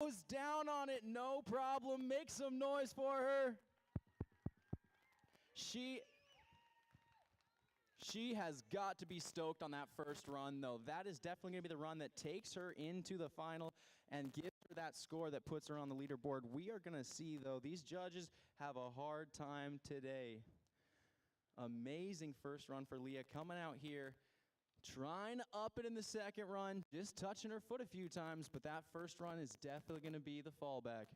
Goes down on it, no problem. Make some noise for her. She has got to be stoked on that first run, though. That is definitely going to be the run that takes her into the final and gives her that score that puts her on the leaderboard. We are going to see, though, these judges have a hard time today. Amazing first run for Leah, coming out here, trying to up it in the second run, just touching her foot a few times, but that first run is definitely going to be the fallback.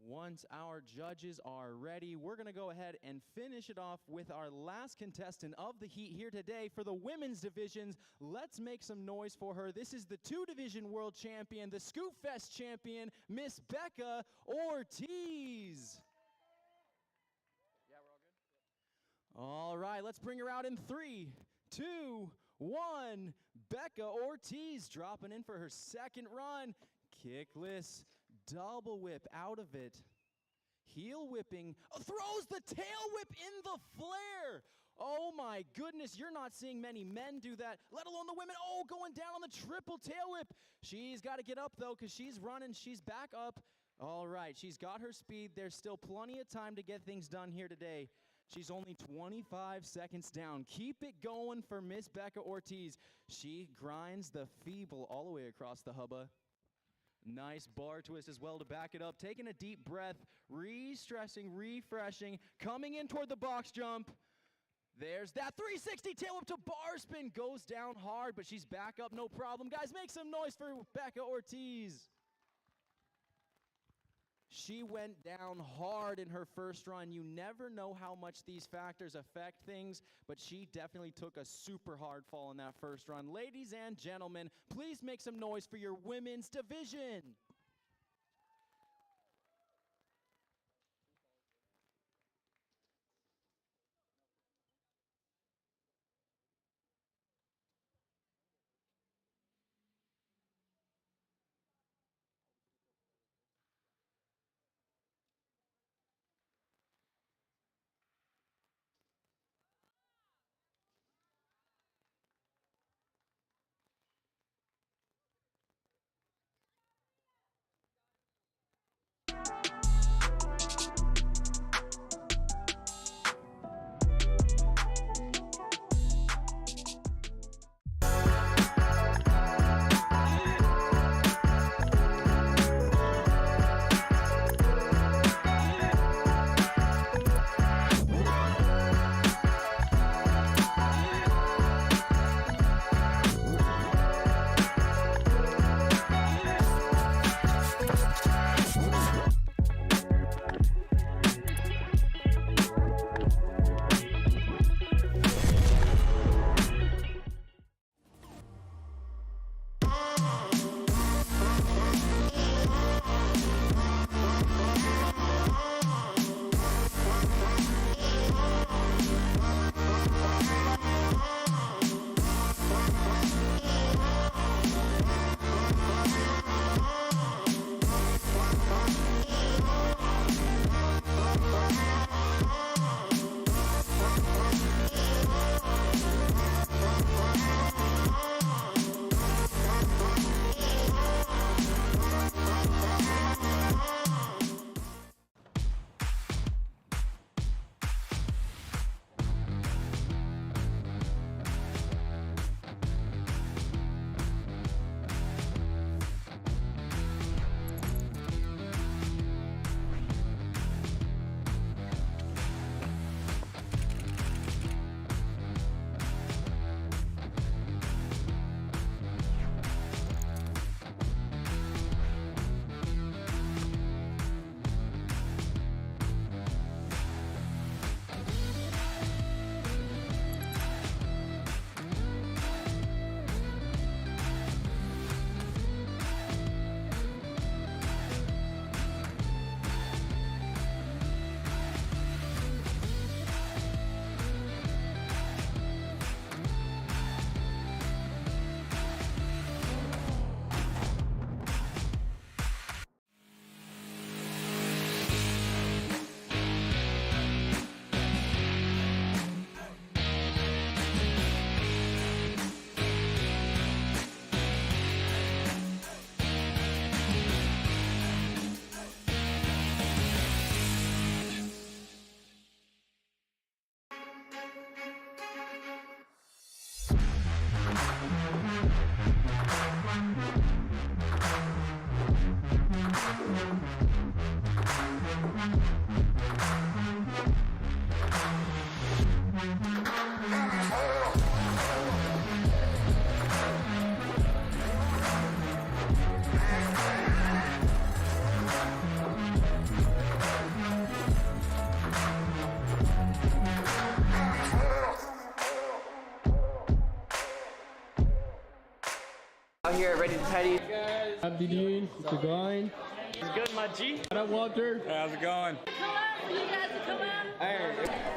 Once our judges are ready, we're going to go ahead and finish it off with our last contestant of the heat here today for the women's divisions. Let's make some noise for her. This is the 2-division world champion, the Scoop Fest champion, Miss Becca Ortiz. Yeah, we're all good? All right, let's bring her out in 3, 2, 1. Becca Ortiz dropping in for her second run. Kickless, double whip out of it. Heel whipping, throws the tail whip in the flare. Oh my goodness, you're not seeing many men do that, let alone the women. Oh, going down on the triple tail whip. She's got to get up though, because she's running, she's back up. All right, she's got her speed. There's still plenty of time to get things done here today. She's only 25 seconds down. Keep it going for Miss Becca Ortiz. She grinds the feeble all the way across the hubba. Nice bar twist as well to back it up. Taking a deep breath, re-stressing, refreshing, coming in toward the box jump. There's that 360 tail whip to bar spin. Goes down hard, but she's back up, no problem. Guys, make some noise for Becca Ortiz. She went down hard in her first run. You never know how much these factors affect things, but she definitely took a super hard fall in that first run. Ladies and gentlemen, please make some noise for your women's division. out here ready to tidy. Abdi Dean, the grind. It's good, my G. What up, Walter? How's it going? Come on, you guys come on. Hey.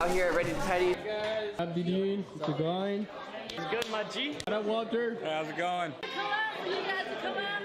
out here at Ready to Tidy. How you doing? The grind. It's good, my G. What up, Walter? How's it going? Come on, you guys come on.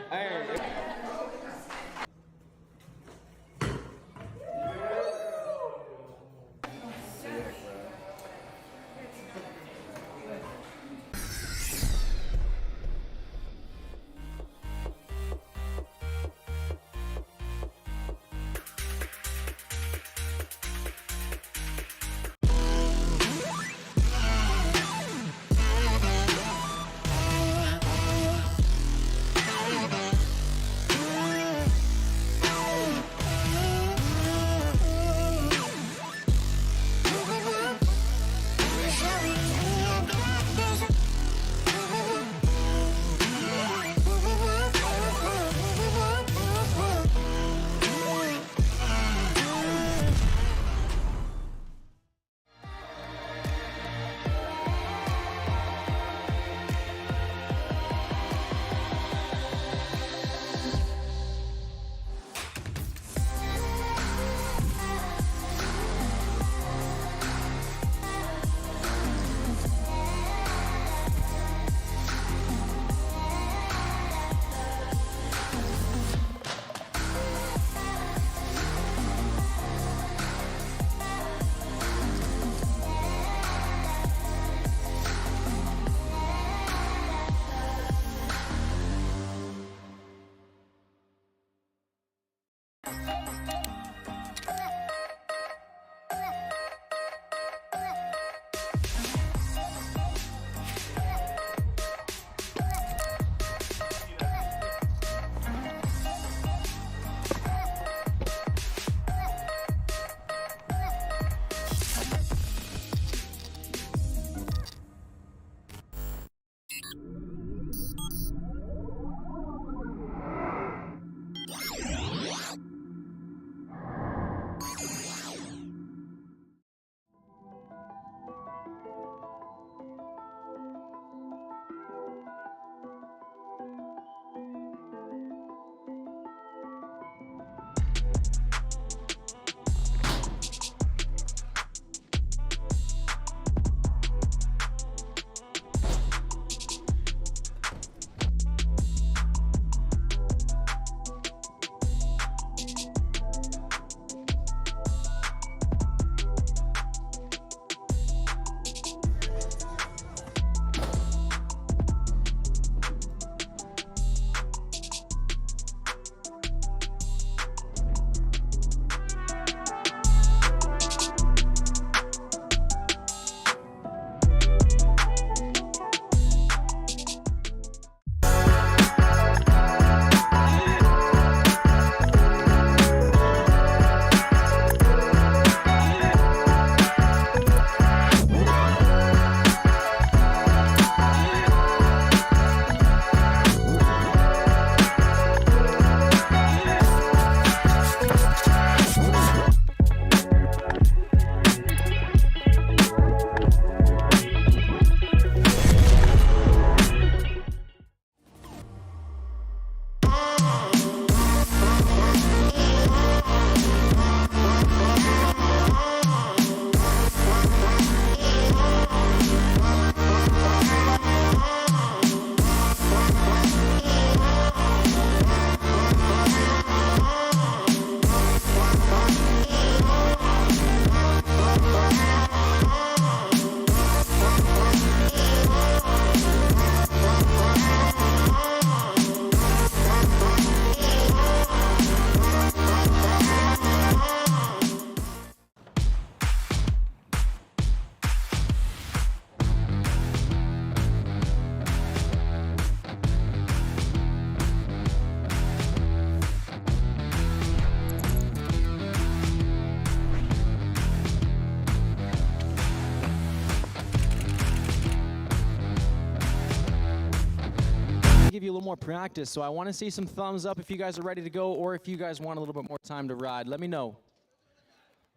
give you a little more practice, so I want to see some thumbs up if you guys are ready to go, or if you guys want a little bit more time to ride. Let me know.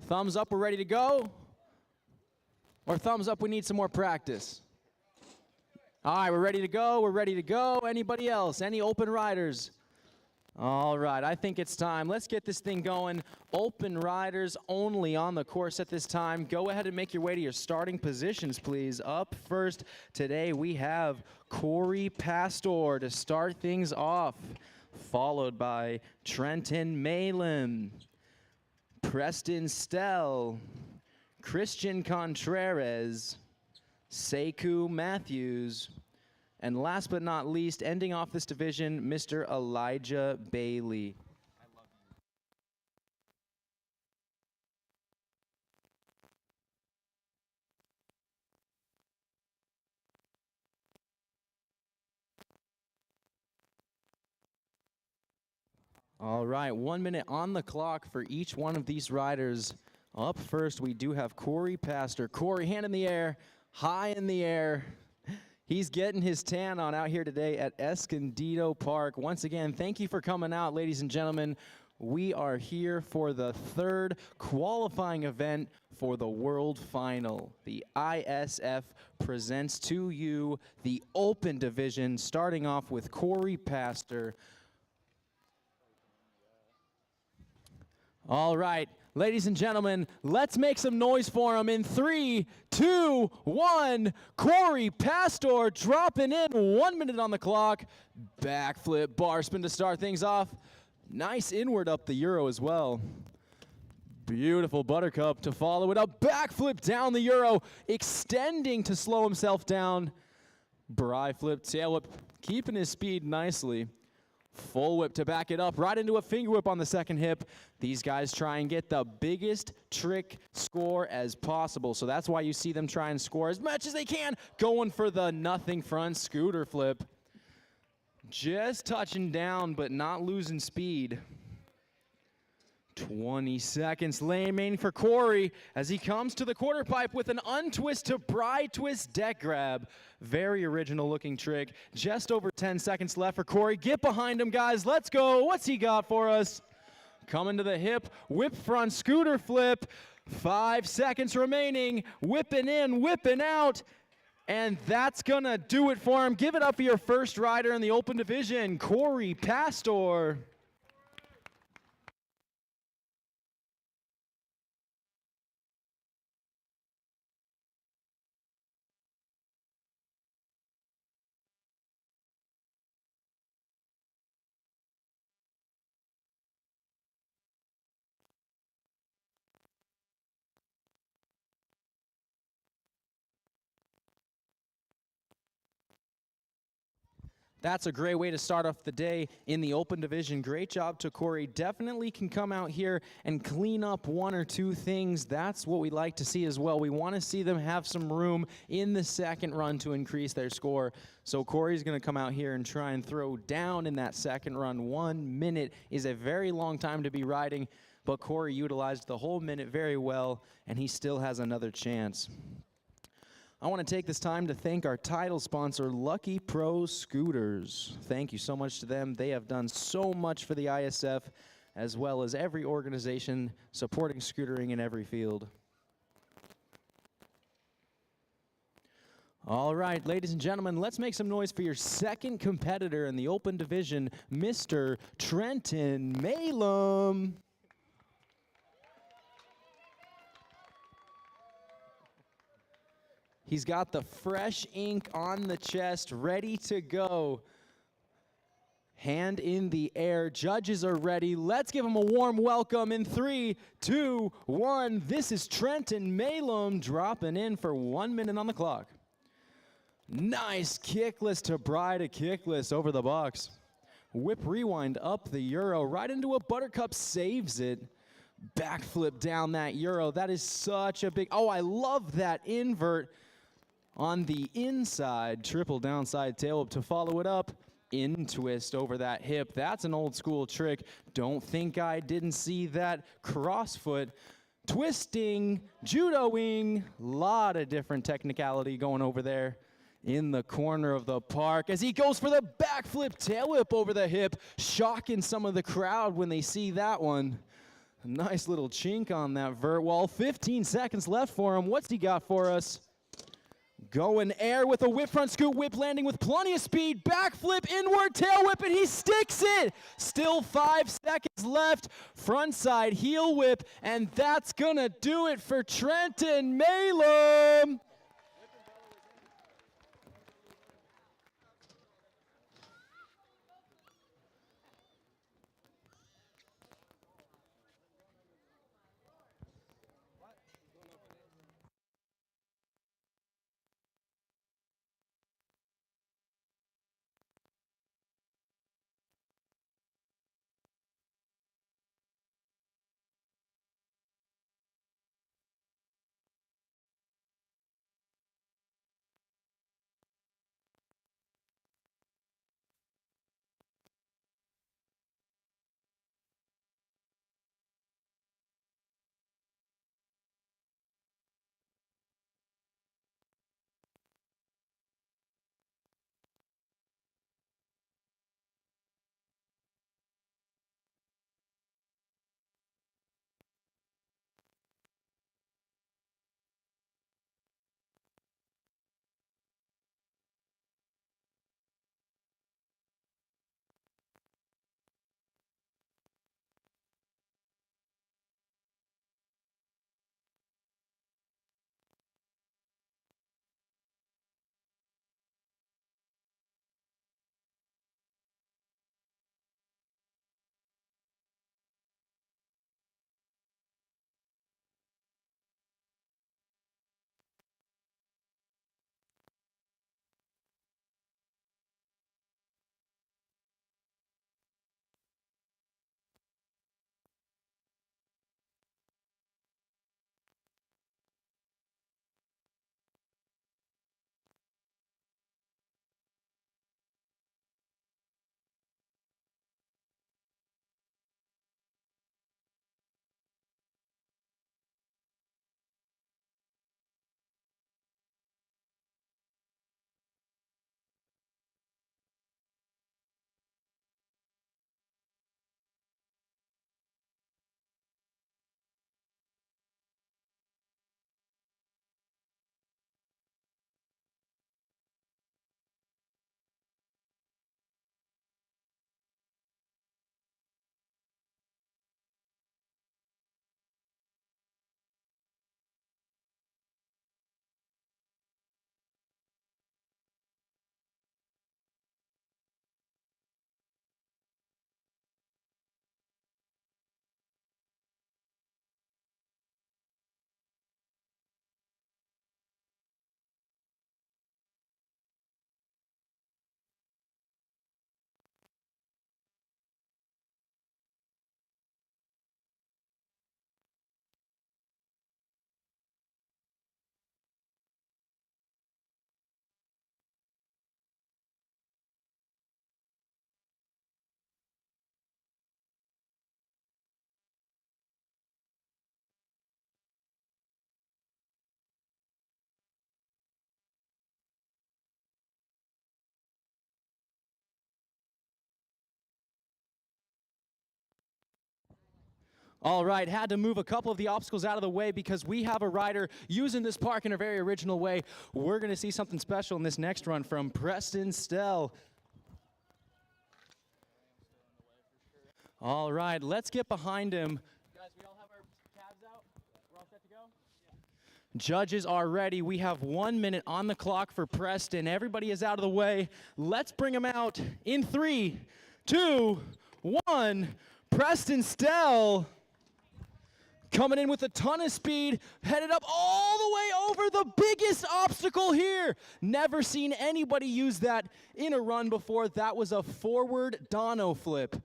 Thumbs up, we're ready to go. Or thumbs up, we need some more practice. All right, we're ready to go. We're ready to go. Anybody else? Any open riders? All right, I think it's time. Let's get this thing going. Open riders only on the course at this time. Go ahead and make your way to your starting positions, please. Up first today, we have Corey Pastor to start things off, followed by Trenton Malin, Preston Stell, Christian Contreras, Sekou Matthews, and last but not least, ending off this division, Mr. Elijah Bailey. All right, 1 minute on the clock for each one of these riders. Up first, we do have Corey Pastor. Corey, hand in the air, high in the air. He's getting his tan on out here today at Escondido Park. Once again, thank you for coming out, ladies and gentlemen. We are here for the third qualifying event for the World Final. The ISF presents to you the Open Division, starting off with Corey Pastor. All right. Ladies and gentlemen, let's make some noise for him in 3, 2, 1. Corey Pastor dropping in, 1 minute on the clock. Backflip bar spin to start things off. Nice inward up the Euro as well. Beautiful buttercup to follow it up. Backflip down the Euro, extending to slow himself down. Bri flip, tail whip, keeping his speed nicely. Full whip to back it up, right into a finger whip on the second hip. These guys try and get the biggest trick score as possible. So that's why you see them try and score as much as they can. Going for the nothing front scooter flip. Just touching down, but not losing speed. 20 seconds remaining for Corey as he comes to the quarter pipe with an untwist to bri twist deck grab. Very original looking trick. Just over 10 seconds left for Corey. Get behind him, guys. Let's go. What's he got for us? Coming to the hip, whip front scooter flip. 5 seconds remaining. Whipping in, whipping out. And that's gonna do it for him. Give it up for your first rider in the Open Division, Corey Pastor. That's a great way to start off the day in the Open Division. Great job to Corey. Definitely can come out here and clean up one or two things. That's what we like to see as well. We want to see them have some room in the second run to increase their score. So Corey's going to come out here and try and throw down in that second run. 1 minute is a very long time to be riding, but Corey utilized the whole minute very well, and he still has another chance. I want to take this time to thank our title sponsor, Lucky Pro Scooters. Thank you so much to them. They have done so much for the ISF, as well as every organization supporting scootering in every field. All right, ladies and gentlemen, let's make some noise for your second competitor in the Open Division, Mr. Trenton Malin. He's got the fresh ink on the chest, ready to go. Hand in the air. Judges are ready. Let's give him a warm welcome in 3, 2, 1. This is Trenton Malin dropping in for 1 minute on the clock. Nice kickless to bri to kickless over the box. Whip rewind up the Euro, right into a buttercup, saves it. Backflip down that Euro. That is such a big, oh, I love that invert. On the inside, triple downside tail whip to follow it up. In twist over that hip. That's an old school trick. Don't think I didn't see that. Crossfoot, twisting, judoing. Lot of different technicality going over there in the corner of the park as he goes for the backflip tail whip over the hip, shocking some of the crowd when they see that one. A nice little chink on that vert wall. 15 seconds left for him. What's he got for us? Going air with a whip front scoot, whip landing with plenty of speed, backflip, inward tail whip, and he sticks it. Still 5 seconds left, front side heel whip, and that's gonna do it for Trenton Malum. All right, had to move a couple of the obstacles out of the way because we have a rider using this park in a very original way. We're going to see something special in this next run from Preston Stell. All right, let's get behind him. Guys, we all have our tabs out? We're all set to go? Judges are ready. We have 1 minute on the clock for Preston. Everybody is out of the way. Let's bring him out in 3, 2, 1. Preston Stell. Coming in with a ton of speed, headed up all the way over the biggest obstacle here. Never seen anybody use that in a run before. That was a forward dono flip.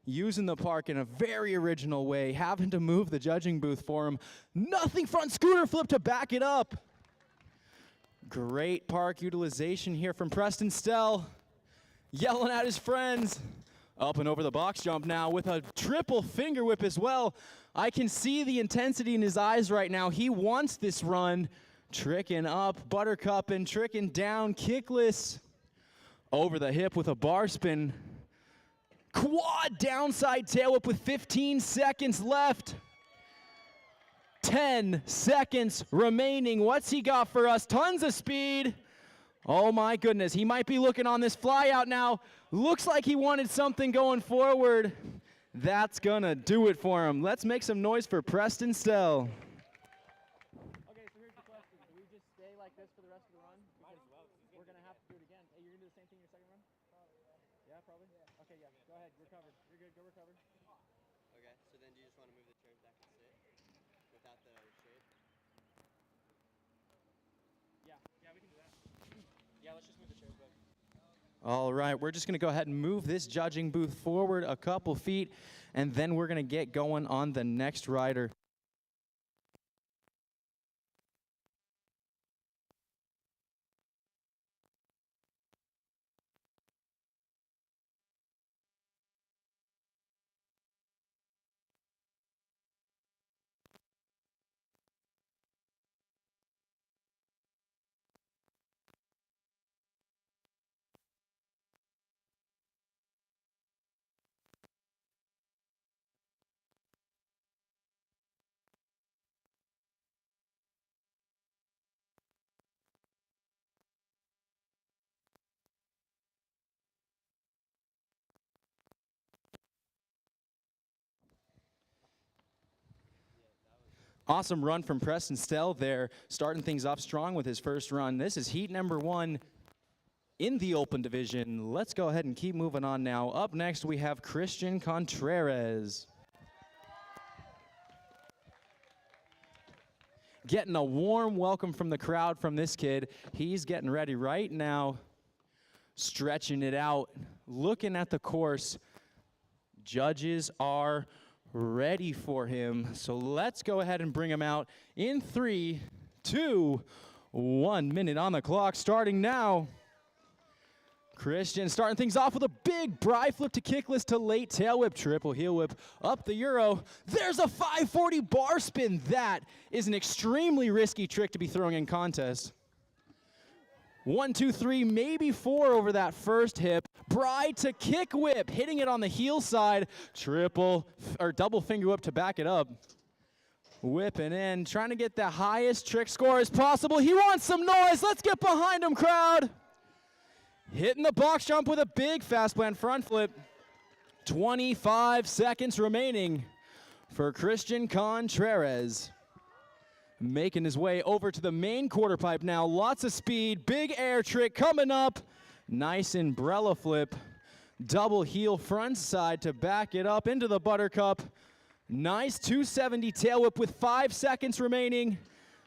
Using the park in a very original way, having to move the judging booth for him. Nothing front scooter flip to back it up. Great park utilization here from Preston Stell. Yelling at his friends. Up and over the box jump now with a triple finger whip as well. I can see the intensity in his eyes right now. He wants this run. Tricking up, buttercup, and tricking down, kickless. Over the hip with a bar spin. Quad downside tail whip with 15 seconds left. 10 seconds remaining. What's he got for us? Tons of speed. Oh my goodness, he might be looking on this fly out now. Looks like he wanted something going forward. That's gonna do it for him. Let's make some noise for Preston Stell. Okay, so here's the question. Do we just stay like this for the rest of the run? Because we're going to have to do it again. Hey, you're going to do the same thing your second run? Yeah, probably? Okay, yeah. Go ahead. You're covered. You're good. Go recover. Okay, so then do you just want to move the chairs back and sit without the shade? Yeah. Yeah, we can do that. Yeah, let's just move the chairs back. All right, we're just gonna go ahead and move this judging booth forward a couple feet, and then we're gonna get going on the next rider. Awesome run from Preston Stell there, starting things off strong with his first run. This is heat number 1 in the open division. Let's go ahead and keep moving on now. Up next, we have Christian Contreras. Getting a warm welcome from the crowd from this kid. He's getting ready right now, stretching it out, looking at the course. Judges are ready for him. So let's go ahead and bring him out in 3, 2, 1 minute on the clock, starting now. Christian starting things off with a big bri flip to kickless to late tail whip, triple heel whip up the Euro. There's a 540 bar spin. That is an extremely risky trick to be throwing in contest. 1, 2, 3, maybe 4 over that first hip. Bri to kick whip, hitting it on the heel side. Double finger whip to back it up. Whipping in, trying to get the highest trick score as possible. He wants some noise. Let's get behind him, crowd. Hitting the box jump with a big fast plan front flip. 25 seconds remaining for Christian Contreras. Making his way over to the main quarter pipe now. Lots of speed, big air trick coming up. Nice umbrella flip. Double heel front side to back it up into the buttercup. Nice 270 tail whip with 5 seconds remaining.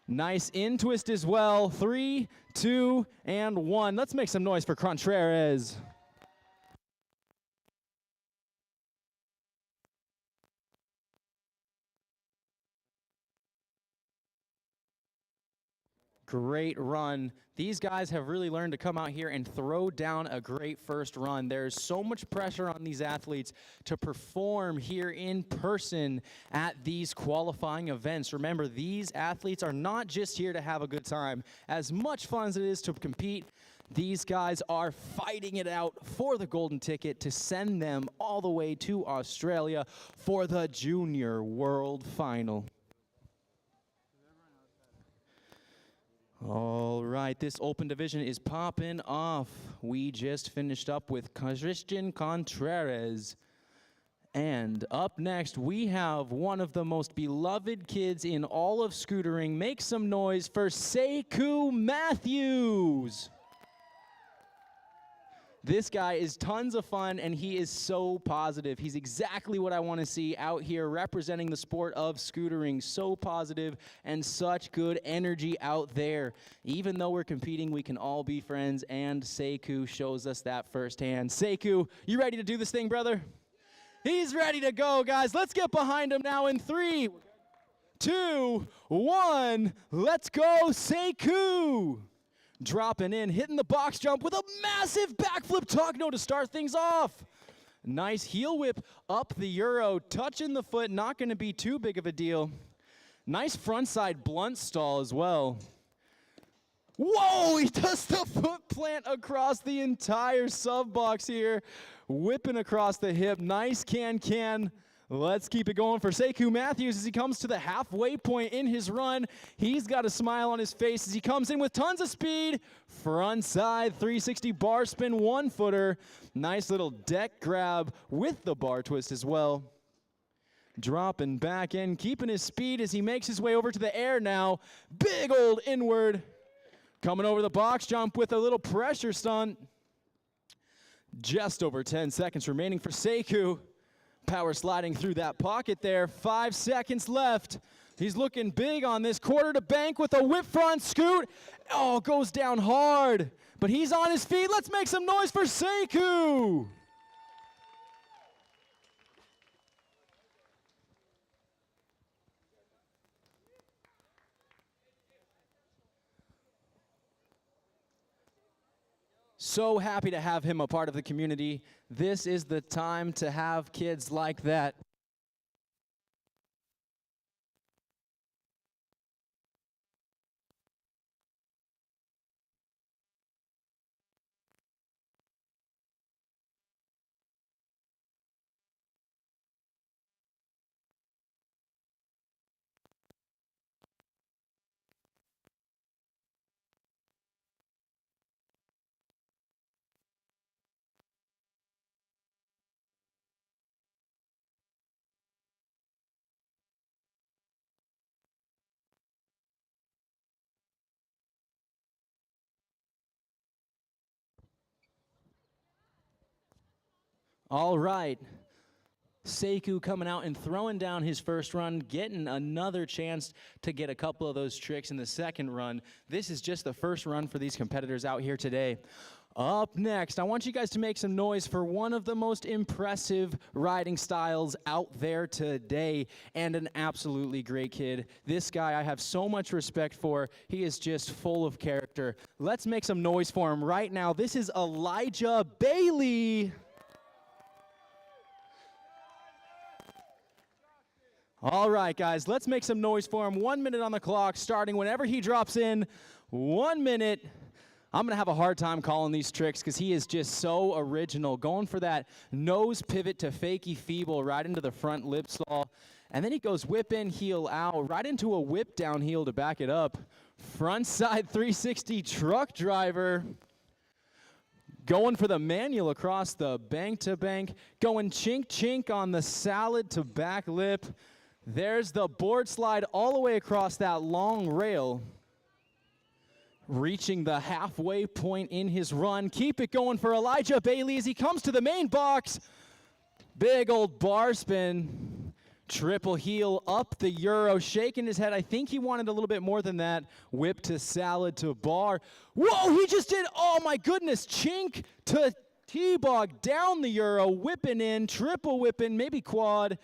Nice in twist as well. 3, 2, and 1. Let's make some noise for Contreras. Great run. These guys have really learned to come out here and throw down a great first run. There's so much pressure on these athletes to perform here in person at these qualifying events. Remember, these athletes are not just here to have a good time. As much fun as it is to compete, these guys are fighting it out for the golden ticket to send them all the way to Australia for the Junior World Final. All right, this open division is popping off. We just finished up with Christian Contreras. And up next, we have one of the most beloved kids in all of scootering. Make some noise for Sekou Matthews. This guy is tons of fun, and he is so positive. He's exactly what I want to see out here representing the sport of scootering. So positive and such good energy out there. Even though we're competing, we can all be friends, and Sekou shows us that firsthand. Sekou, you ready to do this thing, brother? He's ready to go, guys. Let's get behind him now in 3, 2, 1. Let's go, Sekou. Dropping in, hitting the box jump with a massive backflip togno to start things off. Nice heel whip up the Euro, touching the foot, not going to be too big of a deal. Nice frontside blunt stall as well. Whoa, he does the foot plant across the entire sub box here. Whipping across the hip, nice can. Let's keep it going for Sekou Matthews as he comes to the halfway point in his run. He's got a smile on his face as he comes in with tons of speed. Front side 360 bar spin, 1-footer. Nice little deck grab with the bar twist as well. Dropping back in, keeping his speed as he makes his way over to the air now. Big old inward. Coming over the box jump with a little pressure stunt. Just over 10 seconds remaining for Sekou. Power sliding through that pocket there. 5 seconds left. He's looking big on this quarter to bank with a whip front scoot. Oh, goes down hard. But he's on his feet. Let's make some noise for Sekou. So happy to have him a part of the community. This is the time to have kids like that. All right. Sekou coming out and throwing down his first run, getting another chance to get a couple of those tricks in the second run. This is just the first run for these competitors out here today. Up next, I want you guys to make some noise for one of the most impressive riding styles out there today, and an absolutely great kid. This guy I have so much respect for. He is just full of character. Let's make some noise for him right now. This is Elijah Bailey. All right, guys, let's make some noise for him. 1 minute on the clock, starting whenever he drops in. 1 minute. I'm going to have a hard time calling these tricks because he is just so original. Going for that nose pivot to fakie feeble right into the front lip stall. And then he goes whip in, heel out, right into a whip down heel to back it up. Front side 360 truck driver. Going for the manual across the bank to bank. Going chink chink on the salad to back lip. There's the board slide all the way across that long rail. Reaching the halfway point in his run. Keep it going for Elijah Bailey as he comes to the main box. Big old bar spin. Triple heel up the Euro, shaking his head. I think he wanted a little bit more than that. Whip to salad to bar. Whoa, he just did, oh my goodness, chink to T-bog down the Euro, whipping in, triple whipping, maybe quad.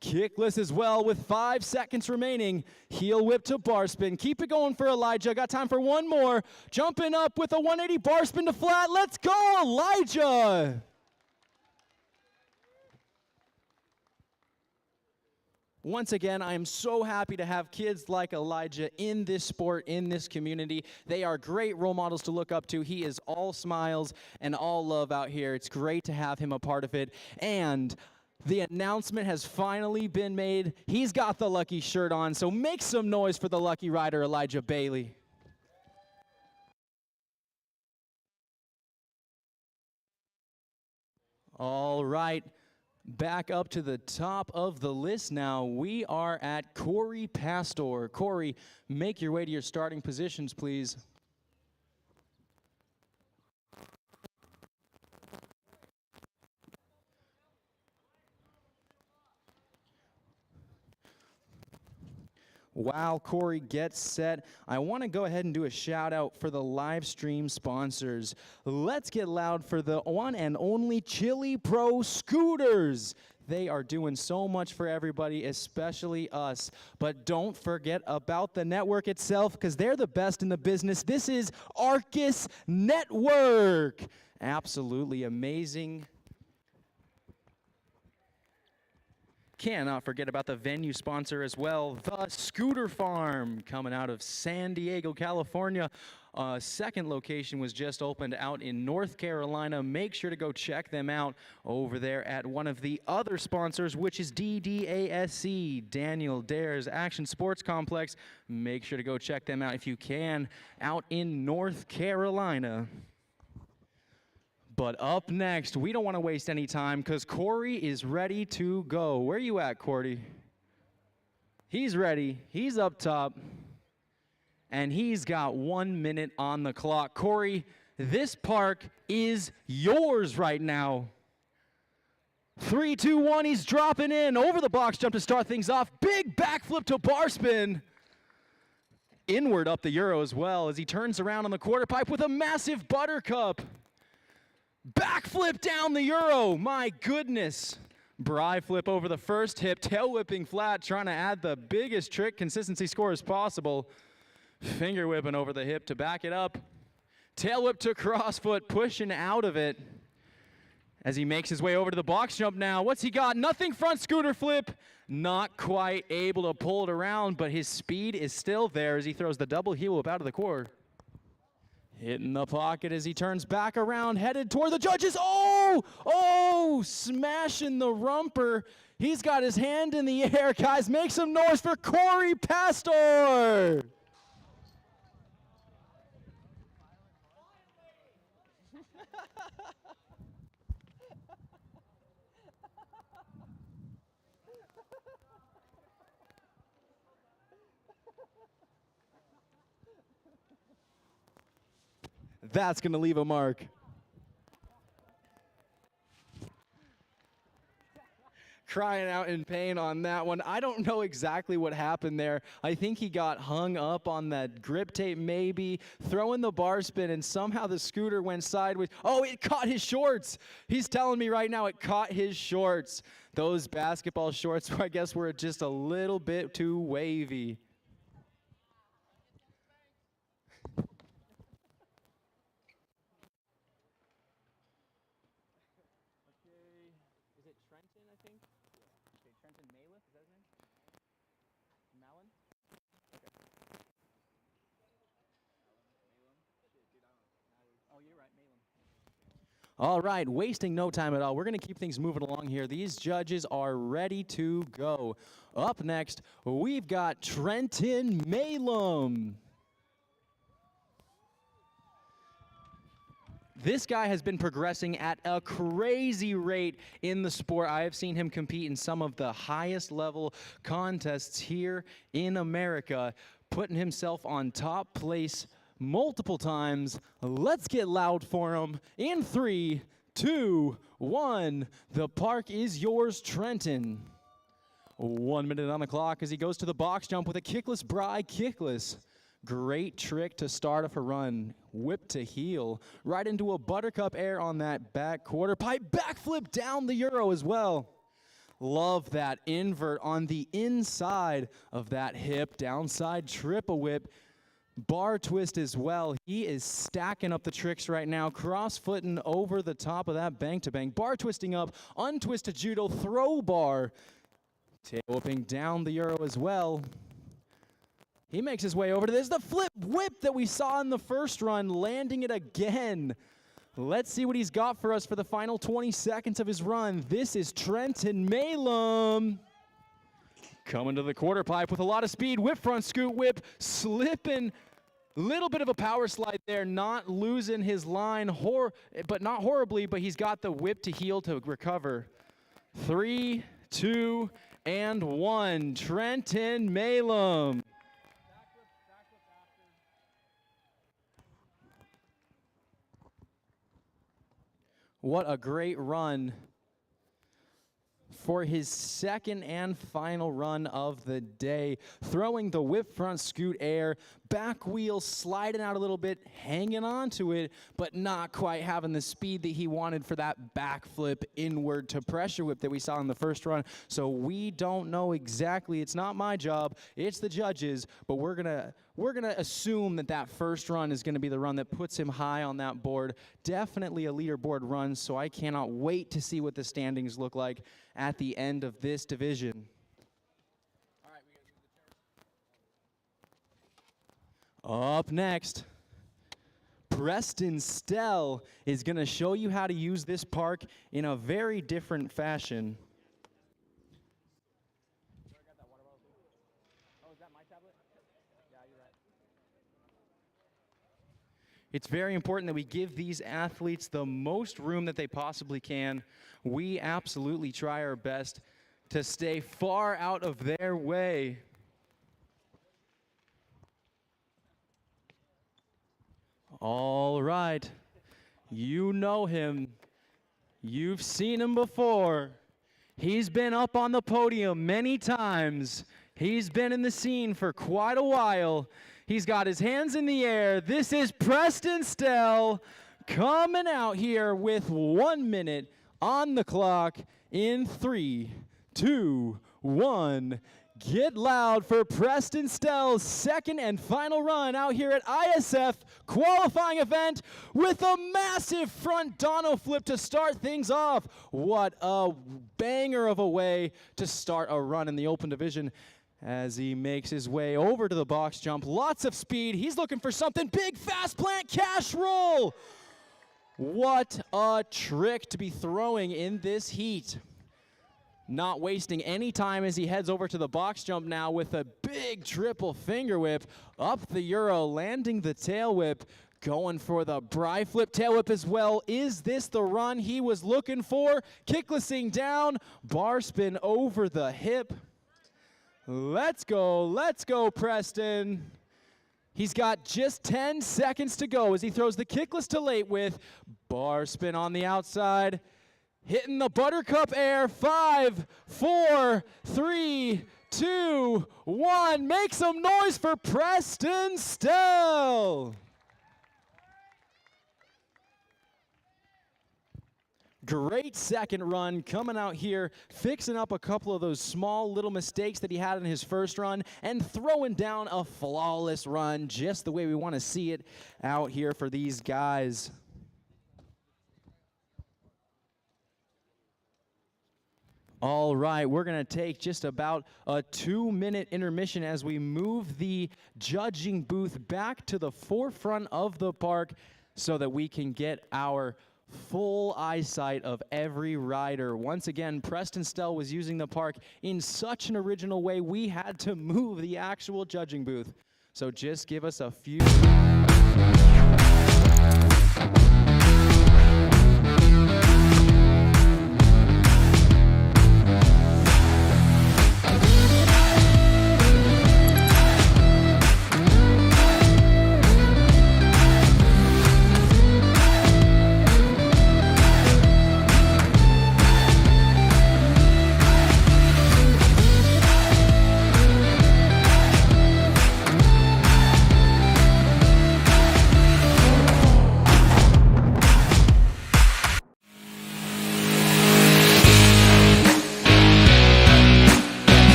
Kickless as well with 5 seconds remaining. Heel whip to bar spin. Keep it going for Elijah. Got time for one more. Jumping up with a 180 bar spin to flat. Let's go, Elijah. Once again, I am so happy to have kids like Elijah in this sport, in this community. They are great role models to look up to. He is all smiles and all love out here. It's great to have him a part of it. And the announcement has finally been made. He's got the lucky shirt on, so make some noise for the lucky rider, Elijah Bailey. All right, back up to the top of the list now. We are at Corey Pastor. Corey, make your way to your starting positions, please. While Corey gets set, I want to go ahead and do a shout out for the live stream sponsors. Let's get loud for the one and only Chili Pro Scooters. They are doing so much for everybody, especially us. But don't forget about the network itself, because they're the best in the business. This is Arcus Network. Absolutely amazing. Cannot forget about the venue sponsor as well, the Scooter Farm, coming out of San Diego, California. Second location was just opened out in North Carolina. Make sure to go check them out over there at one of the other sponsors, which is DDASC, Daniel Dares Action Sports Complex. Make sure to go check them out if you can, out in North Carolina. But up next, we don't want to waste any time because Corey is ready to go. Where are you at, Corey? He's ready. He's up top. And he's got 1 minute on the clock. Corey, this park is yours right now. 3, 2, 1, he's dropping in over the box jump to start things off. Big backflip to bar spin. Inward up the Euro as well as he turns around on the quarter pipe with a massive buttercup. Backflip down the Euro, my goodness. Bry flip over the first hip, tail whipping flat, trying to add the biggest trick consistency score as possible. Finger whipping over the hip to back it up. Tail whip to crossfoot, pushing out of it. As he makes his way over to the box jump now. What's he got? Nothing front scooter flip. Not quite able to pull it around, but his speed is still there as he throws the double heel whip out of the core. Hitting the pocket as he turns back around, headed toward the judges. Oh, smashing the rumper. He's got his hand in the air. Guys, make some noise for Corey Pastor. That's going to leave a mark. Crying out in pain on that one. I don't know exactly what happened there. I think he got hung up on that grip tape maybe, throwing the bar spin, and somehow the scooter went sideways. Oh, it caught his shorts. He's telling me right now it caught his shorts. Those basketball shorts, I guess, were just a little bit too wavy. All right, wasting no time at all. We're going to keep things moving along here. These judges are ready to go. Up next, we've got Trenton Malum. This guy has been progressing at a crazy rate in the sport. I have seen him compete in some of the highest level contests here in America, putting himself on top place multiple times. Let's get loud for him. In 3, 2, 1, the park is yours, Trenton. 1 minute on the clock as he goes to the box jump with a kickless Bry kickless. Great trick to start off a run. Whip to heel. Right into a buttercup air on that back quarter pipe. Backflip down the Euro as well. Love that invert on the inside of that hip. Downside triple whip. Bar twist as well. He is stacking up the tricks right now. Cross-footing over the top of that bank-to-bank. Bar twisting up. Untwist to judo. Throw bar. Tail whipping down the Euro as well. He makes his way over to this. The flip whip that we saw in the first run. Landing it again. Let's see what he's got for us for the final 20 seconds of his run. This is Trenton Malum. Coming to the quarter pipe with a lot of speed. Whip front scoot whip. Slipping. Little bit of a power slide there, not losing his line, but not horribly, but he's got the whip to heel to recover. 3, 2, and 1. Trenton Malum. What a great run for his second and final run of the day. Throwing the whip front scoot air, back wheel sliding out a little bit, hanging on to it, but not quite having the speed that he wanted for that backflip inward to pressure whip that we saw in the first run. So we don't know exactly. It's not my job. It's the judges, but we're gonna assume that that first run is gonna be the run that puts him high on that board. Definitely a leaderboard run, so I cannot wait to see what the standings look like at the end of this division. Up next, Preston Stell is going to show you how to use this park in a very different fashion. It's very important that we give these athletes the most room that they possibly can. We absolutely try our best to stay far out of their way. All right, you know him. You've seen him before. He's been up on the podium many times. He's been in the scene for quite a while. He's got his hands in the air. This is Preston Stell coming out here with 1 minute on the clock in 3, 2, 1. Get loud for Preston Stell's second and final run out here at ISF qualifying event with a massive front dono flip to start things off. What a banger of a way to start a run in the open division as he makes his way over to the box jump. Lots of speed. He's looking for something big. Fast plant cash roll. What a trick to be throwing in this heat. Not wasting any time as he heads over to the box jump now with a big triple finger whip up the Euro, landing the tail whip, going for the Bry flip tail whip as well. Is this the run he was looking for? Kicklessing down, bar spin over the hip. Let's go, Preston. He's got just 10 seconds to go as he throws the kickless to late with bar spin on the outside. Hitting the buttercup air. 5, 4, 3, 2, 1. Make some noise for Preston Stell. Great second run coming out here, fixing up a couple of those small little mistakes that he had in his first run and throwing down a flawless run just the way we want to see it out here for these guys. All right, we're going to take just about a 2-minute intermission as we move the judging booth back to the forefront of the park so that we can get our full eyesight of every rider. Once again, Preston Stell was using the park in such an original way, we had to move the actual judging booth. So just give us a few...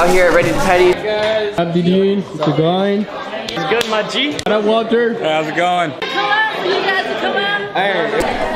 Out here ready to tidy. How you doing? The grind. It's good, my G. What up, Walter? How's it going? Come on, you guys, come on. Hey.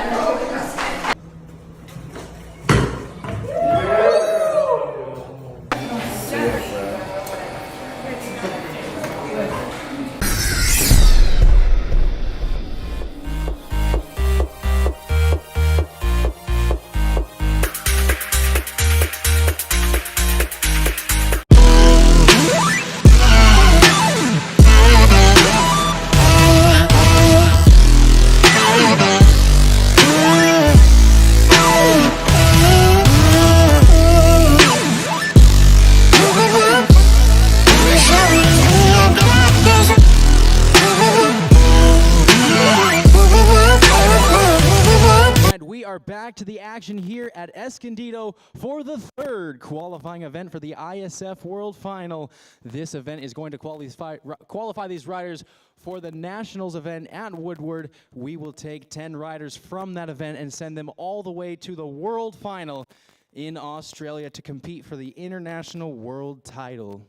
we are back to the action here at Escondido for the third qualifying event for the ISF World Final. This event is going to qualify these riders for the Nationals event at Woodward. We will take 10 riders from that event and send them all the way to the World Final in Australia to compete for the International World title.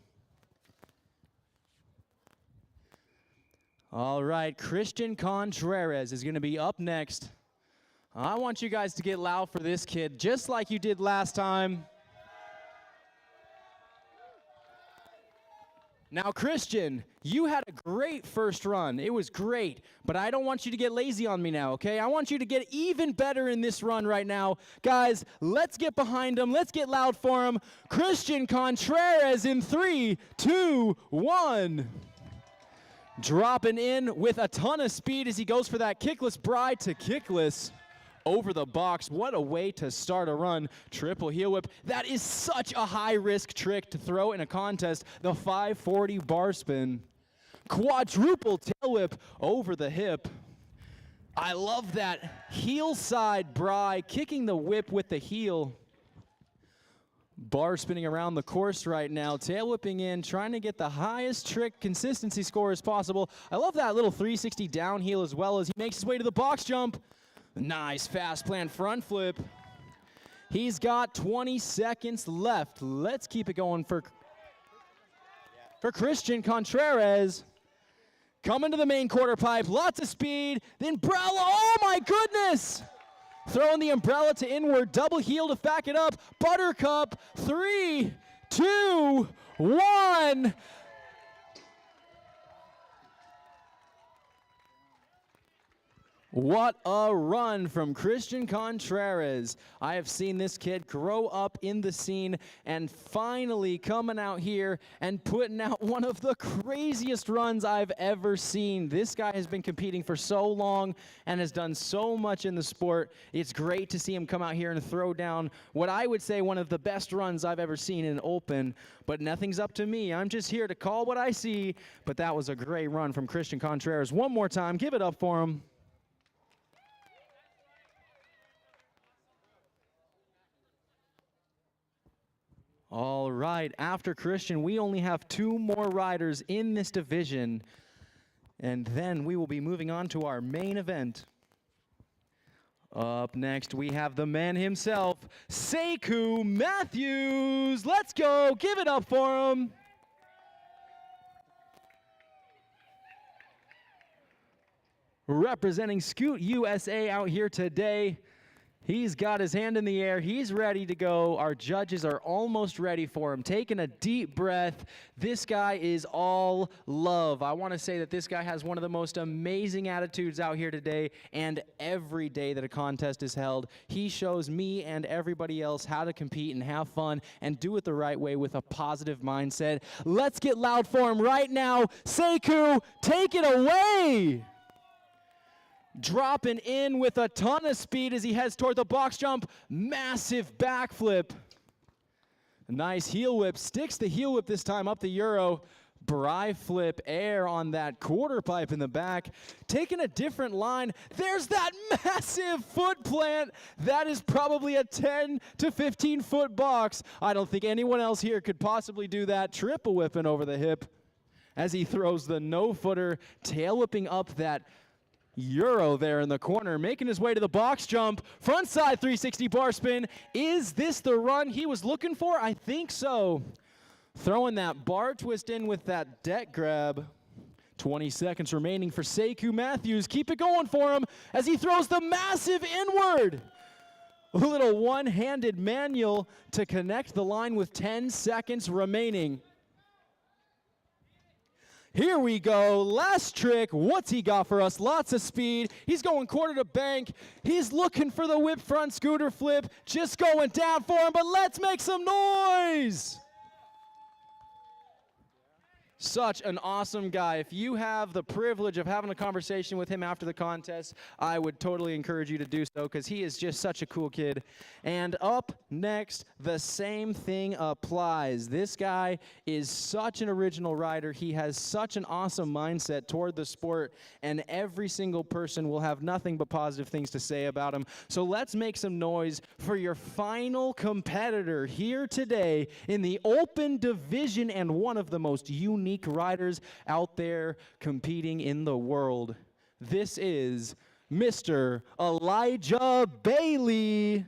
All right, Christian Contreras is going to be up next. I want you guys to get loud for this kid, just like you did last time. Now, Christian, you had a great first run. It was great, but I don't want you to get lazy on me now, okay? I want you to get even better in this run right now. Guys, let's get behind him. Let's get loud for him. Christian Contreras in 3, 2, 1. Dropping in with a ton of speed as he goes for that kickless bride to kickless over the box. What a way to start a run. Triple heel whip. That is such a high-risk trick to throw in a contest. The 540 bar spin. Quadruple tail whip over the hip. I love that heel side bri, kicking the whip with the heel. Bar spinning around the course right now, tail whipping in, trying to get the highest trick consistency score as possible. I love that little 360 down heel as well as he makes his way to the box jump. Nice fast plant front flip. He's got 20 seconds left. Let's keep it going for Christian Contreras. Coming to the main quarter pipe, lots of speed. The umbrella, oh my goodness! Throwing the umbrella to inward, double heel to back it up. Buttercup, 3, 2, 1. What a run from Christian Contreras. I have seen this kid grow up in the scene and finally coming out here and putting out one of the craziest runs I've ever seen. This guy has been competing for so long and has done so much in the sport. It's great to see him come out here and throw down what I would say one of the best runs I've ever seen in open, but nothing's up to me. I'm just here to call what I see, but that was a great run from Christian Contreras. One more time, give it up for him. All right, after Christian, we only have 2 more riders in this division, and then we will be moving on to our main event. Up next, we have the man himself, Sekou Matthews. Let's go, give it up for him. Representing Scoot USA out here today. He's got his hand in the air. He's ready to go. Our judges are almost ready for him. Taking a deep breath. This guy is all love. I want to say that this guy has one of the most amazing attitudes out here today, and every day that a contest is held, he shows me and everybody else how to compete and have fun and do it the right way with a positive mindset. Let's get loud for him right now. Sekou, take it away. Dropping in with a ton of speed as he heads toward the box jump. Massive backflip. Nice heel whip. Sticks the heel whip this time up the Euro. Bri flip air on that quarter pipe in the back. Taking a different line. There's that massive foot plant. That is probably a 10 to 15 foot box. I don't think anyone else here could possibly do that. Triple whipping over the hip as he throws the no footer. Tail whipping up that Euro there in the corner, making his way to the box jump. Front side 360 bar spin. Is this the run he was looking for? I think so. Throwing that bar twist in with that deck grab. 20 seconds remaining for Sekou Matthews. Keep it going for him as he throws the massive inward. A little one-handed manual to connect the line with 10 seconds remaining. Here we go, last trick. What's he got for us? Lots of speed. He's going quarter to bank. He's looking for the whip front scooter flip. Just going down for him, but let's make some noise. Such an awesome guy. If you have the privilege of having a conversation with him after the contest, I would totally encourage you to do so because he is just such a cool kid. And up next, the same thing applies. This guy is such an original rider. He has such an awesome mindset toward the sport, and every single person will have nothing but positive things to say about him. So let's make some noise for your final competitor here today in the open division and one of the most unique riders out there competing in the world. This is Mr. Elijah Bailey.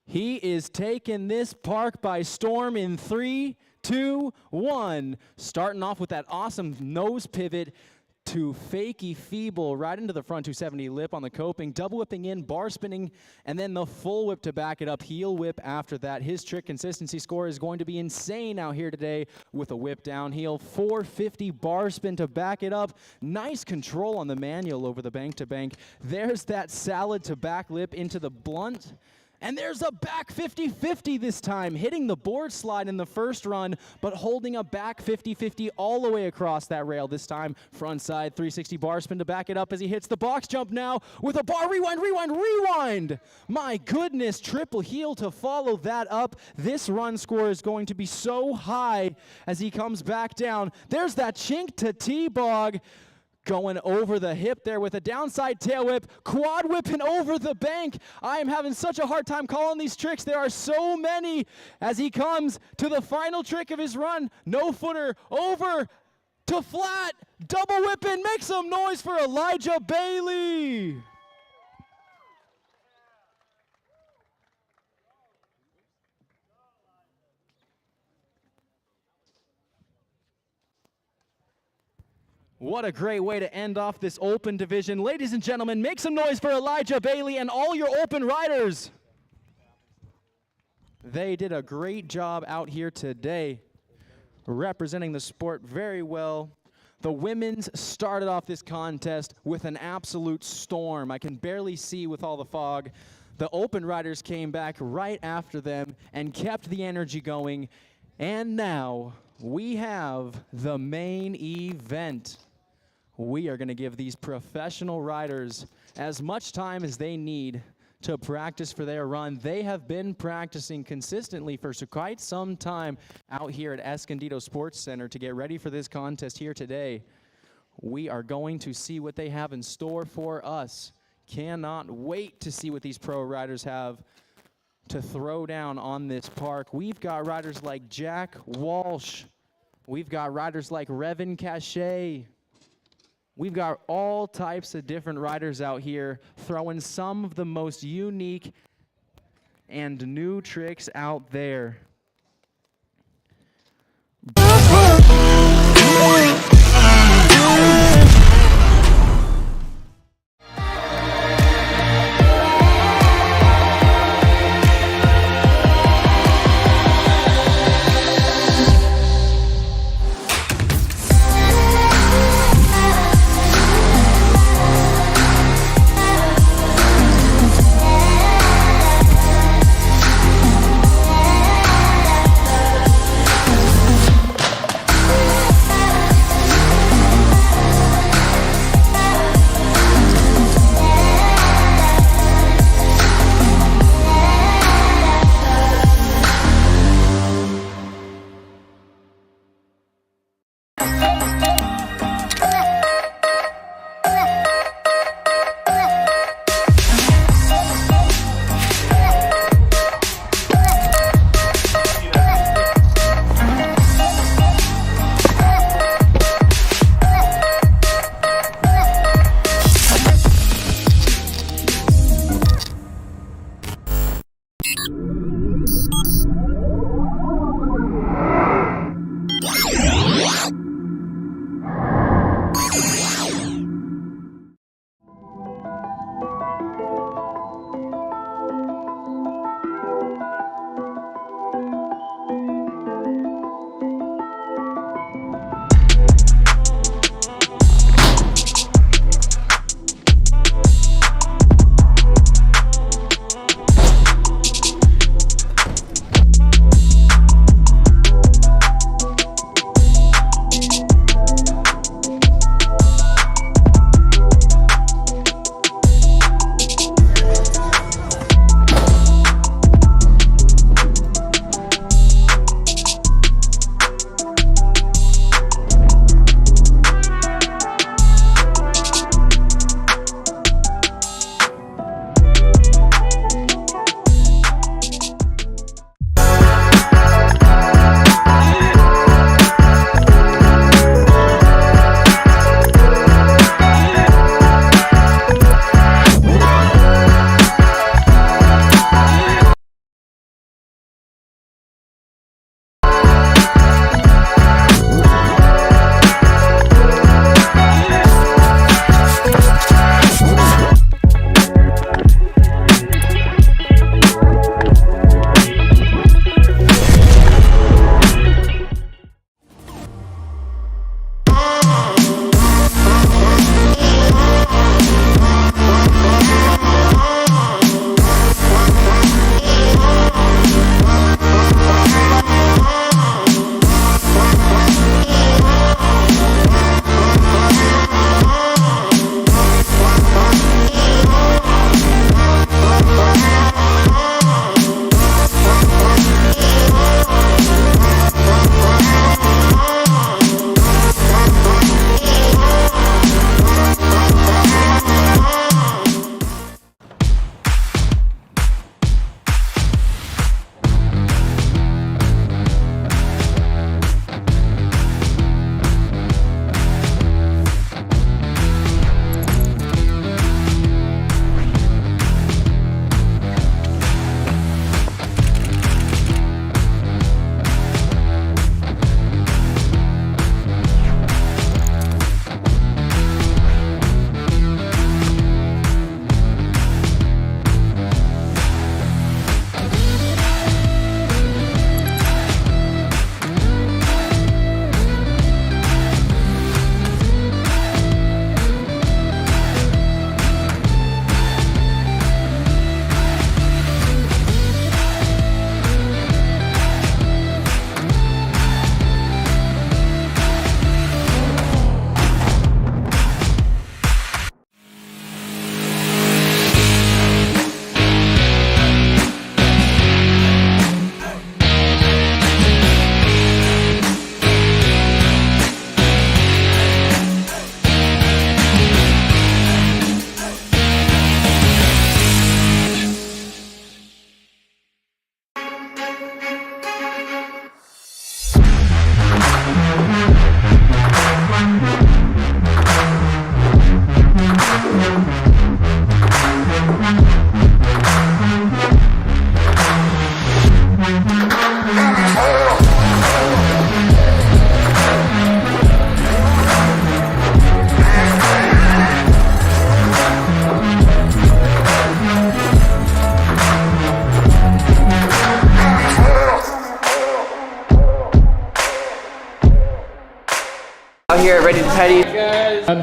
He is taking this park by storm in 3, 2, 1. Starting off with that awesome nose pivot to fakey feeble right into the front 270 lip on the coping, double whipping in, bar spinning, and then the full whip to back it up, heel whip after that. His trick consistency score is going to be insane out here today with a whip down heel, 450 bar spin to back it up. Nice control on the manual over the bank to bank. There's that salad to back lip into the blunt. And there's a back 50-50 this time, hitting the board slide in the first run, but holding a back 50-50 all the way across that rail this time. Front side 360 bar spin to back it up as he hits the box jump now with a bar rewind, rewind, rewind. My goodness, triple heel to follow that up. This run score is going to be so high as he comes back down. There's that chink to T-bog. Going over the hip there with a downside tail whip, quad whipping over the bank. I am having such a hard time calling these tricks. There are so many as he comes to the final trick of his run. No footer over to flat, double whipping. Make some noise for Elijah Bailey. What a great way to end off this open division. Ladies and gentlemen, make some noise for Elijah Bailey and all your open riders. They did a great job out here today, representing the sport very well. The women's started off this contest with an absolute storm. I can barely see with all the fog. The open riders came back right after them and kept the energy going. And now we have the main event. We are going to give these professional riders as much time as they need to practice for their run. They have been practicing consistently for quite some time out here at Escondido Sports Center to get ready for this contest here today. We are going to see what they have in store for us. Cannot wait to see what these pro riders have to throw down on this park. We've got riders like Jack Walsh. We've got riders like Revan Cachet. We've got all types of different riders out here throwing some of the most unique and new tricks out there.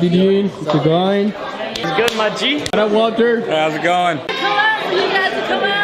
Wie doing? To grind. It's good, my G. What up, Walter? How's it going? Come on, you guys come on.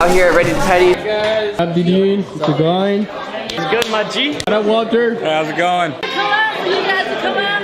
Out here ready to tidy. Abdidin, Mr. Grind. It's good, my G. What up, Walter? How's it going? Come on, you guys, come on.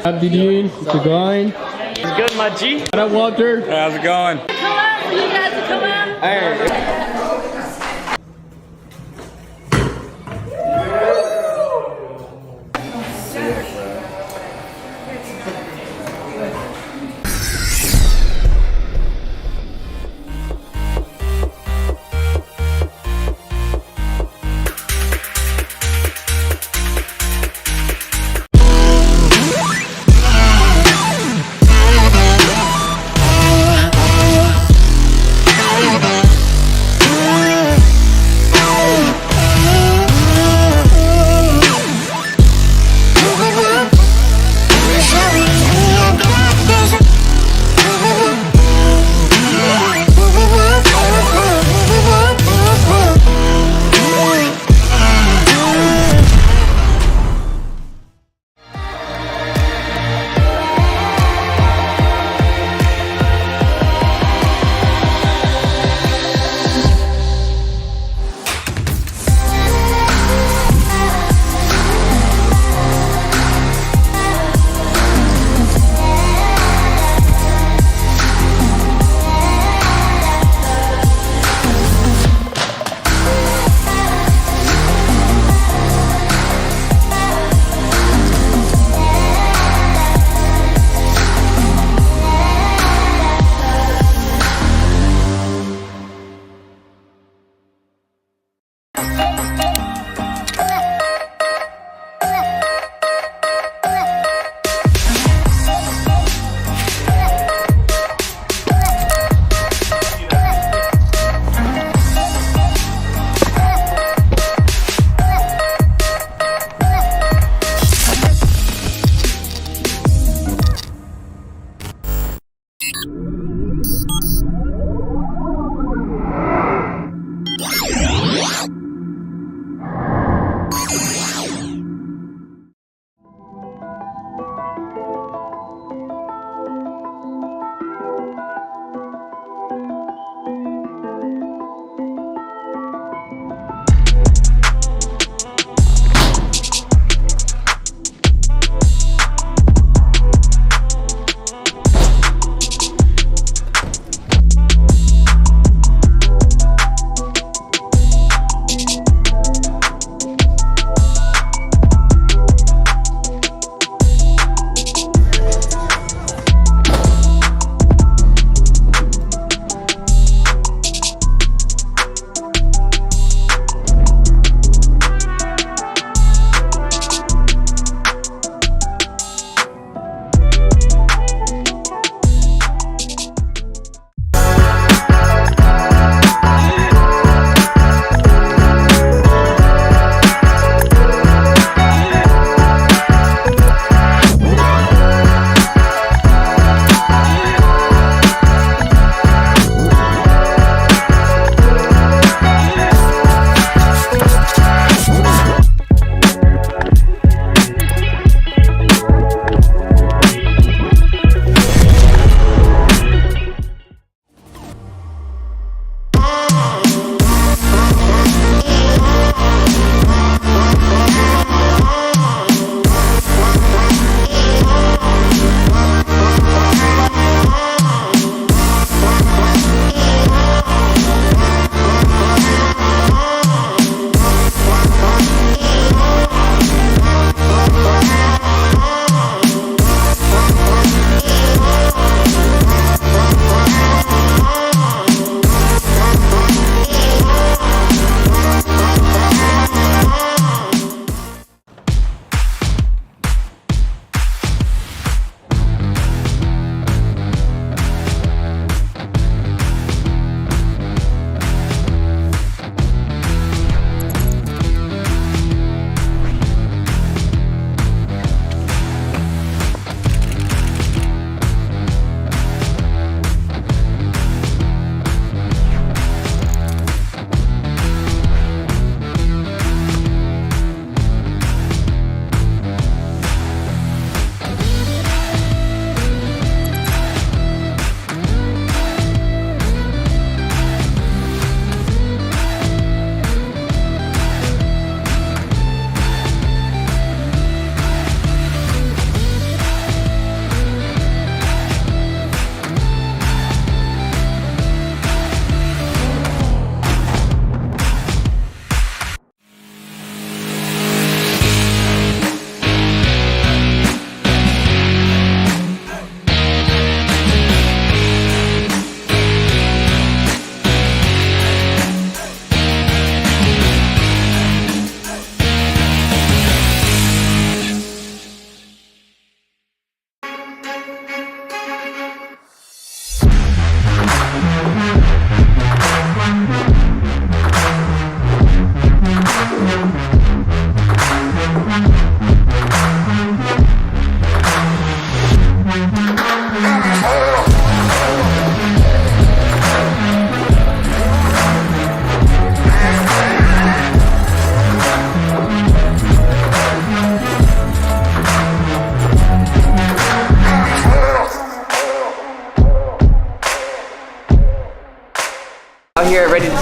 Abdiin, to grind. It's good, my G. What up, Walter? How's it going? Come on, you guys, come on.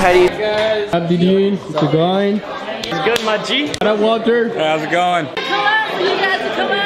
Patty. Abdin, the grind. It's good, my G. What up, Walter? How's it going? Come on, you guys, come on.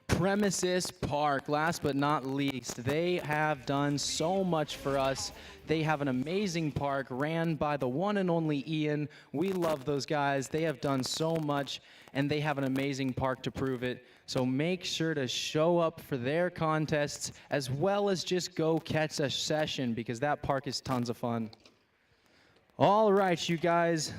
Premises Park, last but not least, they have done so much for us. They have an amazing park ran by the one and only Ian. We love those guys. They have done so much, and they have an amazing park to prove it. So make sure to show up for their contests, as well as just go catch a session, because that park is tons of fun. All right, you guys.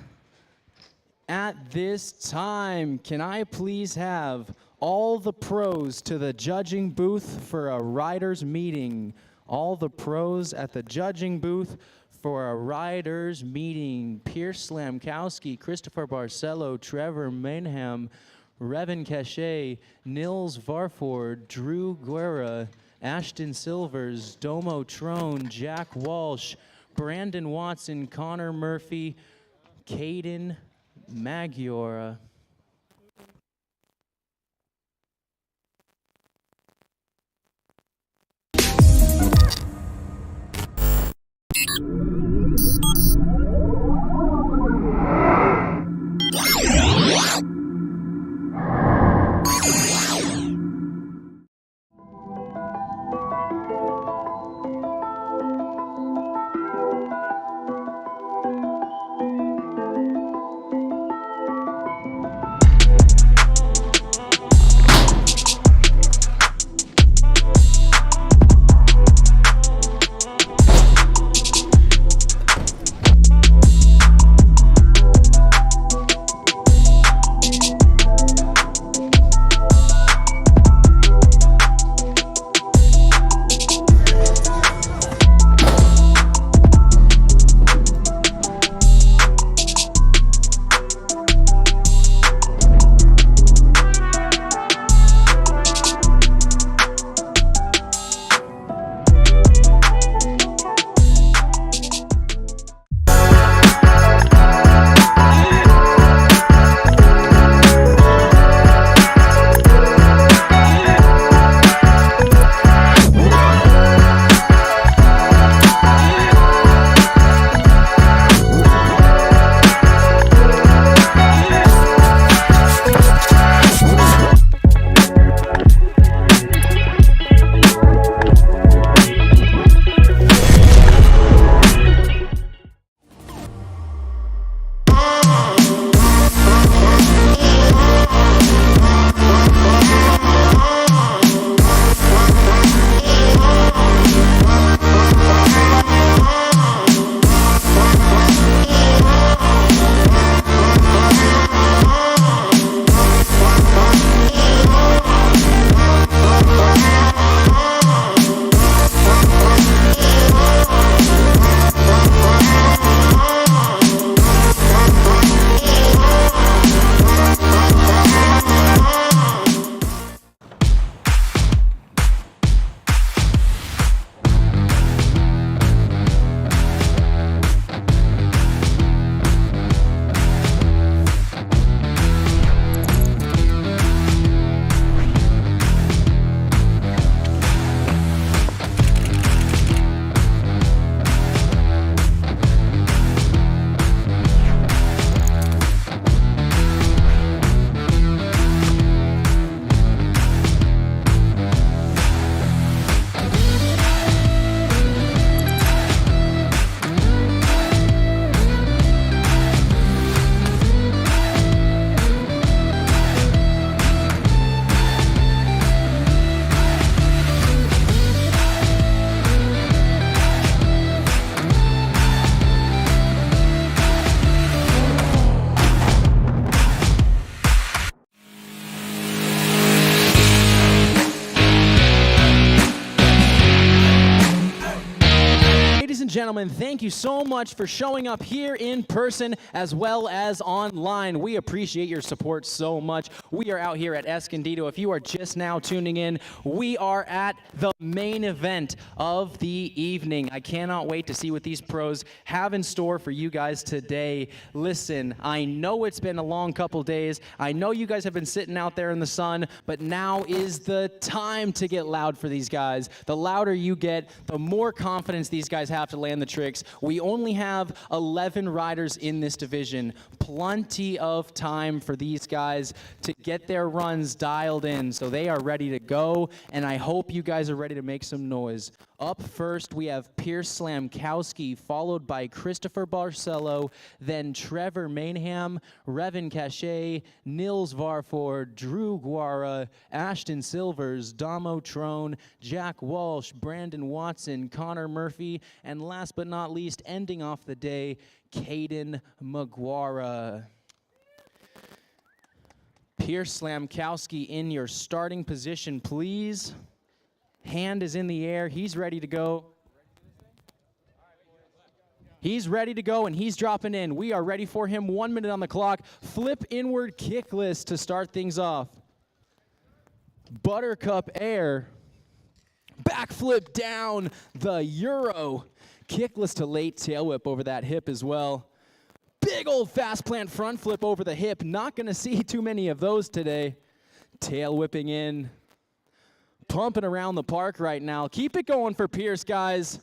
At this time, can I please have all the pros to the judging booth for a riders meeting? All the pros at the judging booth for a riders meeting. Pierce Slamkowski, Christopher Barcelo, Trevor Maynham, Revan Cachet, Nils Varford, Drew Guerra, Ashton Silvers, Domo Trone, Jack Walsh, Brandon Watson, Connor Murphy, Caden Magiora. gentlemen, thank you so much for showing up here in person as well as online. We appreciate your support so much. We are out here at Escondido. If you are just now tuning in, we are at the main event of the evening. I cannot wait to see what these pros have in store for you guys today. Listen, I know it's been a long couple days. I know you guys have been sitting out there in the sun, but now is the time to get loud for these guys. The louder you get, the more confidence these guys have to land the tricks. We only have 11 riders in this division. Plenty of time for these guys to get their runs dialed in, so they are ready to go, and I hope you guys are ready to make some noise. Up first, we have Pierce Slamkowski, followed by Christopher Barcelo, then Trevor Maynham, Revan Cachet, Nils Varford, Drew Guara, Ashton Silvers, Damo Trone, Jack Walsh, Brandon Watson, Connor Murphy, and last but not least, ending off the day, Caden Maguara. Pierce Slamkowski in your starting position, please. Hand is in the air. He's ready to go. He's ready to go, and he's dropping in. We are ready for him. 1 minute on the clock. Flip inward kickless to start things off. Buttercup air. Backflip down the Euro. Kickless to late tail whip over that hip as well. Big old fast plant front flip over the hip. Not going to see too many of those today. Tail whipping in. Pumping around the park right now. Keep it going for Pierce, guys.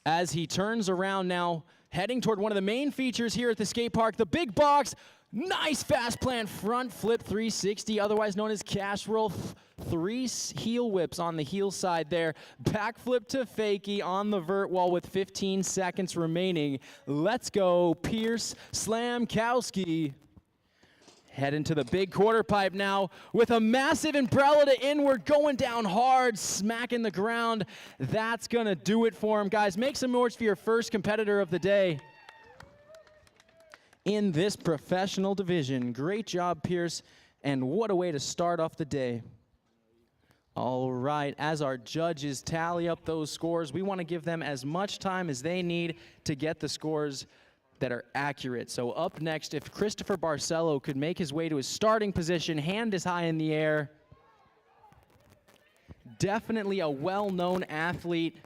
As he turns around now, heading toward one of the main features here at the skate park, the big box. Nice fast plant front flip 360, otherwise known as cash roll. 3 heel whips on the heel side there. Backflip to fakie on the vert wall with 15 seconds remaining. Let's go, Pierce Slamkowski. Head into the big quarter pipe now with a massive umbrella to inward, going down hard, smacking the ground. That's going to do it for him, guys. Make some noise for your first competitor of the day in this professional division. Great job, Pierce, and what a way to start off the day. All right, as our judges tally up those scores, we want to give them as much time as they need to get the scores that are accurate. So up next, if Christopher Barcelo could make his way to his starting position, hand is high in the air. Definitely a well-known athlete.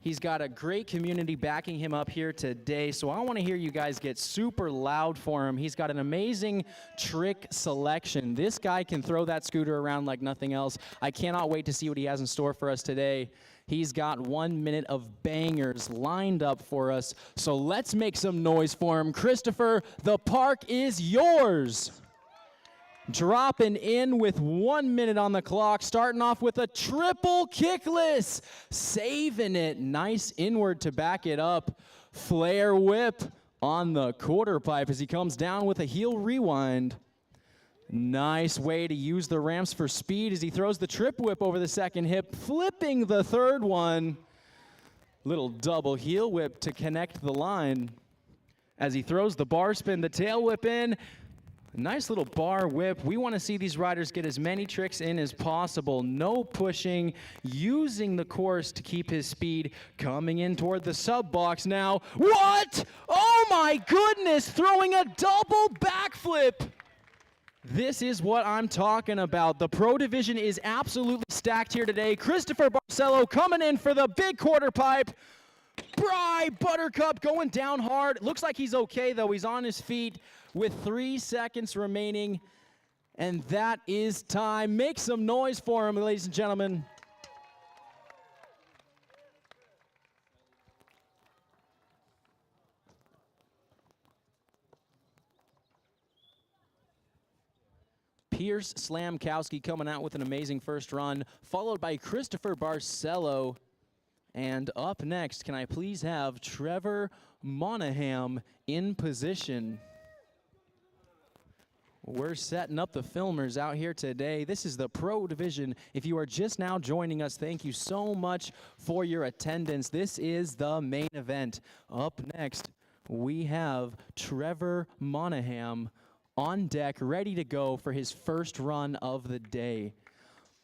He's got a great community backing him up here today, so I want to hear you guys get super loud for him. He's got an amazing trick selection. This guy can throw that scooter around like nothing else. I cannot wait to see what he has in store for us today. He's got 1 minute of bangers lined up for us, so let's make some noise for him. Christopher, the park is yours. Dropping in with 1 minute on the clock, starting off with a triple kickless, saving it. Nice inward to back it up. Flare whip on the quarter pipe as he comes down with a heel rewind. Nice way to use the ramps for speed as he throws the trip whip over the second hip, flipping the third one. Little double heel whip to connect the line. As he throws the bar spin, the tail whip in. Nice little bar whip. We want to see these riders get as many tricks in as possible. No pushing, using the course to keep his speed. Coming in toward the sub box now. What? Oh my goodness, throwing a double backflip. This is what I'm talking about. The pro division is absolutely stacked here today. Christopher Barcelo coming in for the big quarter pipe. Bry Buttercup going down hard. Looks like he's okay, though. He's on his feet with 3 seconds remaining. And that is time. Make some noise for him, ladies and gentlemen. Pierce Slamkowski coming out with an amazing first run, followed by Christopher Barcelo. And up next, can I please have Trevor Monaghan in position? We're setting up the filmers out here today. This is the pro division. If you are just now joining us, thank you so much for your attendance. This is the main event. Up next, we have Trevor Monaghan on deck, ready to go for his first run of the day.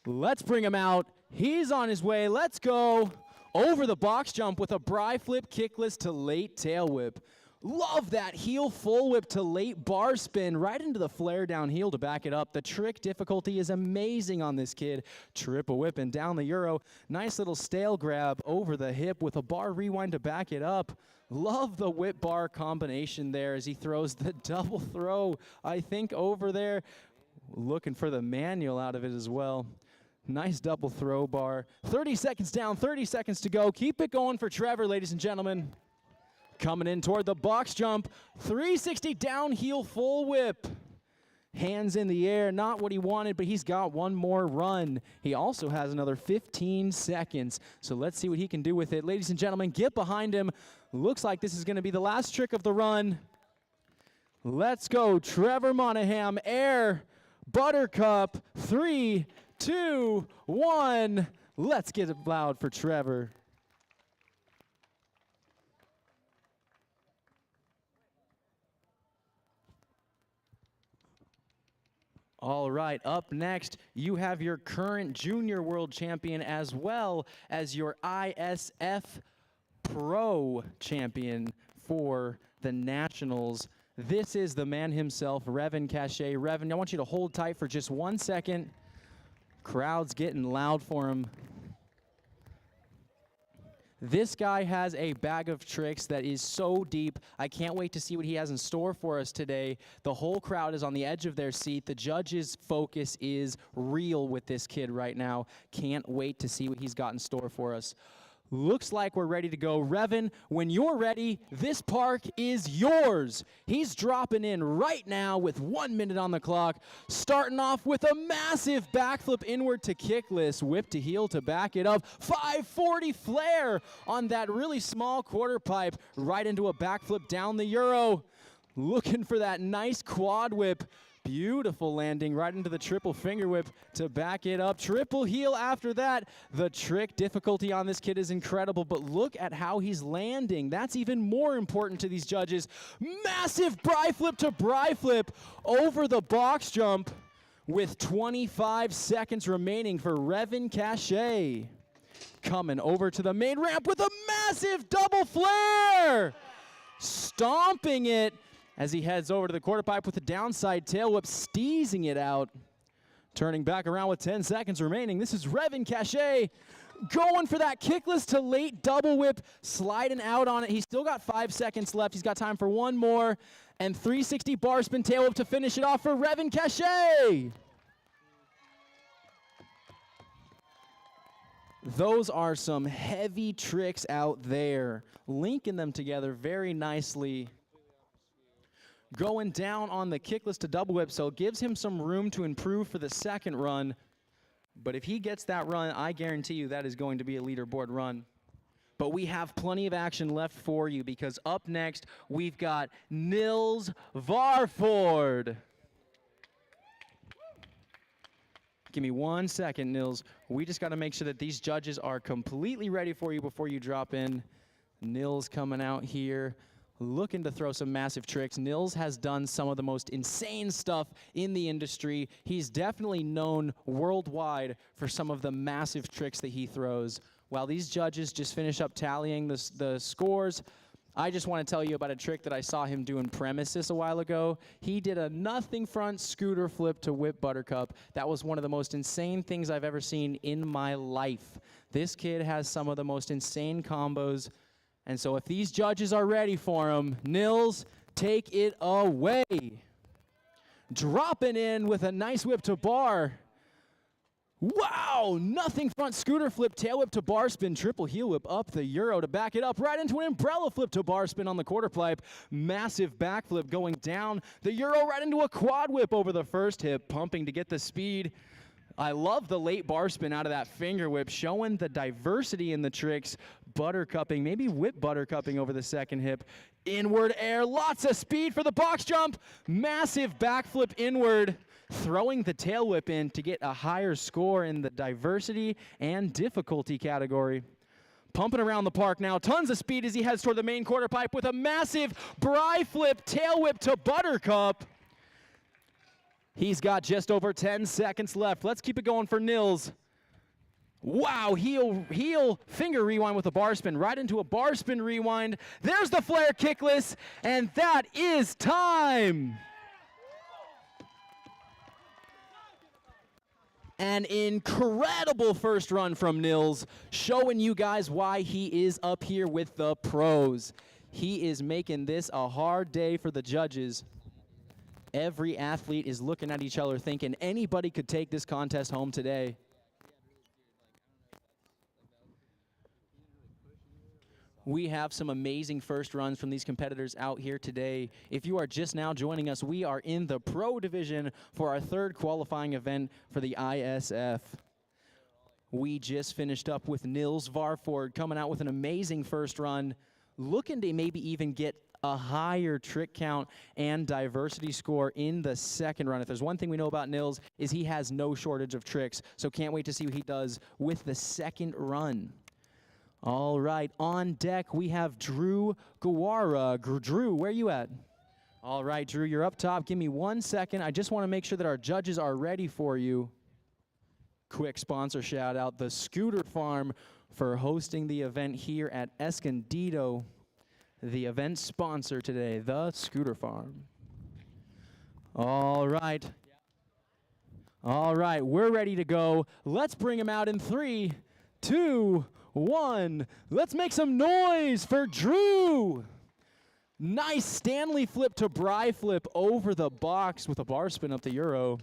Let's bring him out. He's on his way. Let's go. Over the box jump with a bri flip kickless to late tail whip. Love that heel full whip to late bar spin right into the flare down heel to back it up. The trick difficulty is amazing on this kid. Triple whip and down the Euro. Nice little stale grab over the hip with a bar rewind to back it up. Love the whip bar combination there as he throws the double throw, I think, over there. Looking for the manual out of it as well. Nice double throw bar. 30 seconds down, 30 seconds to go. Keep it going for Trevor, ladies and gentlemen. Coming in toward the box jump, 360 down heel full whip. Hands in the air, not what he wanted, but he's got one more run. He also has another 15 seconds, so let's see what he can do with it. Ladies and gentlemen, get behind him. Looks like this is going to be the last trick of the run. Let's go, Trevor Monahan, air, buttercup, 3, 2, 1. Let's get it loud for Trevor. All right, up next, you have your current junior world champion as well as your ISF Pro champion for the Nationals. This is the man himself, Revin Cachet. Revin, I want you to hold tight for just 1 second. Crowd's getting loud for him. This guy has a bag of tricks that is so deep. I can't wait to see what he has in store for us today. The whole crowd is on the edge of their seat. The judge's focus is real with this kid right now. Can't wait to see what he's got in store for us. Looks like we're ready to go. Revin, when you're ready, this park is yours. He's dropping in right now with 1 minute on the clock, starting off with a massive backflip inward to kickless, whip to heel to back it up. 540 flare on that really small quarter pipe, right into a backflip down the Euro. Looking for that nice quad whip. Beautiful landing right into the triple finger whip to back it up. Triple heel after that. The trick difficulty on this kid is incredible, but look at how he's landing. That's even more important to these judges. Massive bri flip to bri flip over the box jump with 25 seconds remaining for Revin Cachet. Coming over to the main ramp with a massive double flare. Stomping it as he heads over to the quarter pipe with a downside tail whip, steezing it out. Turning back around with 10 seconds remaining. This is Revin Cachet going for that kickless to late double whip, sliding out on it. He's still got 5 seconds left. He's got time for one more. And 360 bar spin tail whip to finish it off for Revin Cachet. Those are some heavy tricks out there. Linking them together very nicely. Going down on the kickless to double whip, so it gives him some room to improve for the second run. But if he gets that run, I guarantee you that is going to be a leaderboard run. But we have plenty of action left for you because up next, we've got Nils Varford. Give me 1 second, Nils. We just got to make sure that these judges are completely ready for you before you drop in. Nils coming out here, looking to throw some massive tricks. Nils has done some of the most insane stuff in the industry. He's definitely known worldwide for some of the massive tricks that he throws. While these judges just finish up tallying the scores, I just want to tell you about a trick that I saw him do in Premises a while ago. He did a nothing front scooter flip to whip buttercup. That was one of the most insane things I've ever seen in my life. This kid has some of the most insane combos. And so if these judges are ready for him, Nils, take it away. Dropping in with a nice whip to bar. Wow, nothing front scooter flip, tail whip to bar spin, triple heel whip up the Euro to back it up, right into an umbrella flip to bar spin on the quarter pipe. Massive backflip going down the Euro right into a quad whip over the first hip, pumping to get the speed. I love the late bar spin out of that finger whip, showing the diversity in the tricks. Buttercupping, maybe whip buttercupping over the second hip. Inward air, lots of speed for the box jump. Massive backflip inward, throwing the tail whip in to get a higher score in the diversity and difficulty category. Pumping around the park now, tons of speed as he heads toward the main quarter pipe with a massive bri flip, tail whip to buttercup. He's got just over 10 seconds left. Let's keep it going for Nils. Wow, heel finger rewind with a bar spin, right into a bar spin rewind. There's the flare kickless, and that is time. An incredible first run from Nils, showing you guys why he is up here with the pros. He is making this a hard day for the judges. Every athlete is looking at each other thinking anybody could take this contest home today. We have some amazing first runs from these competitors out here today. If you are just now joining us, we are in the pro division for our third qualifying event for the ISF. We just finished up with Nils Varford coming out with an amazing first run, looking to maybe even get a higher trick count and diversity score in the second run. If there's one thing we know about Nils, is he has no shortage of tricks, so can't wait to see what he does with the second run. All right, on deck we have Drew Gawara. Drew, where you at? All right, Drew, you're up top. Give me 1 second. I just want to make sure that our judges are ready for you. Quick sponsor shout out, the Scooter Farm, for hosting the event here at Escondido. The event sponsor today, the Scooter Farm. All right. All right, we're ready to go. Let's bring him out in 3, 2, 1. Let's make some noise for Drew. Nice Stanley flip to Bry flip over the box with a bar spin up the Euro.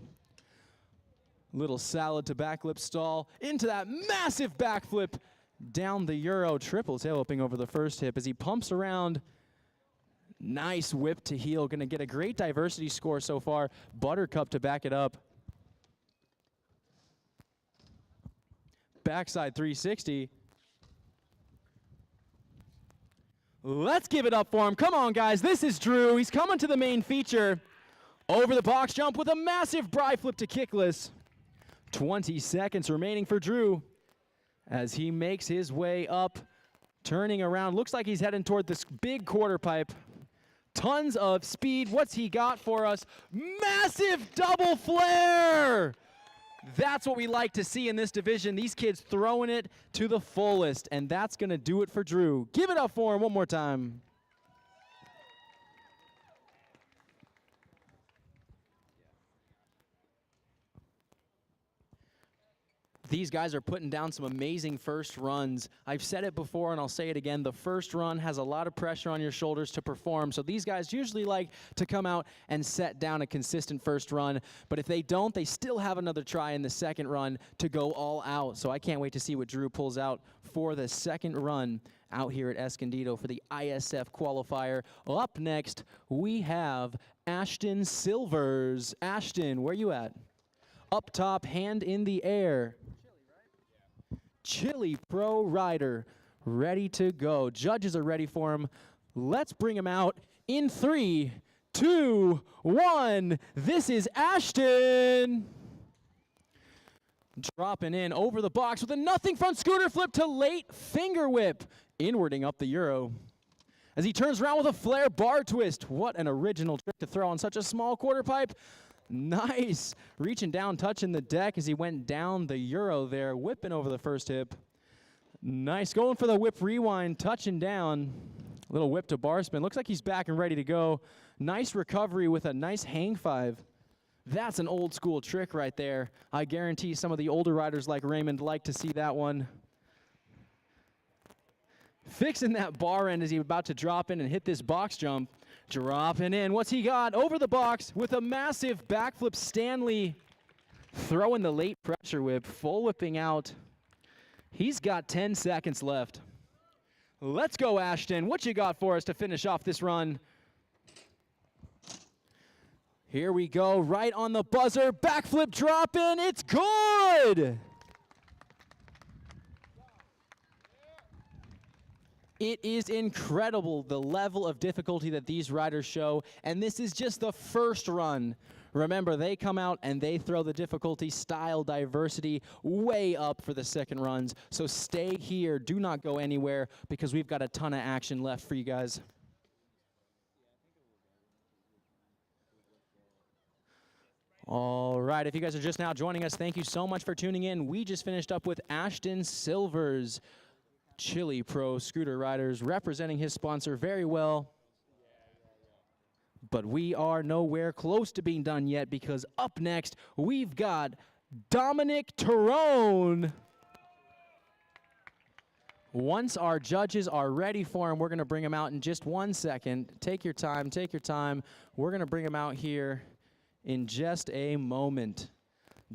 Little salad to backlip stall into that massive backflip down the Euro. Triple tail whipping over the first hip as he pumps around. Nice whip to heel. Going to get a great diversity score so far. Buttercup to back it up. Backside 360. Let's give it up for him. Come on, guys. This is Drew. He's coming to the main feature. Over the box jump with a massive Bry flip to kickless. 20 seconds remaining for Drew as he makes his way up, turning around. Looks like he's heading toward this big quarter pipe. Tons of speed. What's he got for us? Massive double flare! That's what we like to see in this division. These kids throwing it to the fullest, and that's going to do it for Drew. Give it up for him one more time. These guys are putting down some amazing first runs. I've said it before and I'll say it again. The first run has a lot of pressure on your shoulders to perform. So these guys usually like to come out and set down a consistent first run. But if they don't, they still have another try in the second run to go all out. So I can't wait to see what Drew pulls out for the second run out here at Escondido for the ISF qualifier. Up next, we have Ashton Silvers. Ashton, where you at? Up top, hand in the air. Chili Pro Rider, ready to go. Judges are ready for him. Let's bring him out in 3, 2, 1. This is Ashton. Dropping in over the box with a nothing front scooter flip to late finger whip. Inwarding up the Euro. As he turns around with a flare bar twist. What an original trick to throw on such a small quarter pipe. Nice. Reaching down, touching the deck as he went down the Euro there, whipping over the first hip. Nice. Going for the whip rewind, touching down. Little whip to bar spin. Looks like he's back and ready to go. Nice recovery with a nice hang five. That's an old school trick right there. I guarantee some of the older riders like Raymond like to see that one. Fixing that bar end as he's about to drop in and hit this box jump. Dropping in. What's he got? Over the box with a massive backflip Stanley. Throwing the late pressure whip. Full whipping out. He's got 10 seconds left. Let's go, Ashton. What you got for us to finish off this run? Here we go. Right on the buzzer. Backflip drop in. It's good. It is incredible the level of difficulty that these riders show, and this is just the first run. Remember, they come out and they throw the difficulty, style, diversity way up for the second runs. So stay here, do not go anywhere, because we've got a ton of action left for you guys. All right, if you guys are just now joining us, thank you so much for tuning in. We just finished up with Ashton Silvers, Chili Pro Scooter Riders, representing his sponsor very well. But we are nowhere close to being done yet, because up next, we've got Dominic Terone. Once our judges are ready for him, we're going to bring him out in just 1 second. Take your time, take your time. We're going to bring him out here in just a moment.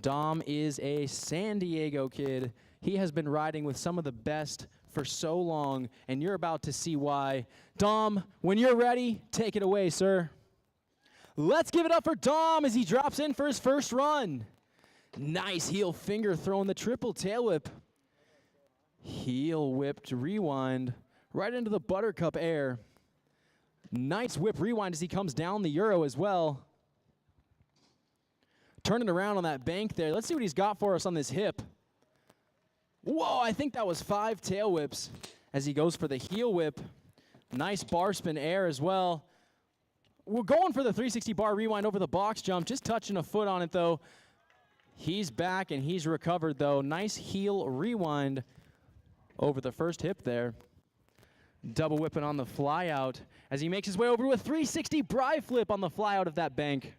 Dom is a San Diego kid. He has been riding with some of the best for so long, and you're about to see why. Dom, when you're ready, take it away, sir. Let's give it up for Dom as he drops in for his first run. Nice heel finger throwing the triple tail whip. Heel whipped rewind right into the buttercup air. Nice whip rewind as he comes down the Euro as well. Turning around on that bank there. Let's see what he's got for us on this hip. Whoa, I think that was 5 tail whips as he goes for the heel whip. Nice bar spin air as well. We're going for the 360 bar rewind over the box jump, just touching a foot on it though. He's back and he's recovered though. Nice heel rewind over the first hip there. Double whipping on the fly out as he makes his way over to a 360 bri flip on the fly out of that bank.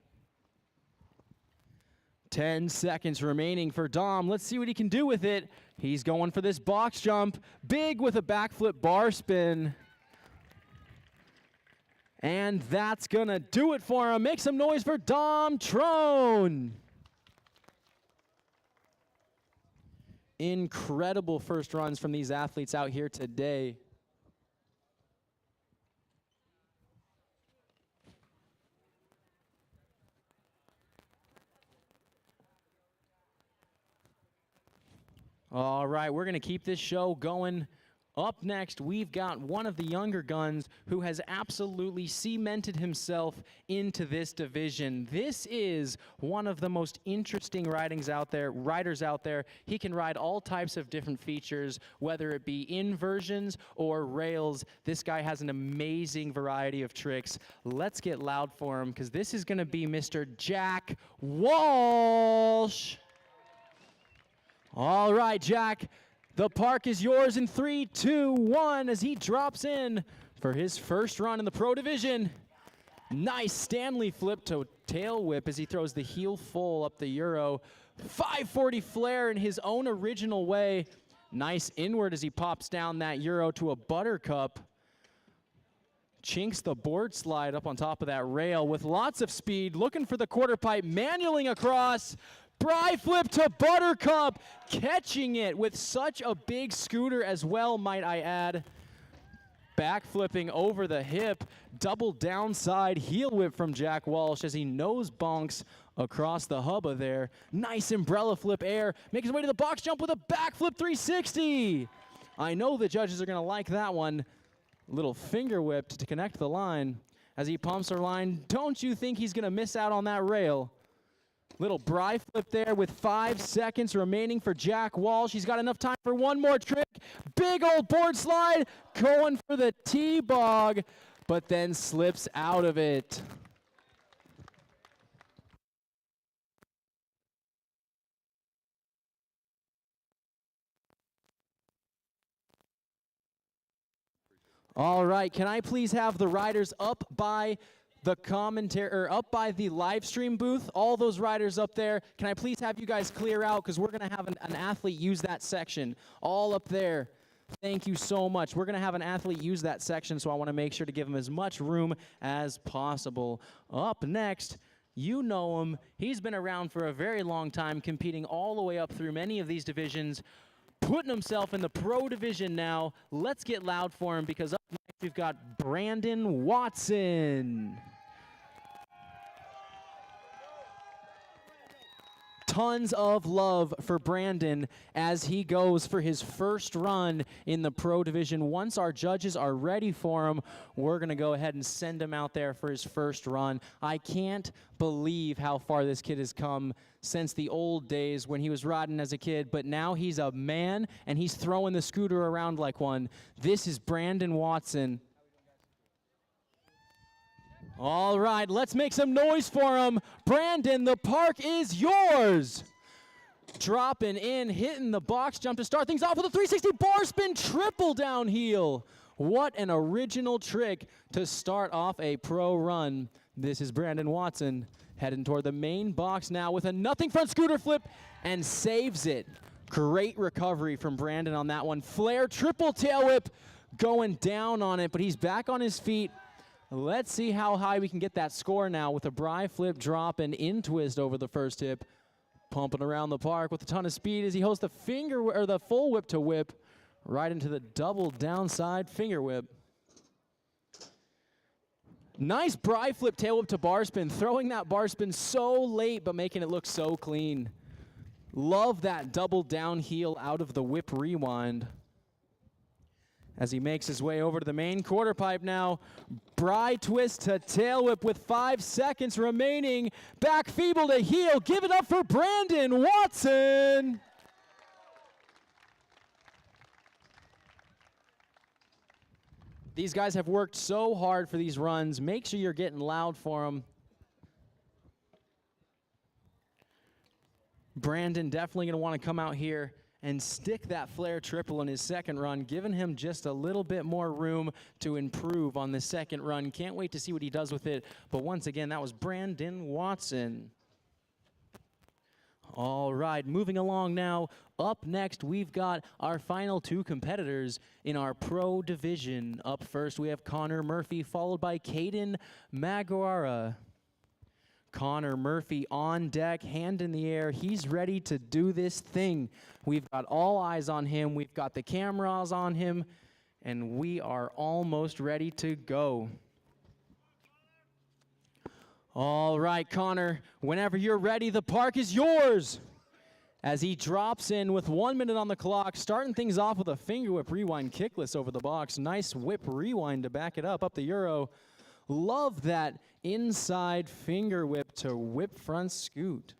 10 seconds remaining for Dom. Let's see what he can do with it. He's going for this box jump. Big with a backflip bar spin. And that's going to do it for him. Make some noise for Dom Terone. Incredible first runs from these athletes out here today. All right, we're going to keep this show going. Up next, we've got one of the younger guns who has absolutely cemented himself into this division. This is one of the most interesting riders out there. He can ride all types of different features, whether it be inversions or rails. This guy has an amazing variety of tricks. Let's get loud for him, because this is going to be Mr. Jack Walsh. All right, Jack. The park is yours in 3, 2, 1 as he drops in for his first run in the Pro Division. Nice Stanley flip to tail whip as he throws the heel full up the Euro. 540 flare in his own original way. Nice inward as he pops down that Euro to a buttercup. Chinks the board slide up on top of that rail with lots of speed, looking for the quarter pipe, manualing across. Bri flip to buttercup, catching it with such a big scooter as well, might I add. Back flipping over the hip, double downside heel whip from Jack Walsh as he nose bonks across the hubba there. Nice umbrella flip air, makes his way to the box jump with a backflip 360. I know the judges are gonna like that one. Little finger whip to connect the line as he pumps her line. Don't you think he's gonna miss out on that rail? Little bri flip there with 5 seconds remaining for Jack Walsh. He's got enough time for one more trick. Big old board slide, going for the T-bog, but then slips out of it. All right, can I please have the riders up by the commentary, or up by the live stream booth? All those riders up there, can I please have you guys clear out, because we're going to have an athlete use that section. All up there. Thank you so much. We're going to have an athlete use that section, so I want to make sure to give him as much room as possible. Up next, you know him. He's been around for a very long time, competing all the way up through many of these divisions, putting himself in the Pro Division now. Let's get loud for him, because up next we've got Brandon Watson. Tons of love for Brandon as he goes for his first run in the Pro Division. Once our judges are ready for him, we're going to go ahead and send him out there for his first run. I can't believe how far this kid has come since the old days when he was riding as a kid, but now he's a man and he's throwing the scooter around like one. This is Brandon Watson. All right, let's make some noise for him. Brandon, the park is yours. Dropping in, hitting the box jump to start things off with a 360 bar spin triple down heel. What an original trick to start off a pro run. This is Brandon Watson heading toward the main box now with a nothing front scooter flip and saves it. Great recovery from Brandon on that one. Flare triple tail whip going down on it, but he's back on his feet. Let's see how high we can get that score now with a bri flip drop and in twist over the first hip. Pumping around the park with a ton of speed as he holds the the full whip to whip right into the double downside finger whip. Nice bri flip tail whip to bar spin, throwing that bar spin so late but making it look so clean. Love that double down heel out of the whip rewind. As he makes his way over to the main quarter pipe now. Bri twist to tail whip with 5 seconds remaining. Back feeble to heel. Give it up for Brandon Watson. These guys have worked so hard for these runs. Make sure you're getting loud for them. Brandon definitely going to want to come out here and stick that flare triple in his second run, giving him just a little bit more room to improve on the second run. Can't wait to see what he does with it. But once again, that was Brandon Watson. All right, moving along now. Up next, we've got our final two competitors in our pro division. Up first, we have Connor Murphy, followed by Caden Maguara. Connor Murphy on deck, hand in the air. He's ready to do this thing. We've got all eyes on him. We've got the cameras on him, and we are almost ready to go. All right, Connor, whenever you're ready, the park is yours. As he drops in with 1 minute on the clock, starting things off with a finger whip rewind kickless over the box. Nice whip rewind to back it up the Euro. Love that inside finger whip to whip front scoot.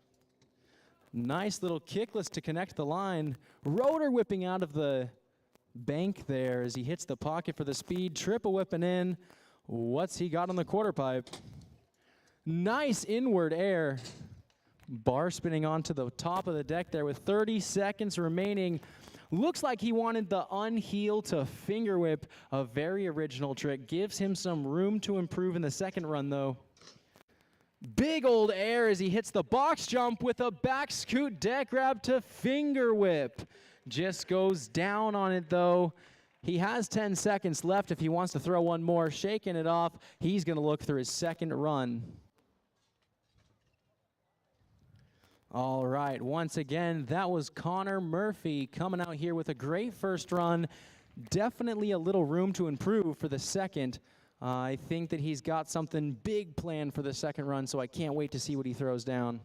Nice little kickless to connect the line. Rotor whipping out of the bank there as he hits the pocket for the speed. Triple whipping in. What's he got on the quarter pipe? Nice inward air. Bar spinning onto the top of the deck there with 30 seconds remaining. Looks like he wanted the unheel to finger whip, a very original trick. Gives him some room to improve in the second run, though. Big old air as he hits the box jump with a back scoot deck grab to finger whip. Just goes down on it, though. He has 10 seconds left if he wants to throw one more. Shaking it off. He's going to look through his second run. All right, once again, that was Connor Murphy coming out here with a great first run. Definitely a little room to improve for the second. I think that he's got something big planned for the second run, so I can't wait to see what he throws down.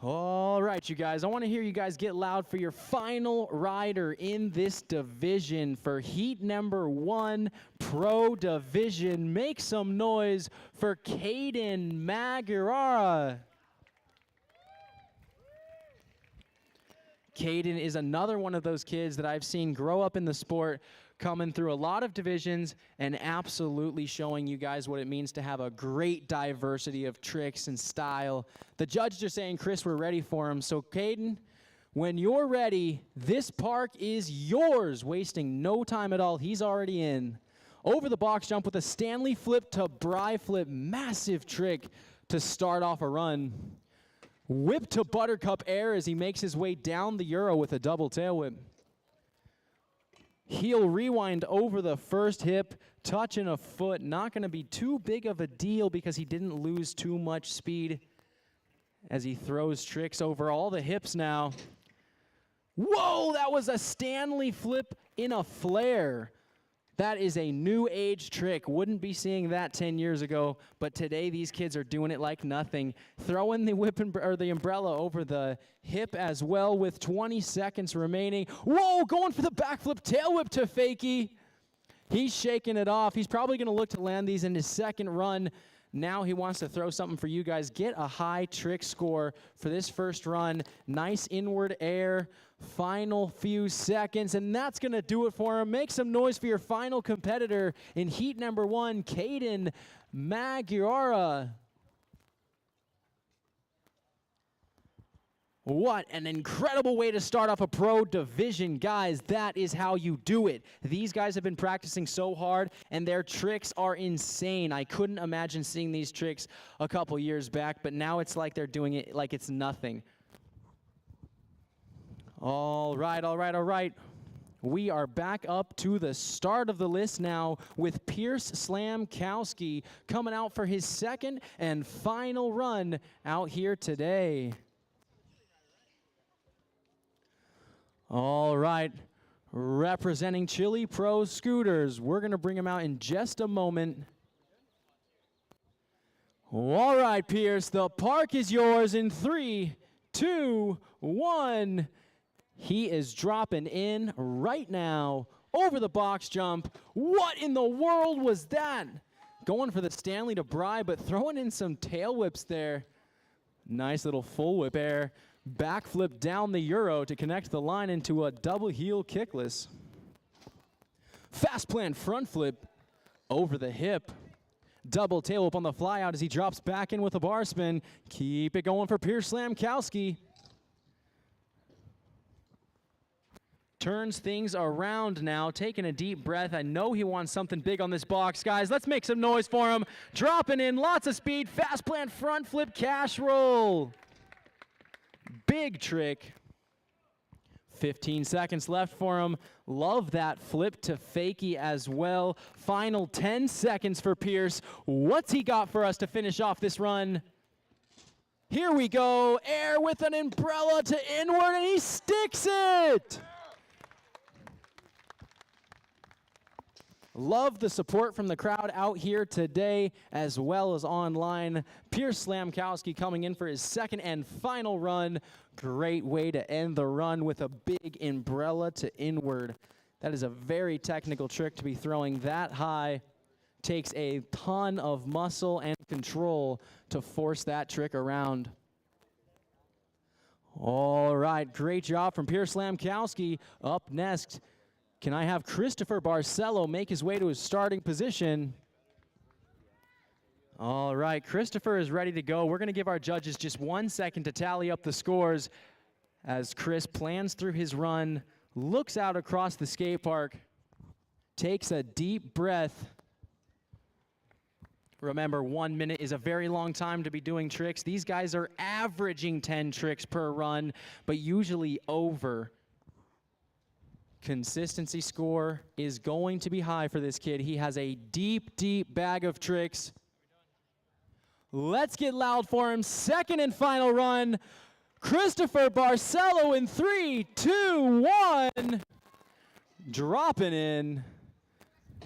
All right, you guys, I want to hear you guys get loud for your final rider in this division for heat number 1, Pro Division. Make some noise for Caden Maguara. Caden is another one of those kids that I've seen grow up in the sport, coming through a lot of divisions and absolutely showing you guys what it means to have a great diversity of tricks and style. The judges are saying, Chris, we're ready for him. So Caden, when you're ready, this park is yours. Wasting no time at all. He's already in. Over the box jump with a Stanley flip to bri flip. Massive trick to start off a run. Whip to buttercup air as he makes his way down the Euro with a double tail whip. Heel rewind over the first hip, touching a foot. Not going to be too big of a deal because he didn't lose too much speed as he throws tricks over all the hips now. Whoa, that was a Stanley flip in a flare. That is a new age trick. Wouldn't be seeing that 10 years ago, but today these kids are doing it like nothing. Throwing the the umbrella over the hip as well with 20 seconds remaining. Whoa, going for the backflip tail whip to fakie. He's shaking it off. He's probably going to look to land these in his second run. Now he wants to throw something for you guys. Get a high trick score for this first run. Nice inward air. Final few seconds, and that's going to do it for him. Make some noise for your final competitor in heat number 1, Caden Magiara. What an incredible way to start off a pro division, guys. That is how you do it. These guys have been practicing so hard, and their tricks are insane. I couldn't imagine seeing these tricks a couple years back, but now it's like they're doing it like it's nothing. All right. We are back up to the start of the list now with Pierce Slamkowski coming out for his second and final run out here today. All right, representing Chili Pro Scooters. We're going to bring him out in just a moment. All right, Pierce, the park is yours in 3, 2, 1. He is dropping in right now over the box jump. What in the world was that? Going for the Stanley to Bry, but throwing in some tail whips there. Nice little full whip air. Backflip down the Euro to connect the line into a double heel kickless. Fast plan front flip over the hip. Double tail whip on the fly out as he drops back in with a bar spin. Keep it going for Pierce Slamkowski. Turns things around now, taking a deep breath. I know he wants something big on this box, guys. Let's make some noise for him. Dropping in, lots of speed. Fast plant front flip cash roll. Big trick. 15 seconds left for him. Love that flip to fakie as well. Final 10 seconds for Pierce. What's he got for us to finish off this run? Here we go. Air with an umbrella to inward, and he sticks it. Love the support from the crowd out here today as well as online. Pierce Slamkowski coming in for his second and final run. Great way to end the run with a big umbrella to inward. That is a very technical trick to be throwing that high. Takes a ton of muscle and control to force that trick around. All right, great job from Pierce Slamkowski. Up next, can I have Christopher Barcelo make his way to his starting position? All right, Christopher is ready to go. We're going to give our judges just 1 second to tally up the scores as Chris plans through his run, looks out across the skate park, takes a deep breath. Remember, 1 minute is a very long time to be doing tricks. These guys are averaging 10 tricks per run, but usually over. Consistency score is going to be high for this kid. He has a deep, deep bag of tricks. Let's get loud for him. Second and final run. Christopher Barcelo in 3, 2, 1. Dropping in.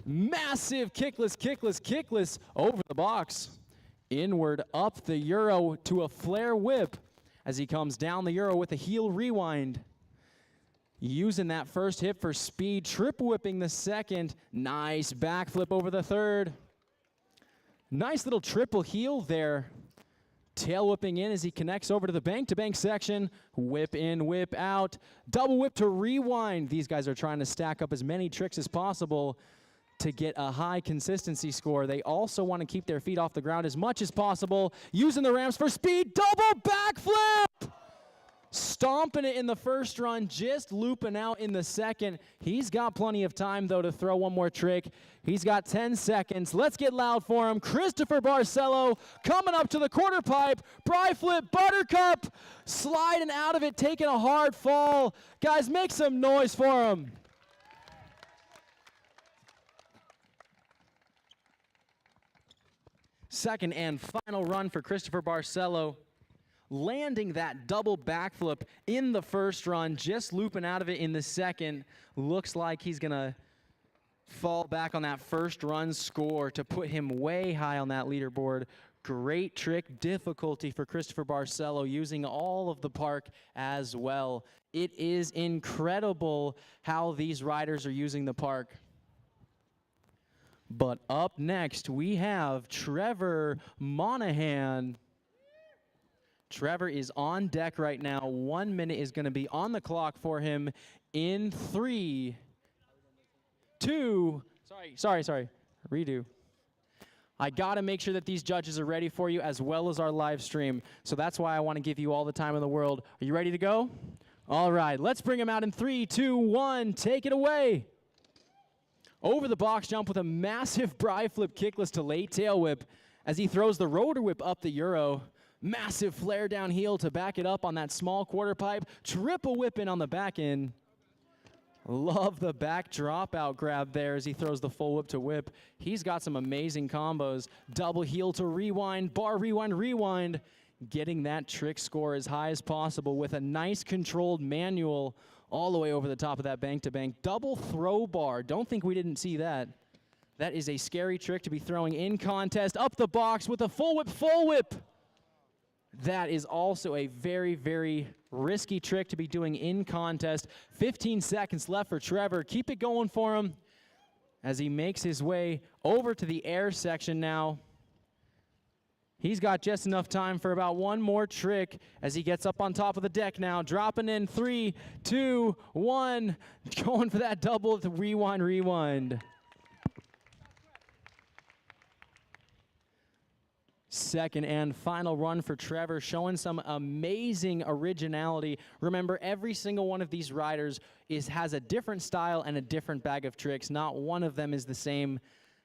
Massive kickless over the box. Inward up the Euro to a flare whip as he comes down the Euro with a heel rewind. Using that first hip for speed, triple whipping the second. Nice backflip over the third. Nice little triple heel there. Tail whipping in as he connects over to the bank-to-bank section. Whip in, whip out. Double whip to rewind. These guys are trying to stack up as many tricks as possible to get a high consistency score. They also want to keep their feet off the ground as much as possible. Using the ramps for speed. Double backflip! Stomping it in the first run, just looping out in the second. He's got plenty of time, though, to throw one more trick. He's got 10 seconds. Let's get loud for him. Christopher Barcelo coming up to the quarter pipe. Bry flip, buttercup, sliding out of it, taking a hard fall. Guys, make some noise for him. Second and final run for Christopher Barcelo. Landing that double backflip in the first run, just looping out of it in the second. Looks like he's going to fall back on that first run score to put him way high on that leaderboard. Great trick, difficulty for Christopher Barcelo, using all of the park as well. It is incredible how these riders are using the park. But up next, we have Trevor Monahan. Trevor is on deck right now. 1 minute is going to be on the clock for him in 3, 2, sorry, redo. I got to make sure that these judges are ready for you as well as our live stream. So that's why I want to give you all the time in the world. Are you ready to go? All right, let's bring him out in 3, 2, 1. Take it away. Over the box jump with a massive bri flip kickless to late tail whip as he throws the rotor whip up the Euro. Massive flare down heel to back it up on that small quarter pipe. Triple whip in on the back end. Love the back dropout grab there as he throws the full whip to whip. He's got some amazing combos. Double heel to rewind, bar rewind, rewind. Getting that trick score as high as possible with a nice controlled manual all the way over the top of that bank to bank. Double throw bar. Don't think we didn't see that. That is a scary trick to be throwing in contest. Up the box with a full whip, full whip. That is also a very, very risky trick to be doing in contest. 15 seconds left for Trevor. Keep it going for him as he makes his way over to the air section now. He's got just enough time for about one more trick as he gets up on top of the deck now. Dropping in 3, 2, 1. Going for that double with the rewind, rewind. Second and final run for Trevor, showing some amazing originality. Remember, every single one of these riders has a different style and a different bag of tricks. Not one of them is the same,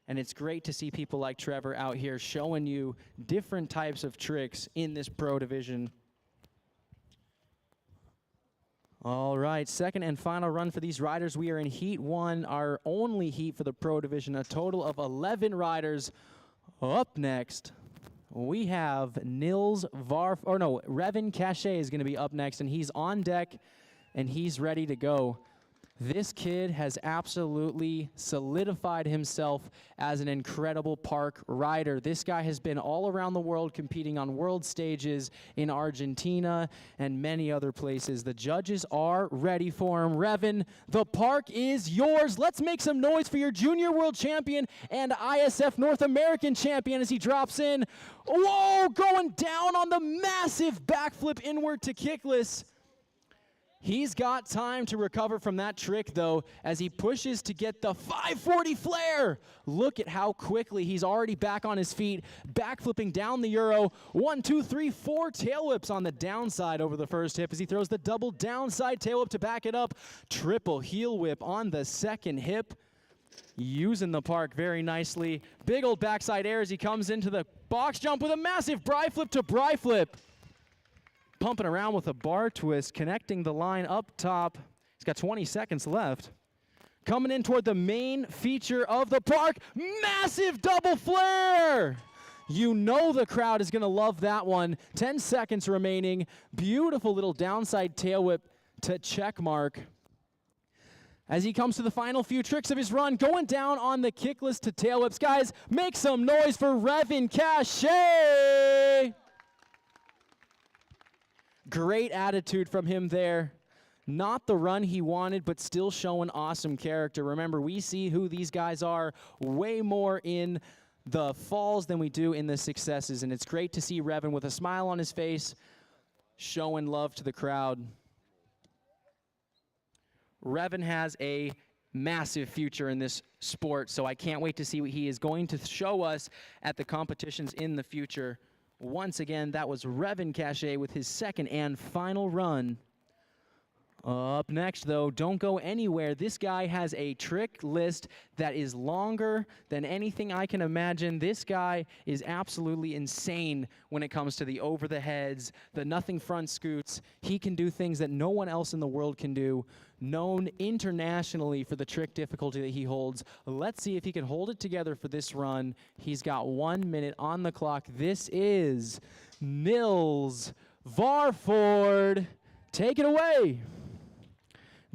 and it's great to see people like Trevor out here showing you different types of tricks in this pro division. All right, second and final run for these riders. We are in Heat 1, our only heat for the pro division, a total of 11 riders. Up next, we have Revin Cachet is going to be up next, and he's on deck, and he's ready to go. This kid has absolutely solidified himself as an incredible park rider. This guy has been all around the world competing on world stages in Argentina and many other places. The judges are ready for him. Revin, the park is yours. Let's make some noise for your junior world champion and ISF North American champion as he drops in. Whoa, going down on the massive backflip inward to kickless. He's got time to recover from that trick, though, as he pushes to get the 540 flare. Look at how quickly he's already back on his feet, backflipping down the Euro. 1, 2, 3, 4 tail whips on the downside over the first hip as he throws the double downside tail whip to back it up. Triple heel whip on the second hip. Using the park very nicely. Big old backside air as he comes into the box jump with a massive bri flip to bri flip. Pumping around with a bar twist, connecting the line up top. He's got 20 seconds left. Coming in toward the main feature of the park, massive double flare. You know the crowd is gonna love that one. 10 seconds remaining. Beautiful little downside tail whip to check mark. As he comes to the final few tricks of his run, going down on the kickless to tail whips. Guys, make some noise for Revin Cachet. Great attitude from him there. Not the run he wanted, but still showing awesome character. Remember, we see who these guys are way more in the falls than we do in the successes, and it's great to see Revin with a smile on his face, showing love to the crowd. Revin has a massive future in this sport, so I can't wait to see what he is going to show us at the competitions in the future. Once again, that was Revin Cachet with his second and final run. Up next, though, don't go anywhere. This guy has a trick list that is longer than anything I can imagine. This guy is absolutely insane when it comes to the over the heads, the nothing front scoots. He can do things that no one else in the world can do. Known internationally for the trick difficulty that he holds. Let's see if he can hold it together for this run. He's got 1 minute on the clock. This is Nils Varford. Take it away.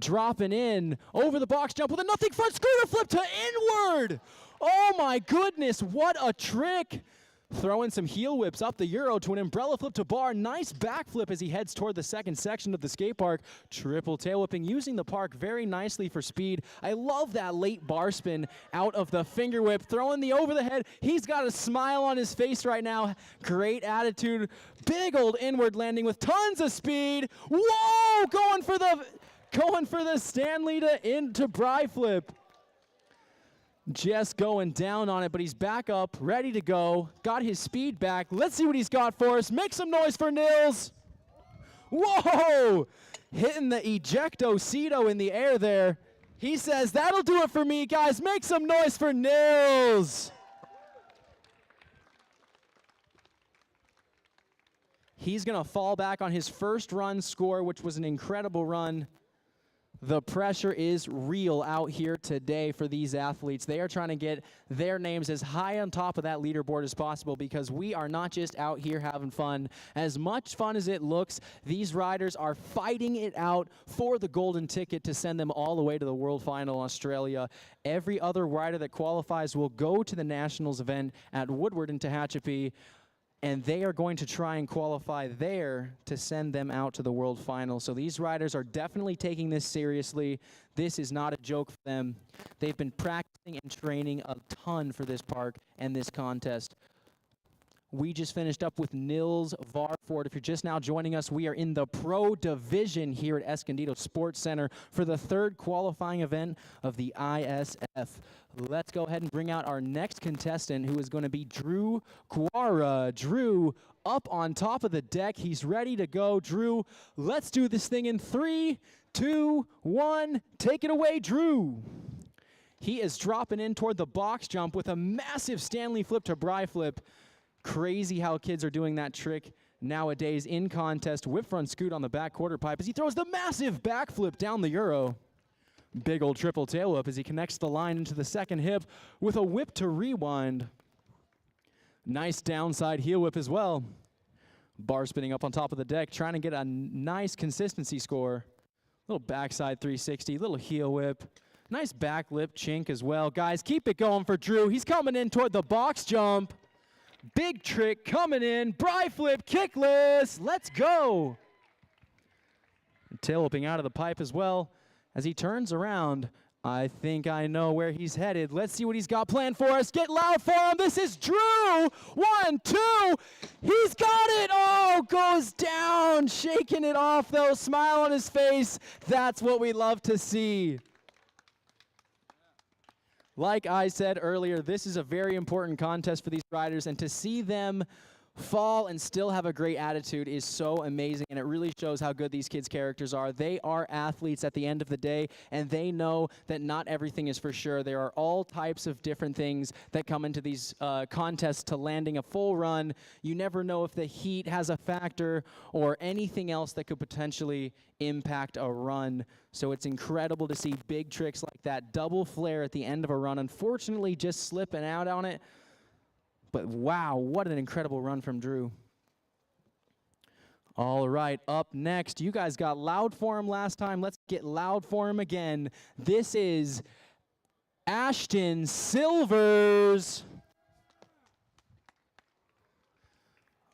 Dropping in over the box jump with a nothing front scooter flip to inward. Oh my goodness, what a trick. Throwing some heel whips up the Euro to an umbrella flip to bar. Nice backflip as he heads toward the second section of the skate park. Triple tail whipping, using the park very nicely for speed. I love that late bar spin out of the finger whip. Throwing the over the head. He's got a smile on his face right now. Great attitude. Big old inward landing with tons of speed. Whoa! Going for the Stanley to Bry flip. Just going down on it, but he's back up, ready to go. Got his speed back. Let's see what he's got for us. Make some noise for Nils. Whoa! Hitting the ejecto-cedo in the air there. He says, that'll do it for me, guys. Make some noise for Nils. He's going to fall back on his first run score, which was an incredible run. The pressure is real out here today for these athletes. They are trying to get their names as high on top of that leaderboard as possible, because we are not just out here having fun. As much fun as it looks, these riders are fighting it out for the golden ticket to send them all the way to the World Final in Australia. Every other rider that qualifies will go to the Nationals event at Woodward in Tehachapi, and they are going to try and qualify there to send them out to the World Final. So these riders are definitely taking this seriously. This is not a joke for them. They've been practicing and training a ton for this park and this contest. We just finished up with Nils Varford. If you're just now joining us, we are in the Pro Division here at Escondido Sports Center for the third qualifying event of the ISF. Let's go ahead and bring out our next contestant, who is going to be Drew Guara. Drew up on top of the deck. He's ready to go. Drew, let's do this thing in 3, 2, 1. Take it away, Drew. He is dropping in toward the box jump with a massive Stanley flip to Bry flip. Crazy how kids are doing that trick nowadays in contest. Whip front scoot on the back quarter pipe as he throws the massive backflip down the Euro. Big old triple tail whip as he connects the line into the second hip with a whip to rewind. Nice downside heel whip as well. Bar spinning up on top of the deck, trying to get a nice consistency score. Little backside 360, little heel whip. Nice back lip chink as well. Guys, keep it going for Drew. He's coming in toward the box jump. Big trick coming in. Bry flip, kickless. Let's go. Tail whipping out of the pipe as well. As he turns around, I think I know where he's headed. Let's see what he's got planned for us. Get loud for him. This is Drew. 1, 2. He's got it. Oh, goes down. Shaking it off, though. Smile on his face. That's what we love to see. Like I said earlier, this is a very important contest for these riders, and to see them fall and still have a great attitude is so amazing, and it really shows how good these kids' characters are. They are athletes at the end of the day, and they know that not everything is for sure. There are all types of different things that come into these contests to landing a full run. You never know if the heat has a factor or anything else that could potentially impact a run. So it's incredible to see big tricks like that. Double flare at the end of a run. Unfortunately, just slipping out on it. But wow, what an incredible run from Drew. All right, up next, you guys got loud for him last time. Let's get loud for him again. This is Ashton Silvers.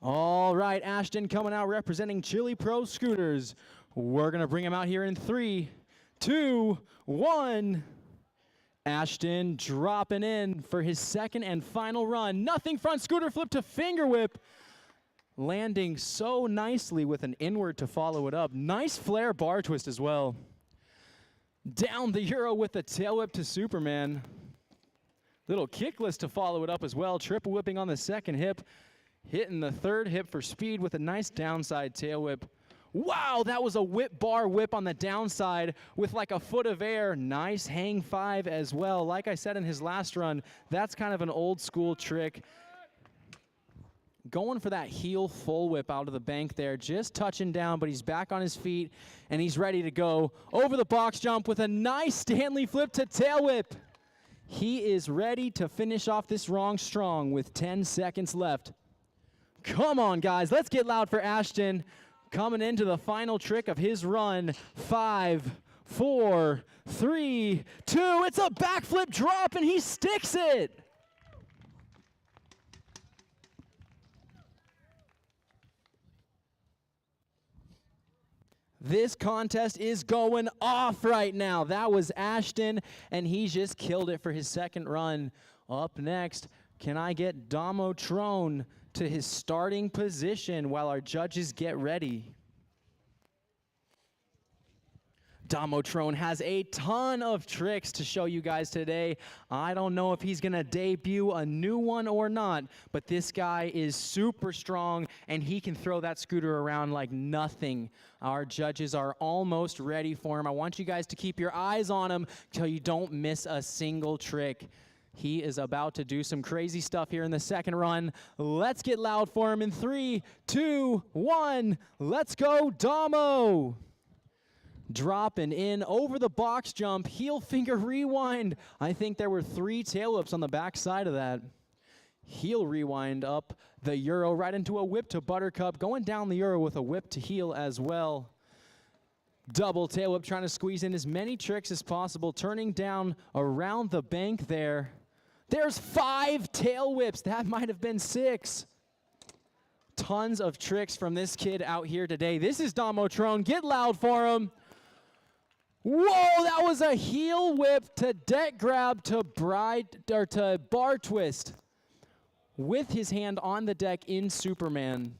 All right, Ashton coming out representing Chili Pro Scooters. We're going to bring him out here in 3, 2, 1. Ashton dropping in for his second and final run. Nothing front scooter flip to finger whip. Landing so nicely with an inward to follow it up. Nice flare bar twist as well. Down the Euro with a tail whip to Superman. Little kickless to follow it up as well. Triple whipping on the second hip. Hitting the third hip for speed with a nice downside tail whip. Wow, that was a whip bar whip on the downside with like a foot of air. Nice hang 5 as well. Like I said in his last run, that's kind of an old school trick. Going for that heel full whip out of the bank there, just touching down, but he's back on his feet and he's ready to go. Over the box jump with a nice Stanley flip to tail whip. He is ready to finish off this run strong with 10 seconds left. Come on, guys, let's get loud for Ashton. Coming into the final trick of his run. 5, 4, 3, 2. It's a backflip drop, and he sticks it. This contest is going off right now. That was Ashton, and he just killed it for his second run. Up next, can I get Domotrone to his starting position while our judges get ready? Domotrone has a ton of tricks to show you guys today. I don't know if he's going to debut a new one or not, but this guy is super strong, and he can throw that scooter around like nothing. Our judges are almost ready for him. I want you guys to keep your eyes on him till you don't miss a single trick. He is about to do some crazy stuff here in the second run. Let's get loud for him in 3, 2, 1. Let's go, Domo! Dropping in over the box jump, heel finger rewind. I think there were 3 tail whips on the back side of that. Heel rewind up the Euro right into a whip to Buttercup, going down the Euro with a whip to heel as well. Double tail whip, trying to squeeze in as many tricks as possible, turning down around the bank there. There's 5 tail whips. That might have been 6. Tons of tricks from this kid out here today. This is Domotrone. Get loud for him. Whoa, that was a heel whip to deck grab to bar twist with his hand on the deck in Superman.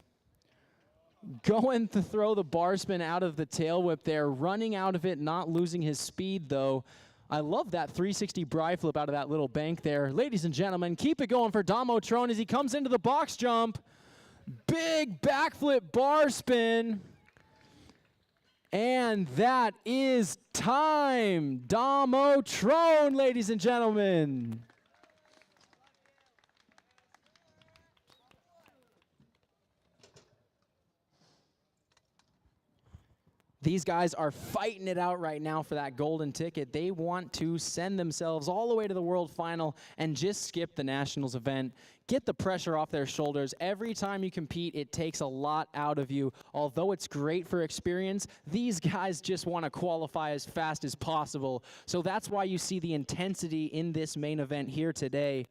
Going to throw the bar spin out of the tail whip there, running out of it, not losing his speed though. I love that 360 bri flip out of that little bank there. Ladies and gentlemen, keep it going for Domotrone as he comes into the box jump. Big backflip bar spin. And that is time. Domotrone, ladies and gentlemen. These guys are fighting it out right now for that golden ticket. They want to send themselves all the way to the World Final and just skip the Nationals event. Get the pressure off their shoulders. Every time you compete, it takes a lot out of you. Although it's great for experience, these guys just want to qualify as fast as possible. So that's why you see the intensity in this main event here today.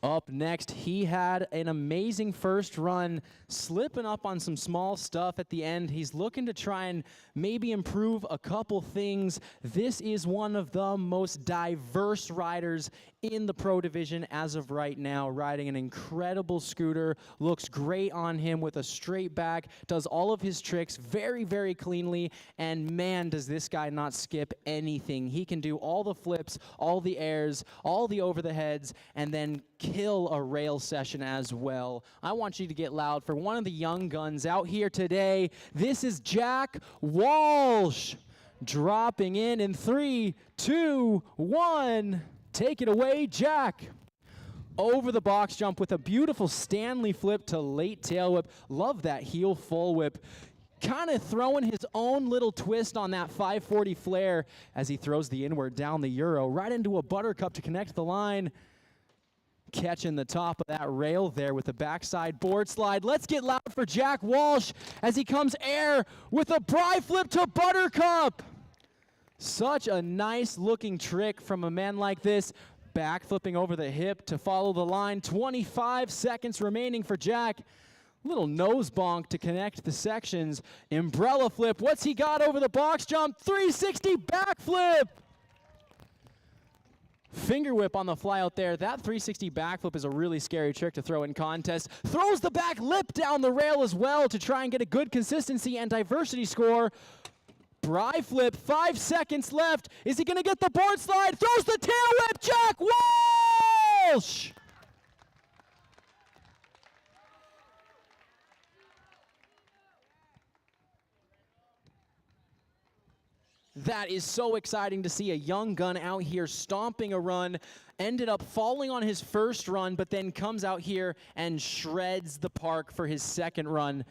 Up next, he had an amazing first run, slipping up on some small stuff at the end. He's looking to try and maybe improve a couple things. This is one of the most diverse riders in the pro division as of right now, riding an incredible scooter. Looks great on him with a straight back, does all of his tricks very, very cleanly, and man, does this guy not skip anything. He can do all the flips, all the airs, all the over the heads, and then kill a rail session as well. I want you to get loud for one of the young guns out here today. This is Jack Walsh, dropping in 3, 2, 1. Take it away, Jack. Over the box jump with a beautiful Stanley flip to late tail whip. Love that heel full whip. Kind of throwing his own little twist on that 540 flare as he throws the inward down the Euro right into a Buttercup to connect the line. Catching the top of that rail there with the backside board slide. Let's get loud for Jack Walsh as he comes air with a bri flip to Buttercup. Such a nice looking trick from a man like this. Back flipping over the hip to follow the line. 25 seconds remaining for Jack. Little nose bonk to connect the sections. Umbrella flip. What's he got over the box jump? 360 backflip. Finger whip on the fly out there. That 360 backflip is a really scary trick to throw in contest. Throws the back lip down the rail as well to try and get a good consistency and diversity score. Bri flip, 5 seconds left. Is he going to get the board slide? Throws the tail whip, Jack Walsh! That is so exciting to see a young gun out here stomping a run. Ended up falling on his first run, but then comes out here and shreds the park for his second run.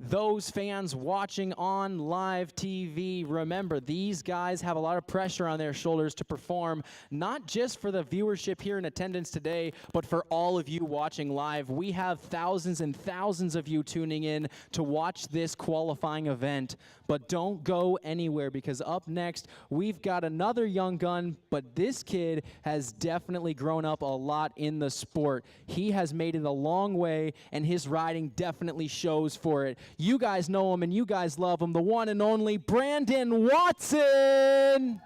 Those fans watching on live TV, remember, these guys have a lot of pressure on their shoulders to perform, not just for the viewership here in attendance today, but for all of you watching live. We have thousands and thousands of you tuning in to watch this qualifying event. But don't go anywhere, because up next, we've got another young gun, but this kid has definitely grown up a lot in the sport. He has made it a long way, and his riding definitely shows for it. You guys know him and you guys love him, the one and only Brandon Watson.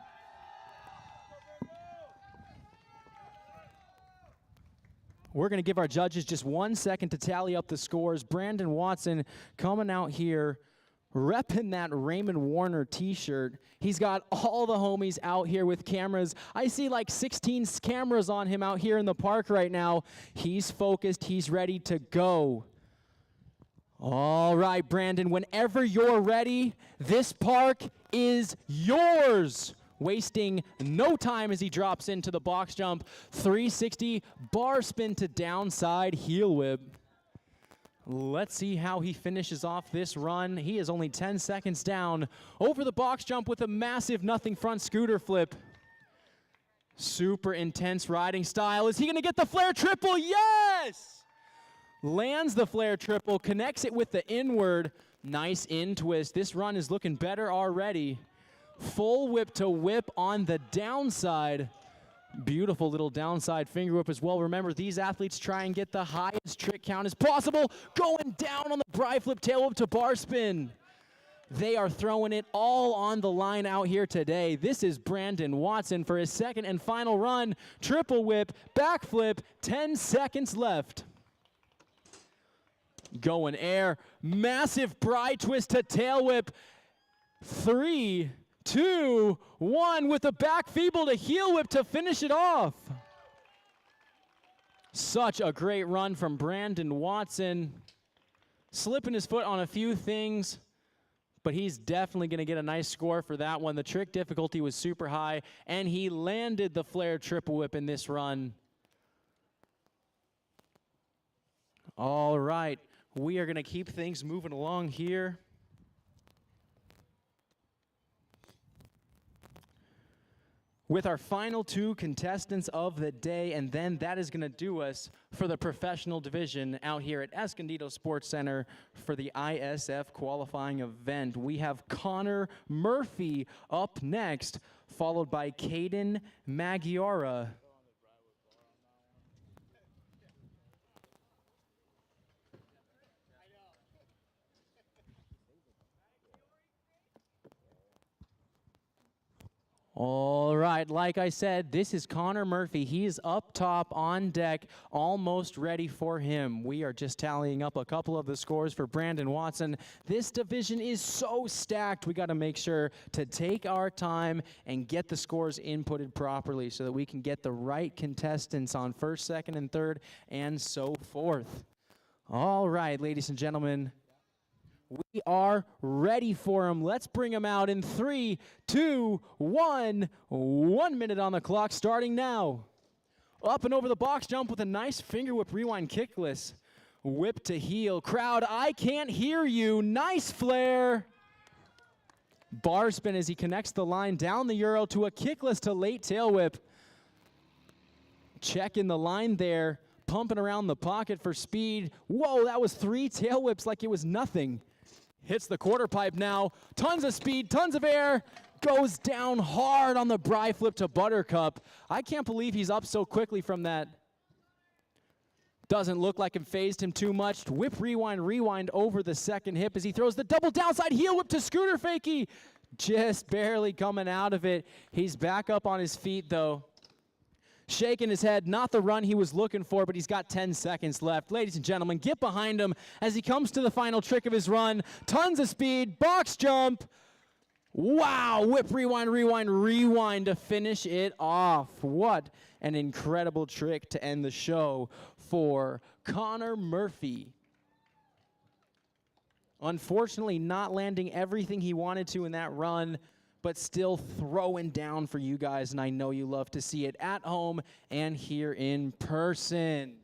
We're going to give our judges just 1 second to tally up the scores. Brandon Watson coming out here, repping that Raymond Warner t-shirt. He's got all the homies out here with cameras. I see like 16 cameras on him out here in the park right now. He's focused. He's ready to go. All right, Brandon, whenever you're ready, this park is yours. Wasting no time as he drops into the box jump. 360 bar spin to downside heel whip. Let's see how he finishes off this run. He is only 10 seconds down. Over the box jump with a massive nothing front scooter flip. Super intense riding style. Is he going to get the flare triple? Yes! Lands the flare triple, connects it with the inward. Nice in twist. This run is looking better already. Full whip to whip on the downside. Beautiful little downside finger whip as well. Remember, these athletes try and get the highest trick count as possible. Going down on the bri flip tail whip to bar spin. They are throwing it all on the line out here today. This is Brandon Watson for his second and final run. Triple whip, backflip, 10 seconds left. Going air, massive bri twist to tail whip. 3, 2, 1 with a back feeble to heel whip to finish it off. Such a great run from Brandon Watson. Slipping his foot on a few things, but he's definitely going to get a nice score for that one. The trick difficulty was super high, and he landed the flare triple whip in this run. All right, we are going to keep things moving along here. With our final 2 contestants of the day, and then that is going to do us for the professional division out here at Escondido Sports Center for the ISF qualifying event. We have Connor Murphy up next, followed by Caden Maggiora. All right, like I said, this is Connor Murphy. He is up top on deck, almost ready for him. We are just tallying up a couple of the scores for Brandon Watson. This division is so stacked, we got to make sure to take our time and get the scores inputted properly so that we can get the right contestants on first, second, and third, and so forth. All right, ladies and gentlemen. We are ready for him. Let's bring him out in 3, 2, 1. 1 minute on the clock, starting now. Up and over the box jump with a nice finger whip rewind kickless. Whip to heel. Crowd, I can't hear you. Nice flare. Bar spin as he connects the line down the Euro to a kickless to late tail whip. Checking the line there. Pumping around the pocket for speed. Whoa, that was 3 tail whips like it was nothing. Hits the quarter pipe now. Tons of speed, tons of air. Goes down hard on the bri flip to Buttercup. I can't believe he's up so quickly from that. Doesn't look like it phased him too much. Whip rewind over the second hip as he throws the double downside heel whip to Scooter Fakie. Just barely coming out of it. He's back up on his feet though. Shaking his head, not the run he was looking for, but he's got 10 seconds left. Ladies and gentlemen, get behind him as he comes to the final trick of his run. Tons of speed, box jump. Wow, whip rewind to finish it off. What an incredible trick to end the show for Connor Murphy. Unfortunately, not landing everything he wanted to in that run, but still throwing down for you guys, and I know you love to see it at home and here in person.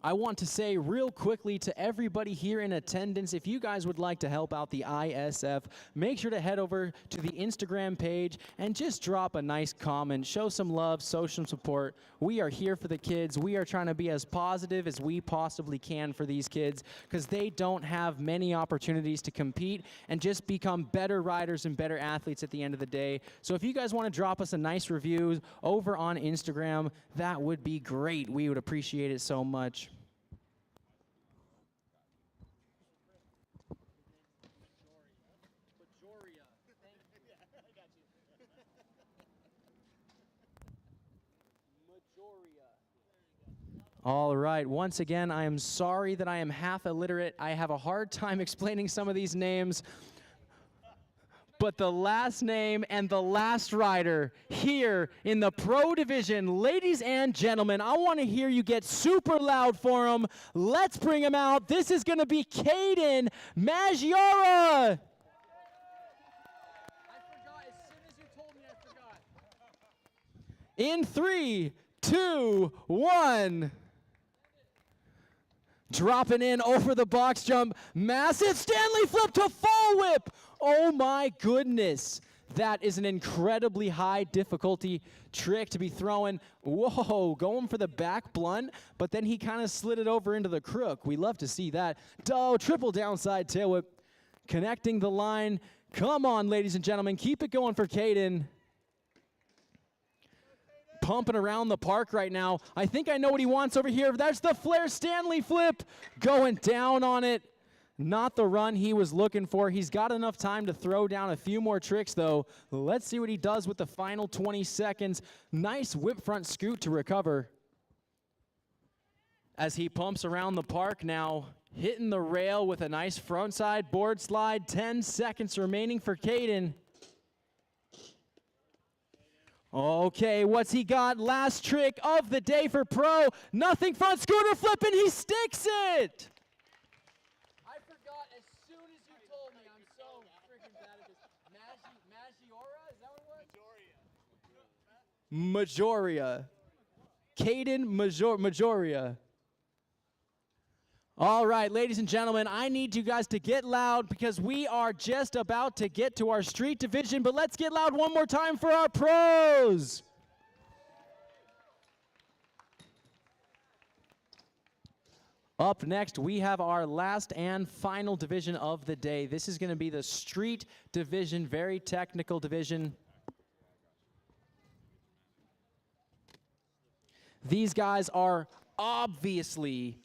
I want to say real quickly to everybody here in attendance, if you guys would like to help out the ISF, make sure to head over to the Instagram page and just drop a nice comment, show some love, show some support. We are here for the kids. We are trying to be as positive as we possibly can for these kids because they don't have many opportunities to compete and just become better riders and better athletes at the end of the day. So if you guys want to drop us a nice review over on Instagram, that would be great. We would appreciate it so much. All right, once again, I am sorry that I am half illiterate. I have a hard time explaining some of these names. But the last name and the last rider here in the pro division, ladies and gentlemen, I want to hear you get super loud for him. Let's bring him out. This is going to be Caden Maggiora. In 3, 2, 1. Dropping in over the box jump. Massive Stanley flip to full whip. Oh my goodness. That is an incredibly high difficulty trick to be throwing. Whoa, going for the back blunt, but then he kind of slid it over into the crook. We love to see that. Oh, triple downside tail whip. Connecting the line. Come on, ladies and gentlemen. Keep it going for Caden. Pumping around the park right now. I think I know what he wants over here. That's the flare Stanley flip. Going down on it. Not the run he was looking for. He's got enough time to throw down a few more tricks, though. Let's see what he does with the final 20 seconds. Nice whip front scoot to recover. As he pumps around the park now, hitting the rail with a nice frontside board slide. 10 seconds remaining for Caden. Okay, what's he got? Last trick of the day for pro. Nothing front scooter flip, and he sticks it. I forgot as soon as you told me. I'm so freaking bad at this. Maggiora? Is that what it was? Maggiora. Caden Maggiora. All right, ladies and gentlemen, I need you guys to get loud because we are just about to get to our street division, but let's get loud one more time for our pros. Up next, we have our last and final division of the day. This is going to be the street division, very technical division. These guys are obviously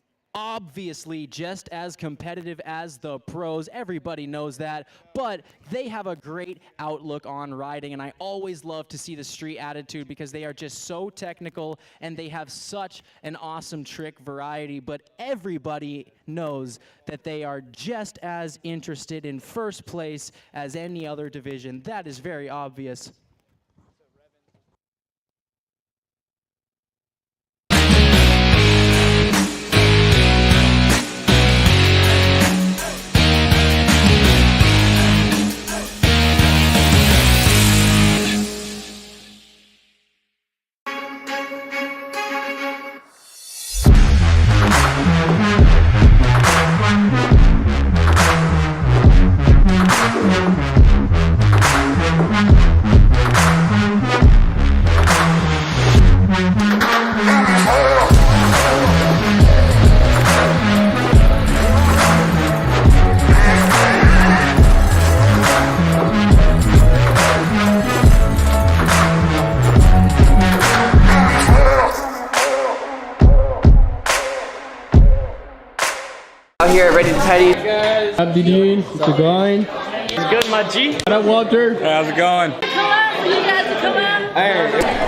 just as competitive as the pros. Everybody knows that, but they have a great outlook on riding, and I always love to see the street attitude because they are just so technical and they have such an awesome trick variety, but everybody knows that they are just as interested in first place as any other division. That is very obvious. Out here ready to tidy. How you doing? Mr. Grind. It's good, my G. What up, Walter? How's it going? Come on, you guys, come on. Hey.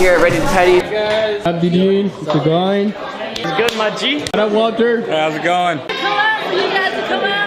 here ready to tidy. Abdi Dean, the grind. It's good, my G. What up, Walter? How's it going? Come on, you guys, come on.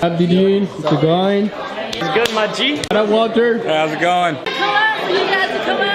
Abdi Dean, the grind. It's good, my G. What up, Walter? How's it going? Come on, for you guys to come on.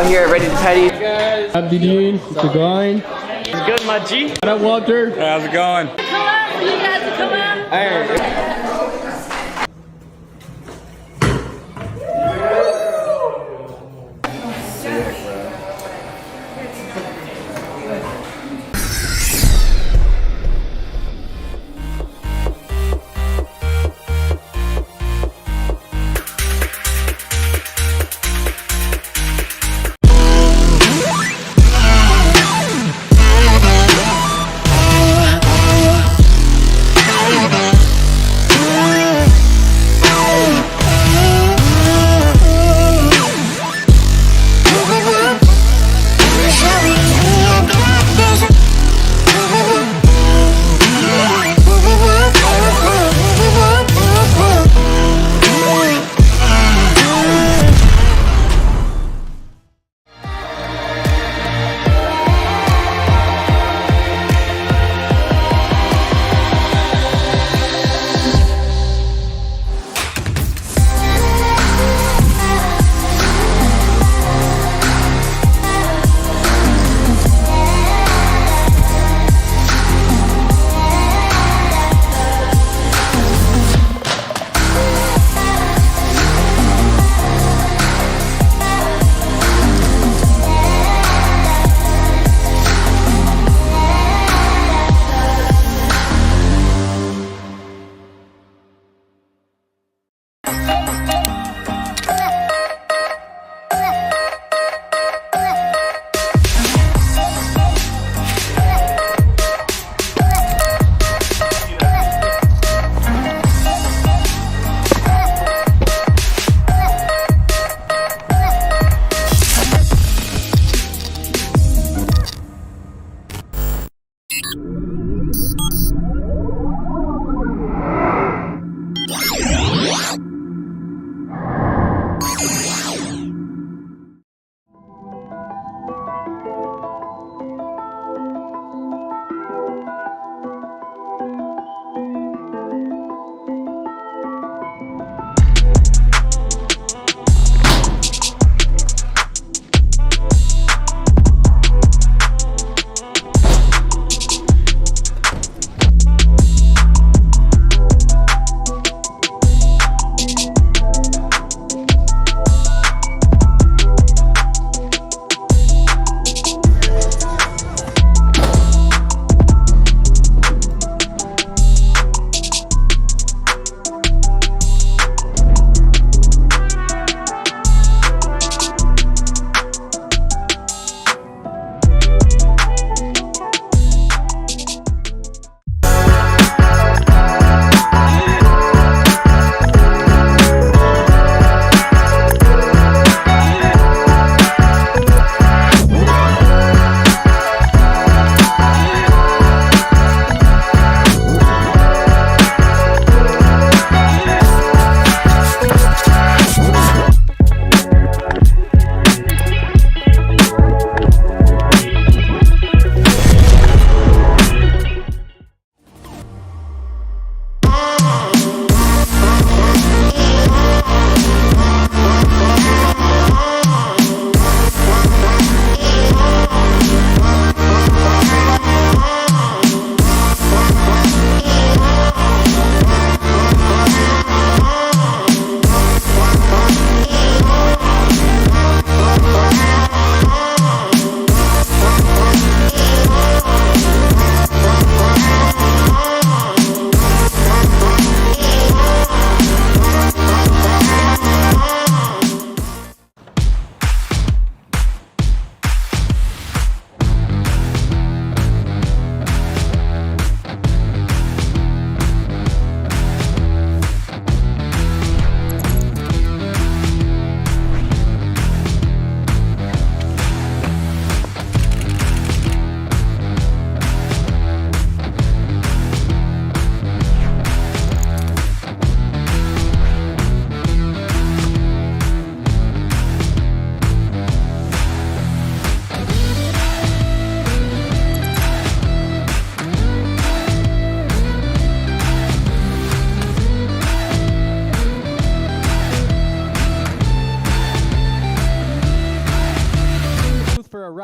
out here ready to tidy. Abdi Dean, the grind. It's good, my G. What up, Walter? How's it going? Come on, you guys come on.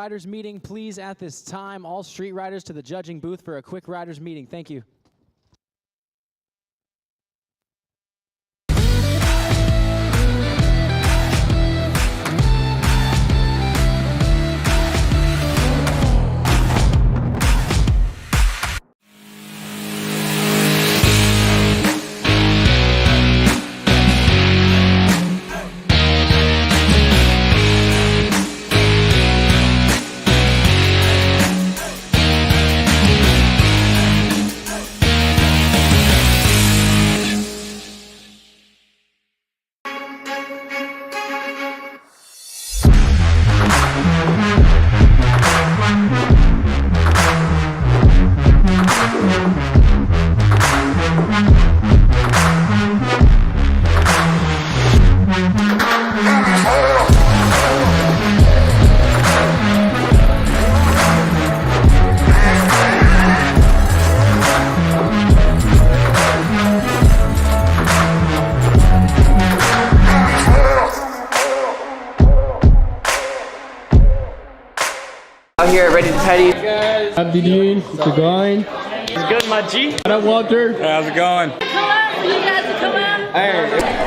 riders meeting, please, at this time. All street riders to the judging booth for a quick riders meeting. Thank you. Out here ready to tidy. Abdidine, the going. It's good, my G. What up, Walter? How's it going? Come on, you guys, come on. Hey.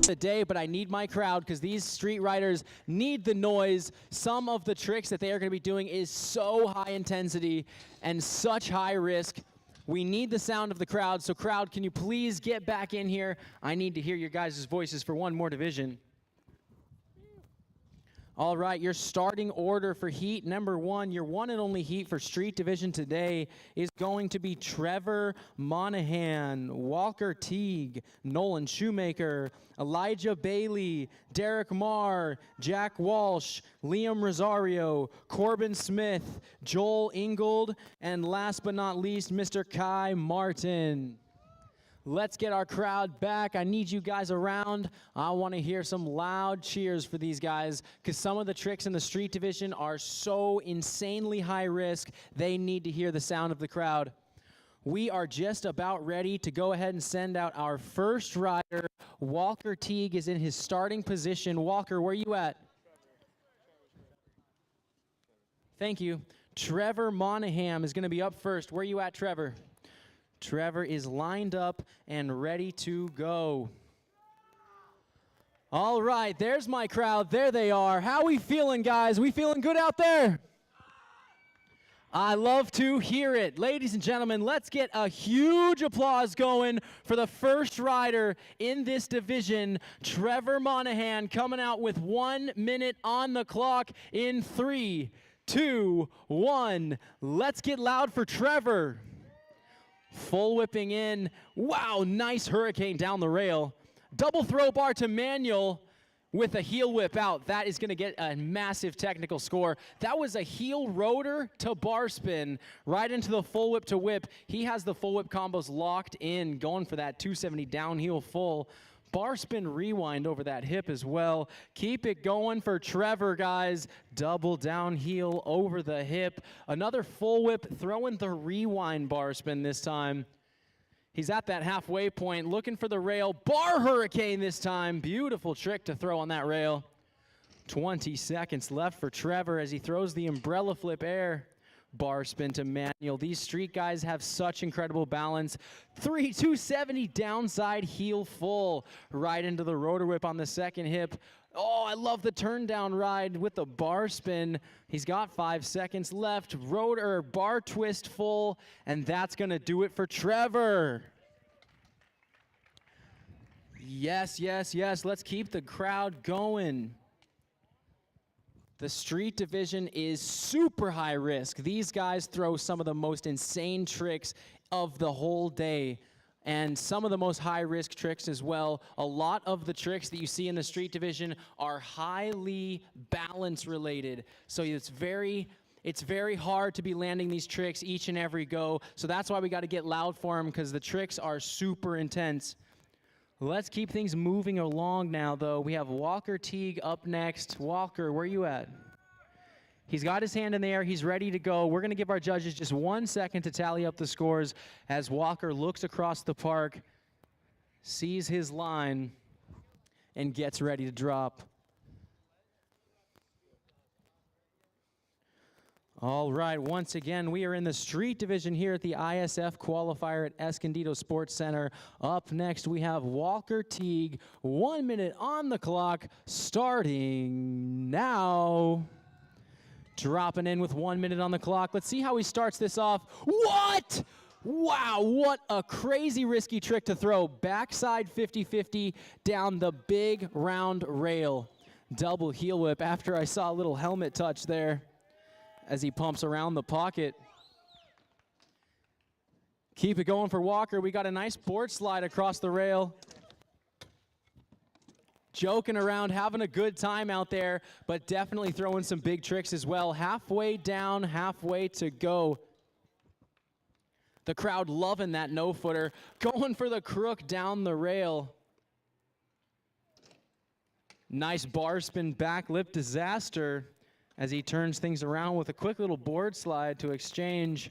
The day, but I need my crowd because these street riders need the noise. Some of the tricks that they are going to be doing is so high intensity and such high risk. We need the sound of the crowd. So crowd, can you please get back in here? I need to hear your guys' voices for one more division. All right, your starting order for heat number 1, your one and only heat for street division today is going to be Trevor Monahan, Walker Teague, Nolan Shoemaker, Elijah Bailey, Derek Marr, Jack Walsh, Liam Rosario, Corbin Smith, Joel Ingold, and last but not least, Mr. Kai Martin. Let's get our crowd back. I need you guys around. I want to hear some loud cheers for these guys because some of the tricks in the street division are so insanely high risk, they need to hear the sound of the crowd. We are just about ready to go ahead and send out our first rider. Walker Teague is in his starting position. Walker, where are you at? Thank you. Trevor Monahan is going to be up first. Where are you at, Trevor? Trevor is lined up and ready to go. All right, there's my crowd. There they are. How we feeling, guys? We feeling good out there? I love to hear it. Ladies and gentlemen, let's get a huge applause going for the first rider in this division, Trevor Monahan, coming out with 1 minute on the clock in 3, 2, 1. Let's get loud for Trevor. Full whipping in. Wow, nice hurricane down the rail. Double throw bar to manual with a heel whip out. That is going to get a massive technical score. That was a heel rotor to bar spin right into the full whip to whip. He has the full whip combos locked in, going for that 270 downhill full. Bar spin rewind over that hip as well. Keep it going for Trevor, guys. Double downhill over the hip. Another full whip, throwing the rewind bar spin this time. He's at that halfway point, looking for the rail. Bar hurricane this time. Beautiful trick to throw on that rail. 20 seconds left for Trevor as he throws the umbrella flip air. Bar spin to manual. These street guys have such incredible balance. 270 downside heel full. Right into the rotor whip on the second hip. Oh, I love the turn down ride with the bar spin. He's got 5 seconds left. Rotor bar twist full, and that's going to do it for Trevor. Yes, yes, yes. Let's keep the crowd going. The street division is super high risk. These guys throw some of the most insane tricks of the whole day, and some of the most high-risk tricks as well. A lot of the tricks that you see in the street division are highly balance-related. So it's very hard to be landing these tricks each and every go. So that's why we got to get loud for them, because the tricks are super intense. Let's keep things moving along now, though. We have Walker Teague up next. Walker, where are you at? He's got his hand in the air. He's ready to go. We're going to give our judges just 1 second to tally up the scores as Walker looks across the park, sees his line, and gets ready to drop. All right, once again, we are in the street division here at the ISF Qualifier at Escondido Sports Center. Up next, we have Walker Teague. 1 minute on the clock, starting now. Dropping in with 1 minute on the clock. Let's see how he starts this off. What? Wow, what a crazy risky trick to throw. Backside 50-50 down the big round rail. Double heel whip after I saw a little helmet touch there as he pumps around the pocket. Keep it going for Walker. We got a nice board slide across the rail. Joking around, having a good time out there, but definitely throwing some big tricks as well. Halfway down, halfway to go. The crowd loving that no-footer. Going for the crook down the rail. Nice bar spin back lip disaster as he turns things around with a quick little board slide to exchange.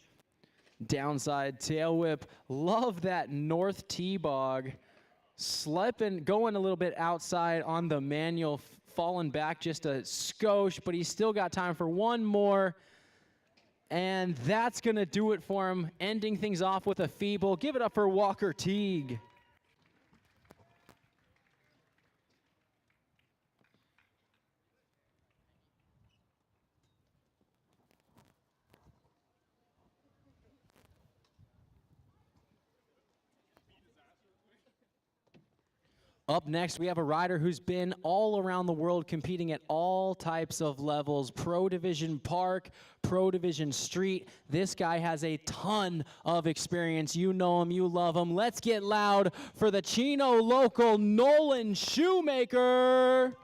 Downside tail whip. Love that north T-bog. Slipping, going a little bit outside on the manual, falling back just a skosh, but he's still got time for one more. And that's going to do it for him, ending things off with a feeble. Give it up for Walker Teague. Up next, we have a rider who's been all around the world competing at all types of levels. Pro Division Park, Pro Division Street. This guy has a ton of experience. You know him, you love him. Let's get loud for the Chino local Nolan Shoemaker.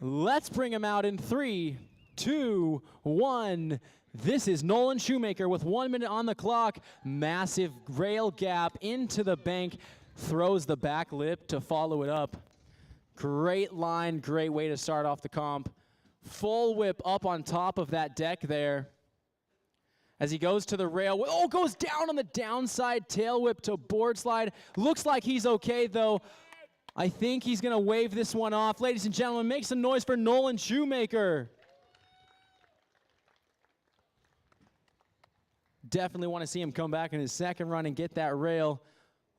Let's bring him out in 3, 2, 1. This is Nolan Shoemaker with 1 minute on the clock. Massive rail gap into the bank. Throws the back lip to follow it up. Great line, great way to start off the comp. Full whip up on top of that deck there. As he goes to the rail. Oh, goes down on the downside. Tail whip to board slide. Looks like he's okay, though. I think he's going to wave this one off. Ladies and gentlemen, make some noise for Nolan Shoemaker. Definitely want to see him come back in his second run and get that rail.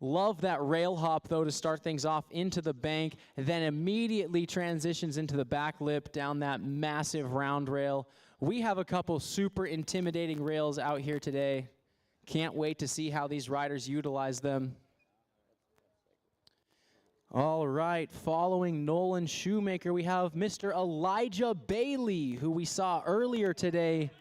Love that rail hop, though, to start things off into the bank, and then immediately transitions into the back lip down that massive round rail. We have a couple super intimidating rails out here today. Can't wait to see how these riders utilize them. All right, following Nolan Shoemaker, we have Mr. Elijah Bailey, who we saw earlier today.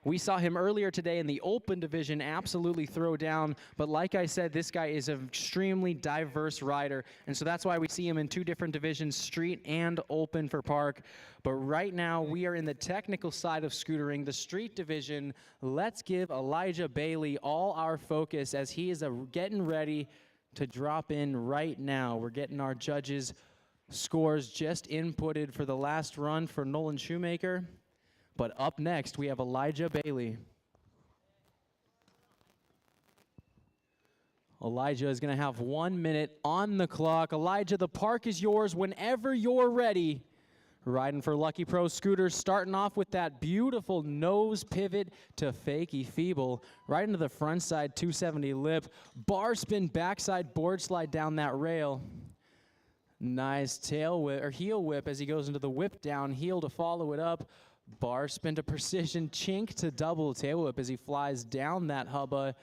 We saw him earlier today in the open division absolutely throw down, but like I said, this guy is an extremely diverse rider, and so that's why we see him in two different divisions, street and open for park. But right now, we are in the technical side of scootering, the street division. Let's give Elijah Bailey all our focus as he is getting ready to drop in right now. We're getting our judges' scores just inputted for the last run for Nolan Shoemaker. But up next, we have Elijah Bailey. Elijah is going to have 1 minute on the clock. Elijah, the park is yours whenever you're ready. Riding for Lucky Pro Scooters, starting off with that beautiful nose pivot to fakie feeble. Right into the front side 270 lip. Bar spin, backside board slide down that rail. Nice tail whip, or heel whip as he goes into the whip down heel to follow it up. Bar spin to precision, chink to double tail whip as he flies down that hubba.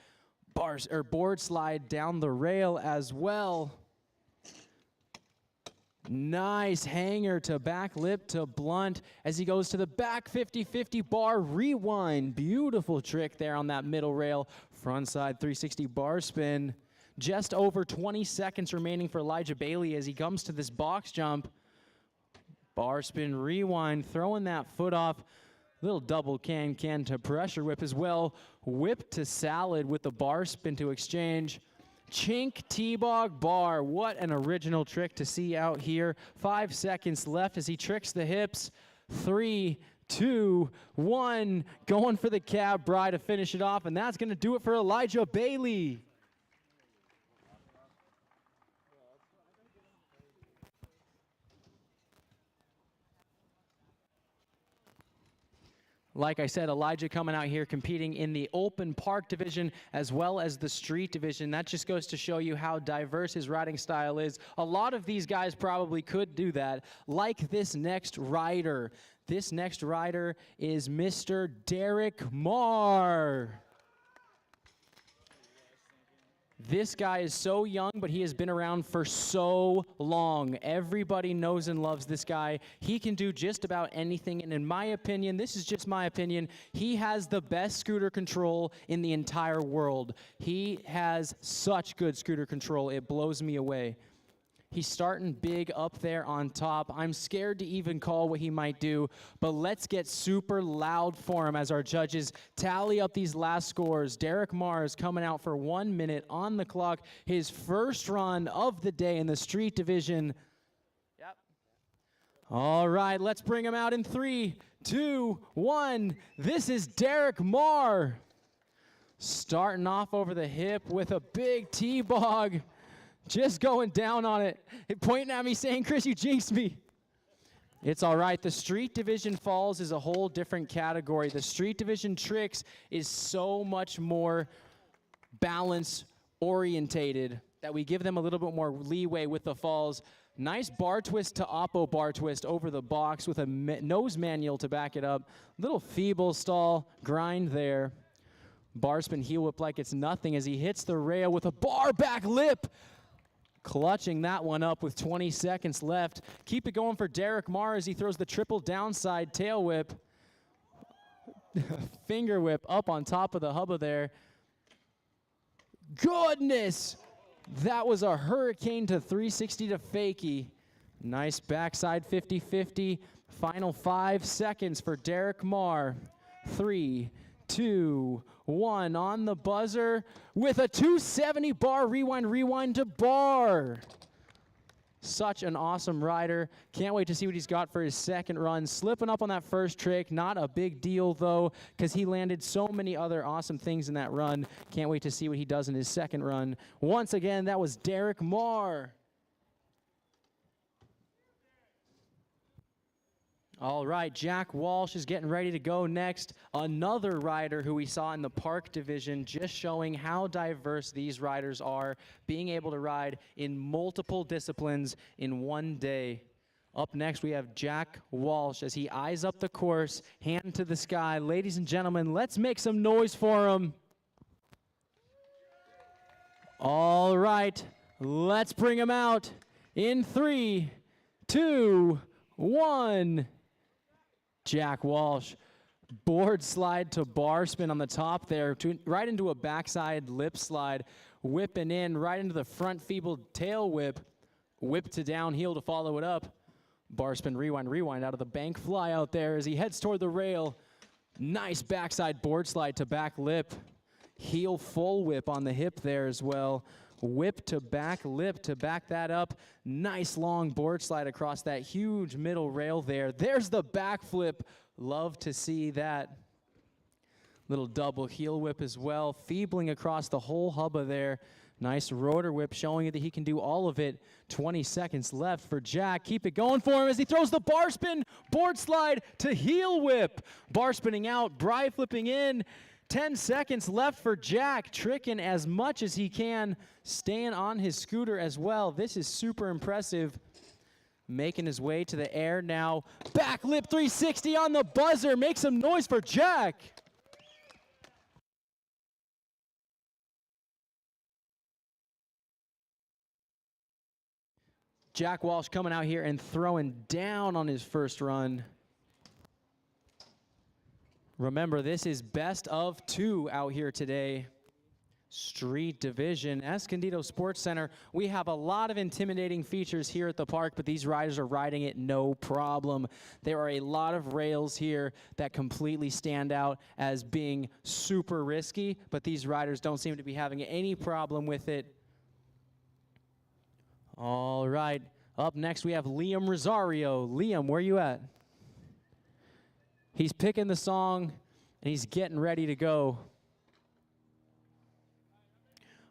Board slide down the rail as well. Nice hanger to back lip to blunt as he goes to the back 50-50 bar rewind. Beautiful trick there on that middle rail. Front side 360 bar spin. Just over 20 seconds remaining for Elijah Bailey as he comes to this box jump. Bar spin rewind, throwing that foot off. Little double can to pressure whip as well. Whip to salad with the bar spin to exchange. Chink T-bog bar. What an original trick to see out here. 5 seconds left as he tricks the hips. 3, 2, 1. Going for the cab bry to finish it off, and that's going to do it for Elijah Bailey. Like I said, Elijah coming out here competing in the open park division as well as the street division. That just goes to show you how diverse his riding style is. A lot of these guys probably could do that, like this next rider. This next rider is Mr. Derek Marr. This guy is so young, but he has been around for so long. Everybody knows and loves this guy. He can do just about anything, and in my opinion, this is just my opinion, he has the best scooter control in the entire world. He has such good scooter control, it blows me away. He's starting big up there on top. I'm scared to even call what he might do, but let's get super loud for him as our judges tally up these last scores. Derek Marr is coming out for 1 minute on the clock. His first run of the day in the street division. Yep. All right, let's bring him out in 3, 2, 1. This is Derek Marr. Starting off over the hip with a big T-bog. Just going down on it, pointing at me saying, Chris, you jinxed me. It's all right. The street division falls is a whole different category. The street division tricks is so much more balance orientated that we give them a little bit more leeway with the falls. Nice bar twist to oppo bar twist over the box with a nose manual to back it up. Little feeble stall grind there. Bar spin heel whip like it's nothing as he hits the rail with a bar back lip. Clutching that one up with 20 seconds left. Keep it going for Derek Marr as he throws the triple downside tail whip. Finger whip up on top of the hubba there. Goodness! That was a hurricane to 360 to fakie. Nice backside 50-50. Final 5 seconds for Derek Marr. 3, 2, 1 on the buzzer with a 270 bar rewind to bar. Such an awesome rider. Can't wait to see what he's got for his second run. Slipping up on that first trick, not a big deal though, because he landed so many other awesome things in that run. Can't wait to see what he does in his second run. Once again, that was Derek Marr. All right, Jack Walsh is getting ready to go next. Another rider who we saw in the park division, just showing how diverse these riders are, being able to ride in multiple disciplines in one day. Up next, we have Jack Walsh as he eyes up the course, hand to the sky. Ladies and gentlemen, let's make some noise for him. All right, let's bring him out in 3, 2, 1. Jack Walsh, board slide to bar spin on the top there, right into a backside lip slide, whipping in right into the front feeble tail whip, whip to downhill to follow it up. Bar spin, rewind, rewind out of the bank fly out there as he heads toward the rail. Nice backside board slide to back lip. Heel full whip on the hip there as well. Whip to back lip to back that up. Nice long board slide across that huge middle rail there. There's the back flip. Love to see that. Little double heel whip as well. Feebling across the whole hubba there. Nice rotor whip showing you that he can do all of it. 20 seconds left for Jack. Keep it going for him as he throws the bar spin, board slide to heel whip. Bar spinning out, bri flipping in. 10 seconds left for Jack, tricking as much as he can, staying on his scooter as well. This is super impressive. Making his way to the air now. Back lip 360 on the buzzer. Make some noise for Jack. Jack Walsh coming out here and throwing down on his first run. Remember, this is best of 2 out here today. Street division, Escondido Sports Center. We have a lot of intimidating features here at the park, but these riders are riding it no problem. There are a lot of rails here that completely stand out as being super risky, but these riders don't seem to be having any problem with it. All right, up next we have Liam Rosario. Liam, where you at? He's picking the song, and he's getting ready to go.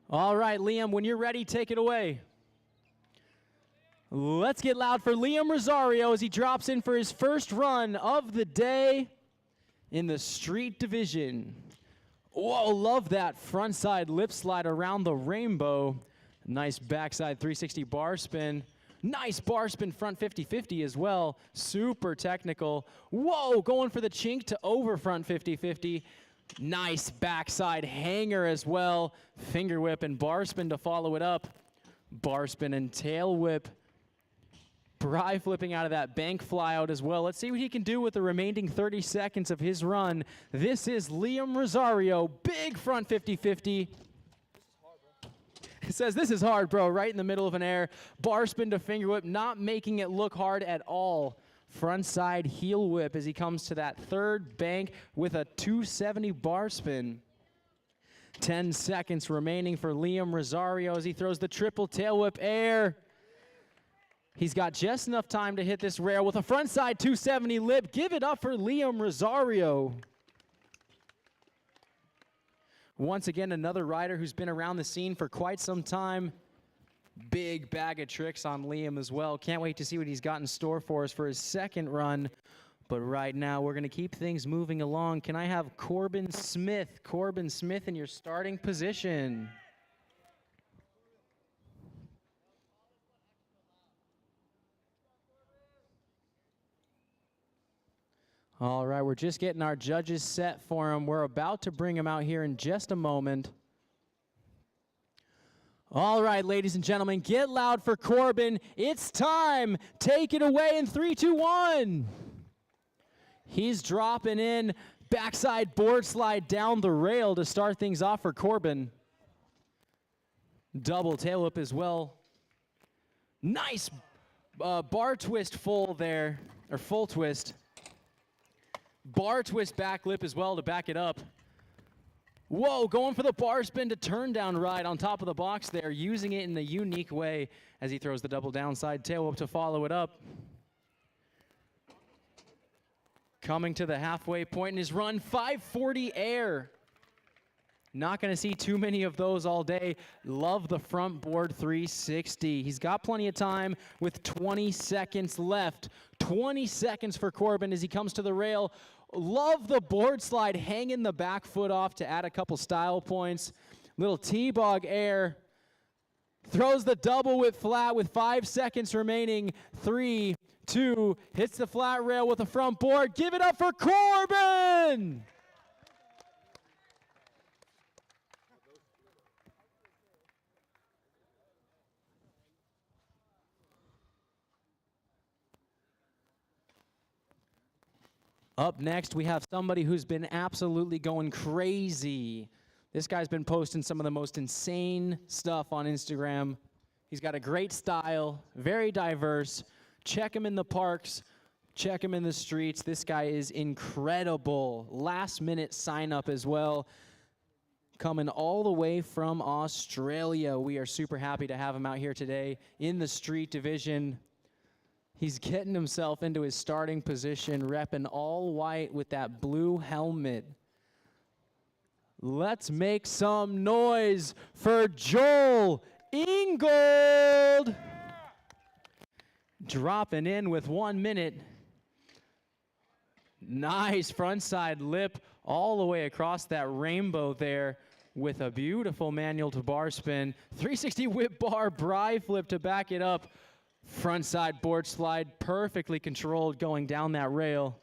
All right, Liam, when you're ready, take it away. Let's get loud for Liam Rosario as he drops in for his first run of the day in the street division. Whoa, love that front side lip slide around the rainbow. Nice backside 360 bar spin. Nice bar spin front 50-50 as well. Super technical. Whoa, going for the chink to over front 50-50. Nice backside hanger as well. Finger whip and bar spin to follow it up. Bar spin and tail whip. Bri flipping out of that bank fly out as well. Let's see what he can do with the remaining 30 seconds of his run. This is Liam Rosario. Big front 50-50. It says, this is hard, bro, right in the middle of an air. Bar spin to finger whip, not making it look hard at all. Front side heel whip as he comes to that third bank with a 270 bar spin. 10 seconds remaining for Liam Rosario as he throws the triple tail whip air. He's got just enough time to hit this rail with a front side 270 lip. Give it up for Liam Rosario. Once again, another rider who's been around the scene for quite some time. Big bag of tricks on Liam as well. Can't wait to see what he's got in store for us for his second run. But right now, we're going to keep things moving along. Can I have Corbin Smith? Corbin Smith in your starting position. All right, we're just getting our judges set for him. We're about to bring him out here in just a moment. All right, ladies and gentlemen, get loud for Corbin. It's time. Take it away in 3, 2, 1. He's dropping in. Backside board slide down the rail to start things off for Corbin. Double tail whip as well. Nice bar twist full there, or full twist. Bar twist back lip as well to back it up. Whoa, going for the bar spin to turn down ride on top of the box there, using it in a unique way as he throws the double downside tail whip to follow it up. Coming to the halfway point in his run, 540 air. Not going to see too many of those all day. Love the front board 360. He's got plenty of time with 20 seconds left. 20 seconds for Corbin as he comes to the rail. Love the board slide, hanging the back foot off to add a couple style points. Little T-bog air. Throws the double whip flat with 5 seconds remaining. 3, 2, hits the flat rail with the front board. Give it up for Corbin! Up next, we have somebody who's been absolutely going crazy. This guy's been posting some of the most insane stuff on Instagram. He's got a great style, very diverse. Check him in the parks, check him in the streets. This guy is incredible. Last minute sign up as well. Coming all the way from Australia. We are super happy to have him out here today in the street division. He's getting himself into his starting position, repping all white with that blue helmet. Let's make some noise for Joel Ingold. Dropping in with 1 minute. Nice frontside lip all the way across that rainbow there with a beautiful manual to bar spin. 360 whip bar, bri flip to back it up. Frontside board slide, perfectly controlled going down that rail.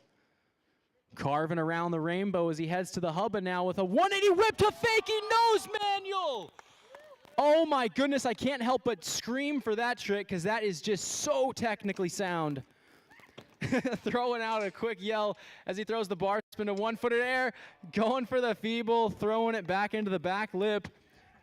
Carving around the rainbow as he heads to the hubba now with a 180 whip to fakie nose manual. Oh my goodness, I can't help but scream for that trick because that is just so technically sound. Throwing out a quick yell as he throws the bar spin to 1 foot in air, going for the feeble, throwing it back into the back lip,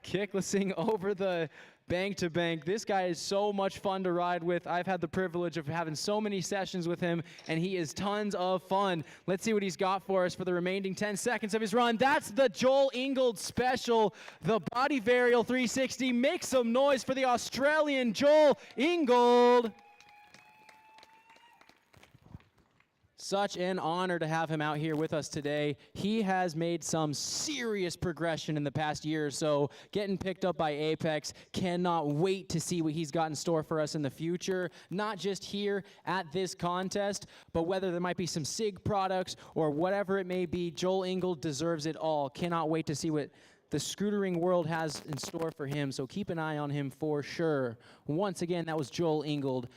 kicklessing over the bank to bank. This guy is so much fun to ride with. I've had the privilege of having so many sessions with him, and he is tons of fun. Let's see what he's got for us for the remaining 10 seconds of his run. That's the Joel Ingold special, the body varial 360. Make some noise for the Australian Joel Ingold. Such an honor to have him out here with us today. He has made some serious progression in the past year or so, getting picked up by Apex. Cannot wait to see what he's got in store for us in the future, not just here at this contest, but whether there might be some SIG products or whatever it may be. Joel Ingold deserves it all. Cannot wait to see what the scootering world has in store for him, so keep an eye on him for sure. Once again, that was Joel Ingold.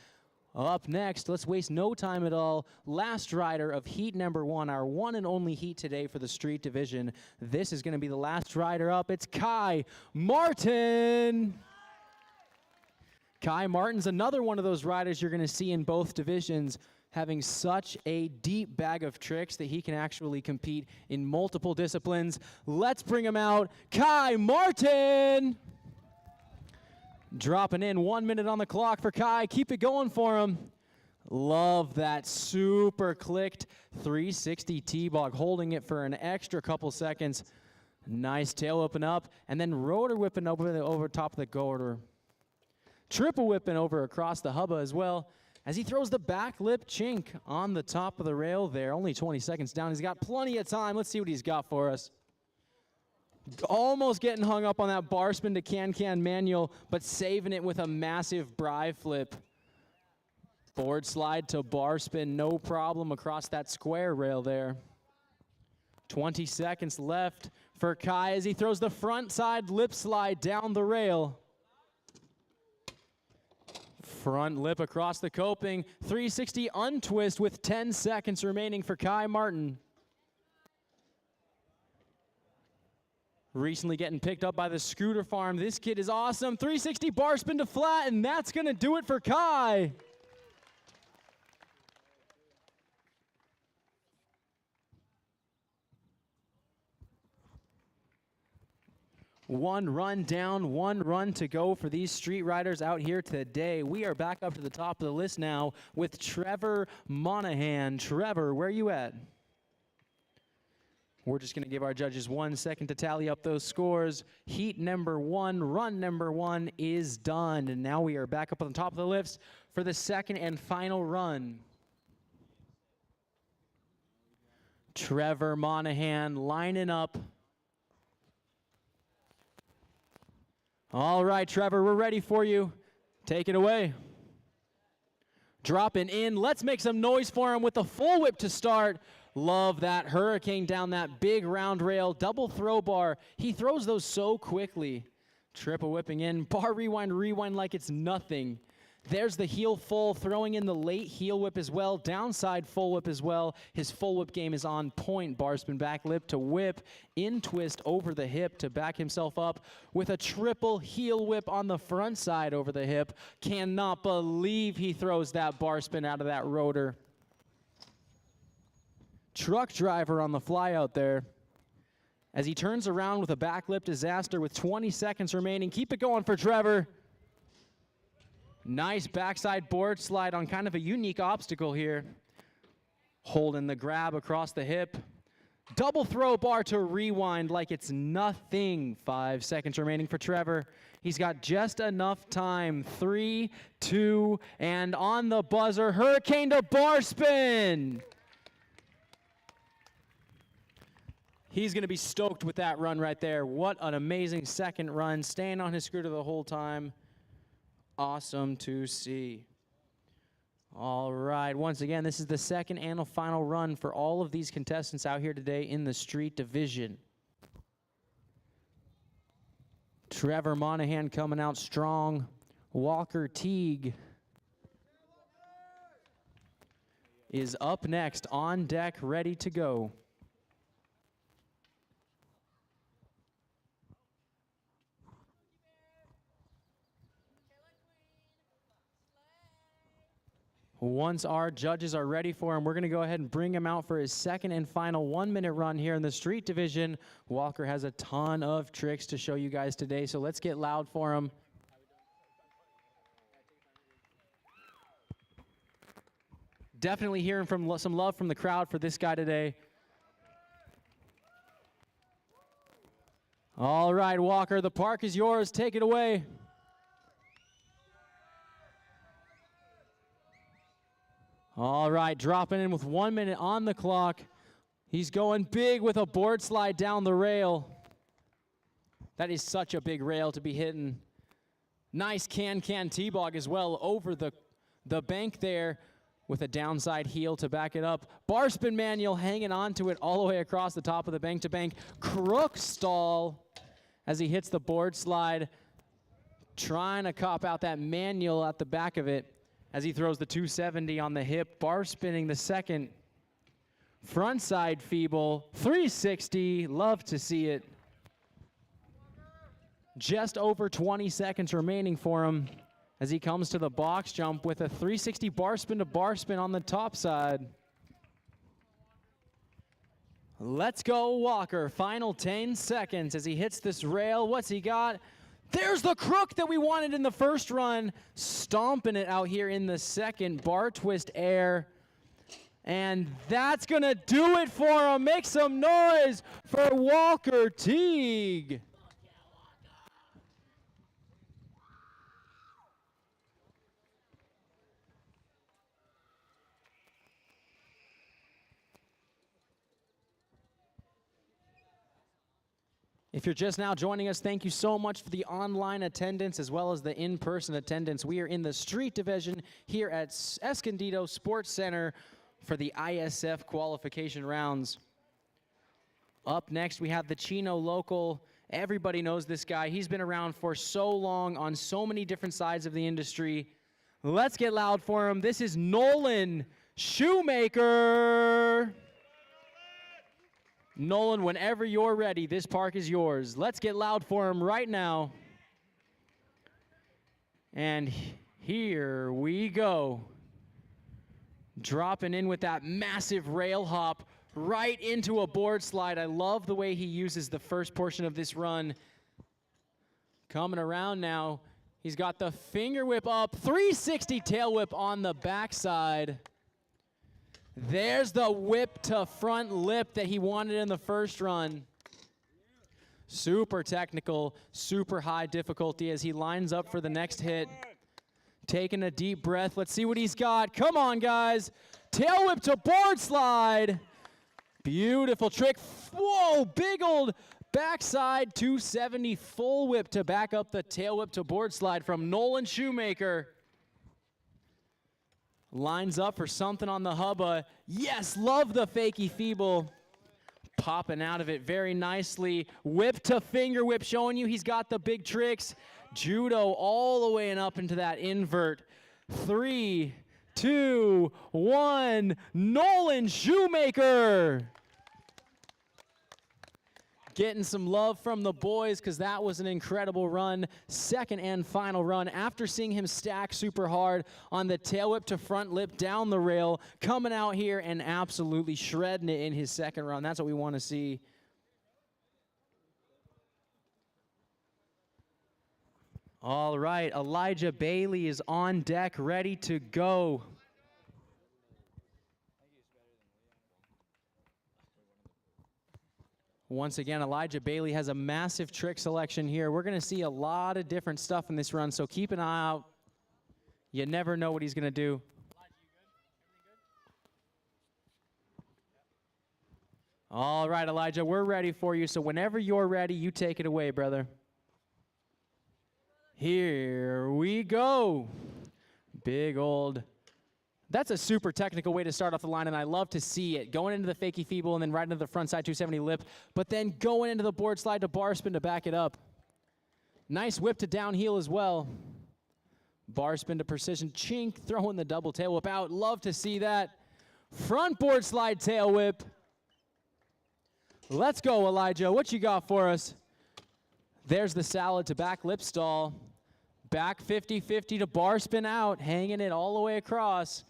Up next, let's waste no time at all. Last rider of heat number 1, our one and only heat today for the street division. This is going to be the last rider up. It's Kai Martin. Kai Martin's another one of those riders you're going to see in both divisions, having such a deep bag of tricks that he can actually compete in multiple disciplines. Let's bring him out. Kai Martin. Dropping in 1 minute on the clock for Kai. Keep it going for him. Love that super clicked 360 T-bog, holding it for an extra couple seconds. Nice tail open up, and then rotor whipping over top of the gorder. Triple whipping over across the hubba as well, as he throws the back lip chink on the top of the rail there. Only 20 seconds down. He's got plenty of time. Let's see what he's got for us. Almost getting hung up on that bar spin to can-can manual, but saving it with a massive bri flip. Board slide to bar spin, no problem across that square rail there. 20 seconds left for Kai as he throws the front side lip slide down the rail. Front lip across the coping, 360 untwist with 10 seconds remaining for Kai Martin. Recently getting picked up by the scooter farm. This kid is awesome. 360 bar spin to flat, and that's going to do it for Kai. One run down, one run to go for these street riders out here today. We are back up to the top of the list now with Trevor Monahan. Trevor, where are you at? We're just going to give our judges 1 second to tally up those scores. Heat number 1, run number 1 is done. And now we are back up on the top of the lifts for the second and final run. Trevor Monahan lining up. All right, Trevor, we're ready for you. Take it away. Dropping in. Let's make some noise for him with the full whip to start. Love that hurricane down that big round rail. Double throw bar. He throws those so quickly. Triple whipping in. Bar rewind like it's nothing. There's the heel full, throwing in the late heel whip as well. Downside full whip as well. His full whip game is on point. Bar spin back lip to whip. In twist over the hip to back himself up with a triple heel whip on the front side over the hip. Cannot believe he throws that bar spin out of that rotor. Truck driver on the fly out there. As he turns around with a back lip disaster with 20 seconds remaining. Keep it going for Trevor. Nice backside board slide on kind of a unique obstacle here. Holding the grab across the hip. Double throw bar to rewind like it's nothing. 5 seconds remaining for Trevor. He's got just enough time. 3, 2, and on the buzzer, hurricane to bar spin. He's going to be stoked with that run right there. What an amazing second run. Staying on his scooter the whole time. Awesome to see. All right, once again, this is the second and final run for all of these contestants out here today in the street division. Trevor Monahan coming out strong. Walker Teague is up next, on deck, ready to go. Once our judges are ready for him, we're going to go ahead and bring him out for his second and final 1-minute run here in the street division. Walker has a ton of tricks to show you guys today, so let's get loud for him. Definitely hearing from some love from the crowd for this guy today. All right, Walker, the park is yours. Take it away. All right, dropping in with 1 minute on the clock. He's going big with a board slide down the rail. That is such a big rail to be hitting. Nice can-can T-bog as well over the bank there with a downside heel to back it up. Bar spin manual hanging on to it all the way across the top of the bank to bank. Crook stall as he hits the board slide. Trying to cop out that manual at the back of it. As he throws the 270 on the hip, bar spinning the second. Front side feeble, 360, love to see it. Just over 20 seconds remaining for him as he comes to the box jump with a 360 bar spin to bar spin on the top side. Let's go, Walker. Final 10 seconds as he hits this rail. What's he got? There's the crook that we wanted in the first run. Stomping it out here in the second. Bar twist air. And that's going to do it for him. Make some noise for Walker Teague. If you're just now joining us, thank you so much for the online attendance as well as the in-person attendance. We are in the street division here at Escondido Sports Center for the ISF qualification rounds. Up next, we have the Chino local. Everybody knows this guy. He's been around for so long on so many different sides of the industry. Let's get loud for him. This is Nolan Shoemaker. Nolan, whenever you're ready, this park is yours. Let's get loud for him right now. And here we go. Dropping in with that massive rail hop right into a board slide. I love the way he uses the first portion of this run. Coming around now, he's got the finger whip up, 360 tail whip on the backside. There's the whip to front lip that he wanted in the first run. Super technical, super high difficulty as he lines up for the next hit. Taking a deep breath. Let's see what he's got. Come on, guys. Tail whip to board slide. Beautiful trick. Whoa, big old Backside 270 full whip to back up the tail whip to board slide from Nolan Shoemaker. Lines up for something on the hubba. Yes, love the fakie feeble. Popping out of it very nicely. Whip to finger whip, showing you he's got the big tricks. Judo all the way and up into that invert. 3, 2, 1, Nolan Shoemaker. Getting some love from the boys because that was an incredible run. Second and final run after seeing him stack super hard on the tail whip to front lip down the rail, coming out here and absolutely shredding it in his second run. That's what we want to see. All right, Elijah Bailey is on deck, ready to go. Once again, Elijah Bailey has a massive trick selection here. We're going to see a lot of different stuff in this run, so keep an eye out. You never know what he's going to do. All right, Elijah, we're ready for you, so whenever you're ready, you take it away, brother. Here we go. Big old... That's a super technical way to start off the line, and I love to see it. Going into the fakie feeble and then right into the front side 270 lip, but then going into the board slide to bar spin to back it up. Nice whip to down heel as well. Bar spin to precision chink, throwing the double tail whip out. Love to see that. Front board slide tail whip. Let's go, Elijah. What you got for us? There's the salad to back lip stall. Back 50-50 to bar spin out, hanging it all the way across.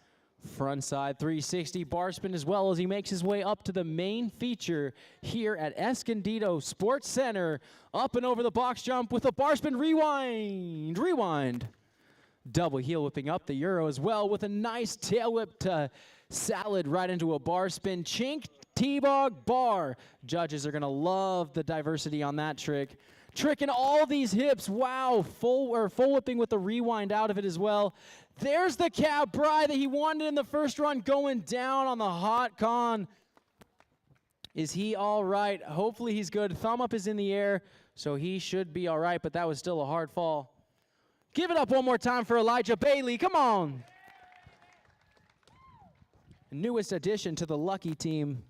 Front side 360 bar spin as well as he makes his way up to the main feature here at Escondido Sports Center. Up and over the box jump with a bar spin rewind. Rewind. Double heel whipping up the Euro as well with a nice tail whip to salad right into a bar spin. Chink, T-bog, bar. Judges are going to love the diversity on that trick. Tricking all these hips. Wow, full whipping with the rewind out of it as well. There's the cab bri that he wanted in the first run going down on the hot con. Is he all right? Hopefully he's good. Thumb up is in the air, so he should be all right, but that was still a hard fall. Give it up one more time for Elijah Bailey. Come on. Newest addition to the lucky team.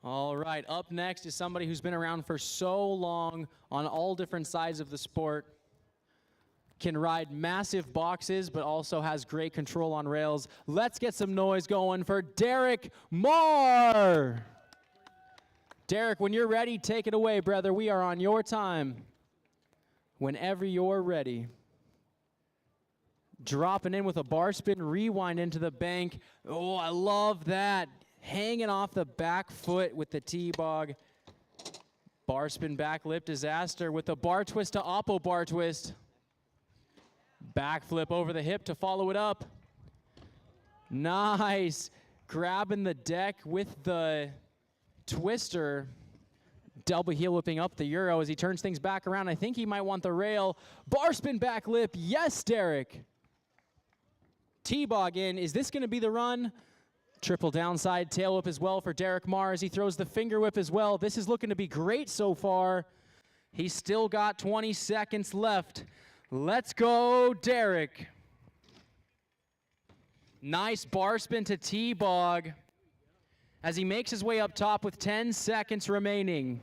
All right, up next is somebody who's been around for so long on all different sides of the sport. Can ride massive boxes, but also has great control on rails. Let's get some noise going for Derek Marr. Derek, when you're ready, take it away, brother. We are on your time. Whenever you're ready. Dropping in with a bar spin, rewind into the bank. Oh, I love that. Hanging off the back foot with the T-bog. Bar spin back lip disaster with the bar twist to oppo bar twist. Backflip over the hip to follow it up. Nice. Grabbing the deck with the twister. Double heel whipping up the Euro as he turns things back around. I think he might want the rail. Bar spin back lip. Yes, Derek. T-bog in. Is this going to be the run? Triple downside tail whip as well for Derek Marr as he throws the finger whip as well. This is looking to be great so far. He's still got 20 seconds left. Let's go, Derek. Nice bar spin to T-bog as he makes his way up top with 10 seconds remaining.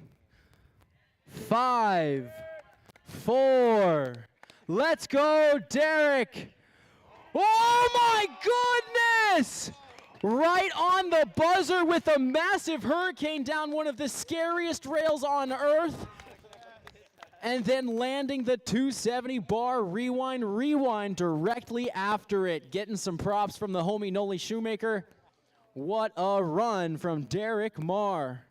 5, 4. Let's go, Derek. Oh my goodness! Right on the buzzer with a massive hurricane down one of the scariest rails on earth. And then landing the 270 bar rewind directly after it. Getting some props from the homie Nolan Shoemaker. What a run from Derek Marr.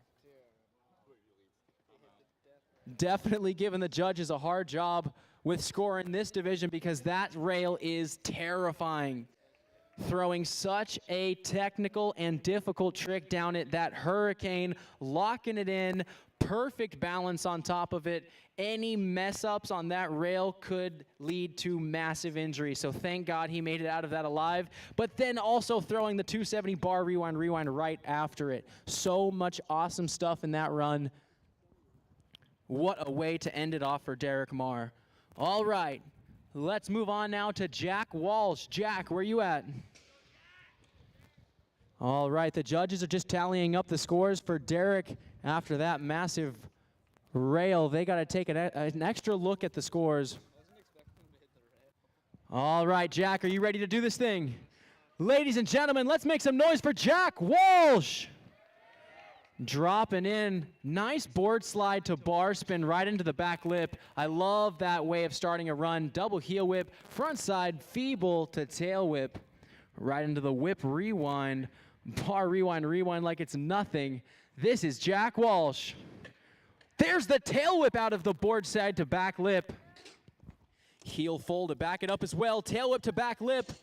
Definitely giving the judges a hard job with scoring this division because that rail is terrifying. throwing such a technical and difficult trick down at that hurricane, locking it in, perfect balance on top of it. Any mess ups on that rail could lead to massive injury. So thank God he made it out of that alive. But then also throwing the 270 bar rewind right after it. So much awesome stuff in that run. What a way to end it off for Derek Marr. All right, let's move on now to Jack Walsh. Jack, where you at? All right, the judges are just tallying up the scores for Derek after that massive rail. They got to take an extra look at the scores. All right, Jack, are you ready to do this thing? Ladies and gentlemen, let's make some noise for Jack Walsh. Dropping in, nice board slide to bar spin right into the back lip. I love that way of starting a run. Double heel whip, front side feeble to tail whip. Right into the whip rewind. Bar rewind like it's nothing. This is Jack Walsh. There's the tail whip out of the board side to back lip. Heel fold to back it up as well. Tail whip to back lip.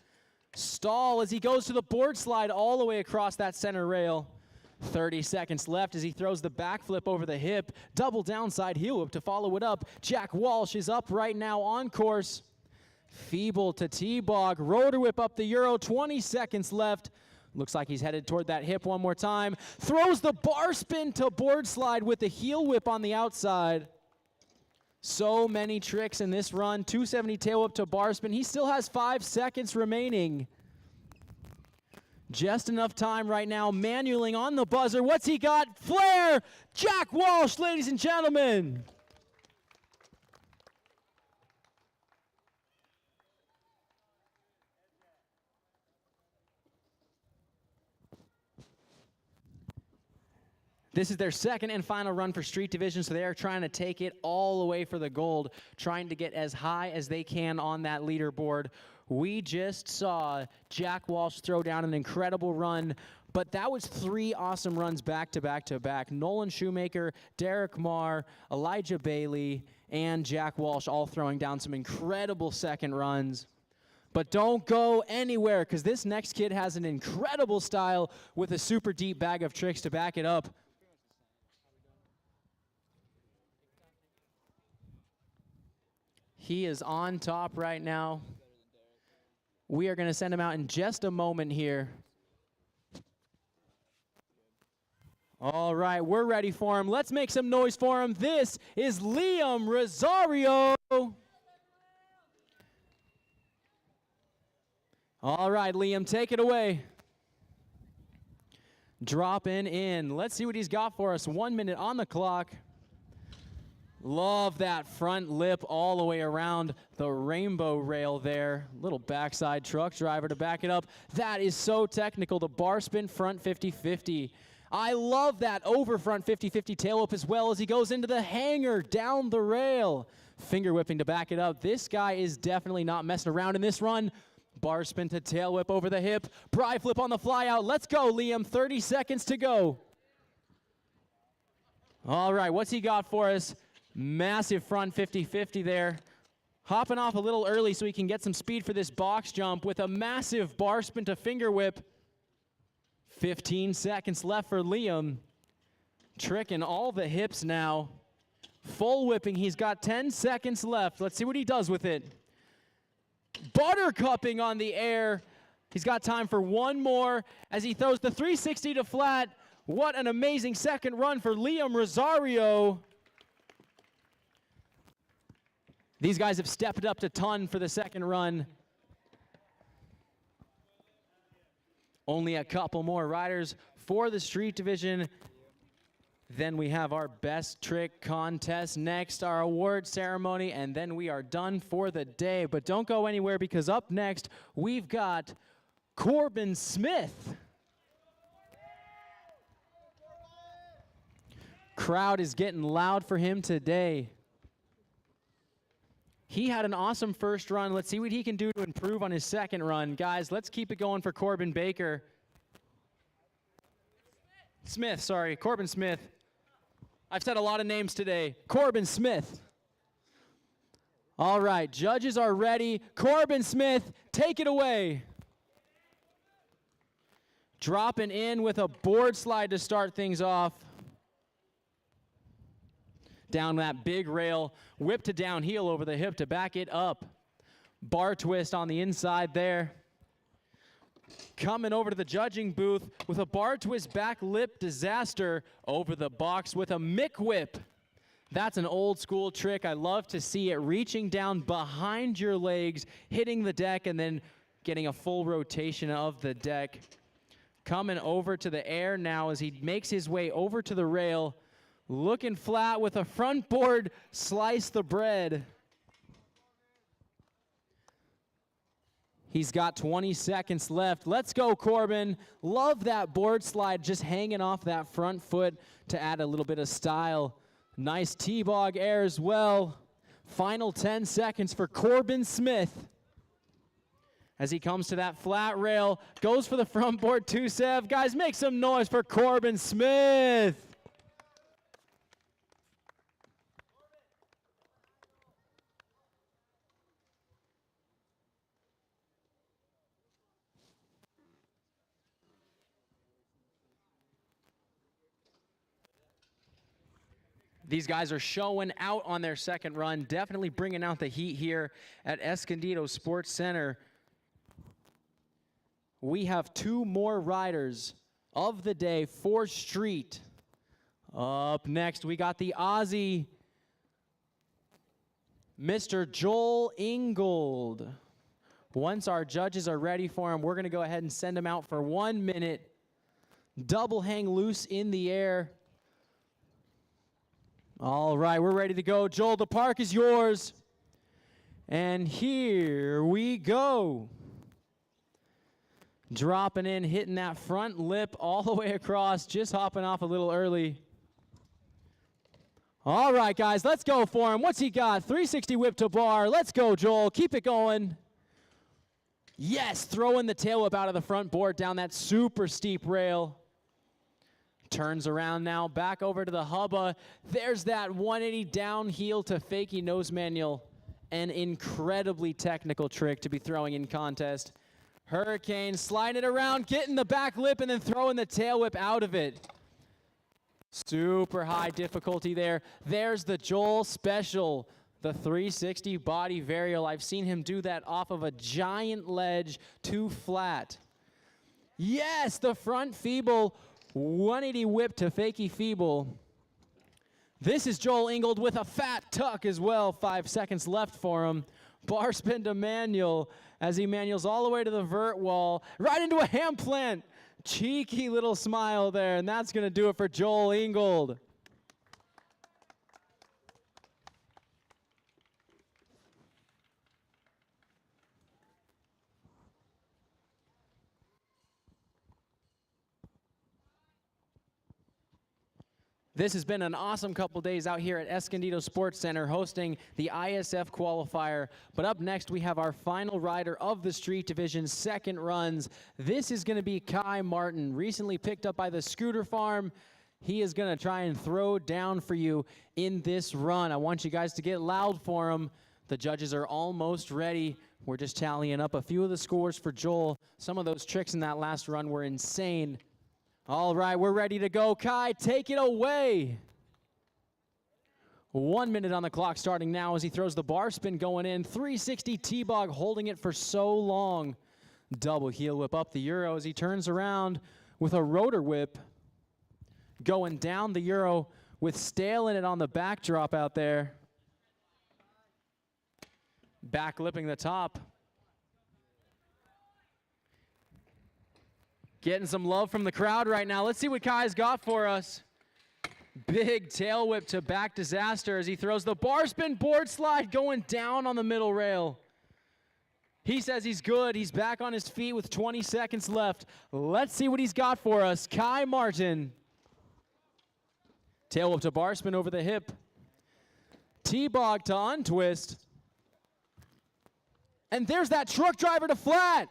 Stall as he goes to the board slide all the way across that center rail. 30 seconds left as he throws the backflip over the hip. Double downside heel whip to follow it up. Jack Walsh is up right now on course. Feeble to T-bog. Rotor whip up the Euro. 20 seconds left. Looks like he's headed toward that hip one more time. Throws the bar spin to board slide with the heel whip on the outside. So many tricks in this run. 270 tail whip to bar spin. He still has 5 seconds remaining. Just enough time right now. Manualing on the buzzer. What's he got? Flare! Jack Walsh, ladies and gentlemen. This is their second and final run for Street Division, so they are trying to take it all the way for the gold, trying to get as high as they can on that leaderboard. We just saw Jack Walsh throw down an incredible run, but that was 3 awesome runs back to back to back. Nolan Shoemaker, Derek Marr, Elijah Bailey, and Jack Walsh all throwing down some incredible second runs. But don't go anywhere, because this next kid has an incredible style with a super deep bag of tricks to back it up. He is on top right now. We are going to send him out in just a moment here. All right, we're ready for him. Let's make some noise for him. This is Liam Rosario. All right, Liam, take it away. Dropping in. Let's see what he's got for us. 1 minute on the clock. Love that front lip all the way around the rainbow rail there. Little backside truck driver to back it up. That is so technical. The bar spin front 50-50. I love that over front 50-50 tail whip as well as he goes into the hanger down the rail. Finger whipping to back it up. This guy is definitely not messing around in this run. Bar spin to tail whip over the hip. Bri flip on the fly out. Let's go, Liam. 30 seconds to go. All right, what's he got for us? Massive front 50-50 there. Hopping off a little early so he can get some speed for this box jump with a massive bar spin to finger whip. 15 seconds left for Liam. Tricking all the hips now. Full whipping. He's got 10 seconds left. Let's see what he does with it. Buttercupping on the air. He's got time for one more as he throws the 360 to flat. What an amazing second run for Liam Rosario. These guys have stepped up a ton for the second run. Only a couple more riders for the Street Division. Then we have our best trick contest next, our award ceremony, and then we are done for the day. But don't go anywhere because up next, we've got Corbin Smith. Crowd is getting loud for him today. He had an awesome first run. Let's see what he can do to improve on his second run. Guys, let's keep it going for Corbin Baker. Corbin Smith. I've said a lot of names today. Corbin Smith. All right, judges are ready. Corbin Smith, take it away. Dropping in with a board slide to start things off. Down that big rail, whip to down heel over the hip to back it up. Bar twist on the inside there. Coming over to the judging booth with a bar twist back lip disaster over the box with a Mick whip. That's an old school trick. I love to see it, reaching down behind your legs, hitting the deck, and then getting a full rotation of the deck. Coming over to the air now as he makes his way over to the rail. Looking flat with a front board, slice the bread. He's got 20 seconds left. Let's go, Corbin. Love that board slide, just hanging off that front foot to add a little bit of style. Nice T-bog air as well. Final 10 seconds for Corbin Smith. As he comes to that flat rail, goes for the front board 2-7. Guys, make some noise for Corbin Smith. These guys are showing out on their second run, definitely bringing out the heat here at Escondido Sports Center. We have 2 more riders of the day for street. Up next, we got the Aussie, Mr. Joel Ingold. Once our judges are ready for him, we're going to go ahead and send him out for 1 minute. Double hang loose in the air. All right, we're ready to go. Joel, the park is yours. And here we go. Dropping in, hitting that front lip all the way across, just hopping off a little early. All right, guys, let's go for him. What's he got? 360 whip to bar. Let's go, Joel. Keep it going. Yes, throwing the tail whip out of the front board down that super steep rail. Turns around now, back over to the hubba. There's that 180 down heel to fakie nose manual. An incredibly technical trick to be throwing in contest. Hurricane, sliding it around, getting the back lip, and then throwing the tail whip out of it. Super high difficulty there. There's the Joel special, the 360 body varial. I've seen him do that off of a giant ledge, too flat. Yes, the front feeble 180 whip to fakie feeble. This is Joel Ingold with a fat tuck as well. 5 seconds left for him. Bar spin to manual as he manuals all the way to the vert wall. Right into a hand plant. Cheeky little smile there, and that's going to do it for Joel Ingold. This has been an awesome couple days out here at Escondido Sports Center hosting the ISF Qualifier. But up next, we have our final rider of the Street Division second runs. This is going to be Kai Martin, recently picked up by the Scooter Farm. He is going to try and throw down for you in this run. I want you guys to get loud for him. The judges are almost ready. We're just tallying up a few of the scores for Joel. Some of those tricks in that last run were insane. All right, we're ready to go. Kai, take it away. 1 minute on the clock starting now as he throws the bar spin going in. 360 T-bog holding it for so long. Double heel whip up the Euro as he turns around with a rotor whip. Going down the Euro with Stale in it on the backdrop out there. Back lipping the top. Getting some love from the crowd right now. Let's see what Kai's got for us. Big tail whip to back disaster as he throws the bar spin board slide going down on the middle rail. He says he's good. He's back on his feet with 20 seconds left. Let's see what he's got for us. Kai Martin. Tail whip to bar spin over the hip. T-bog to untwist. And there's that truck driver to flat.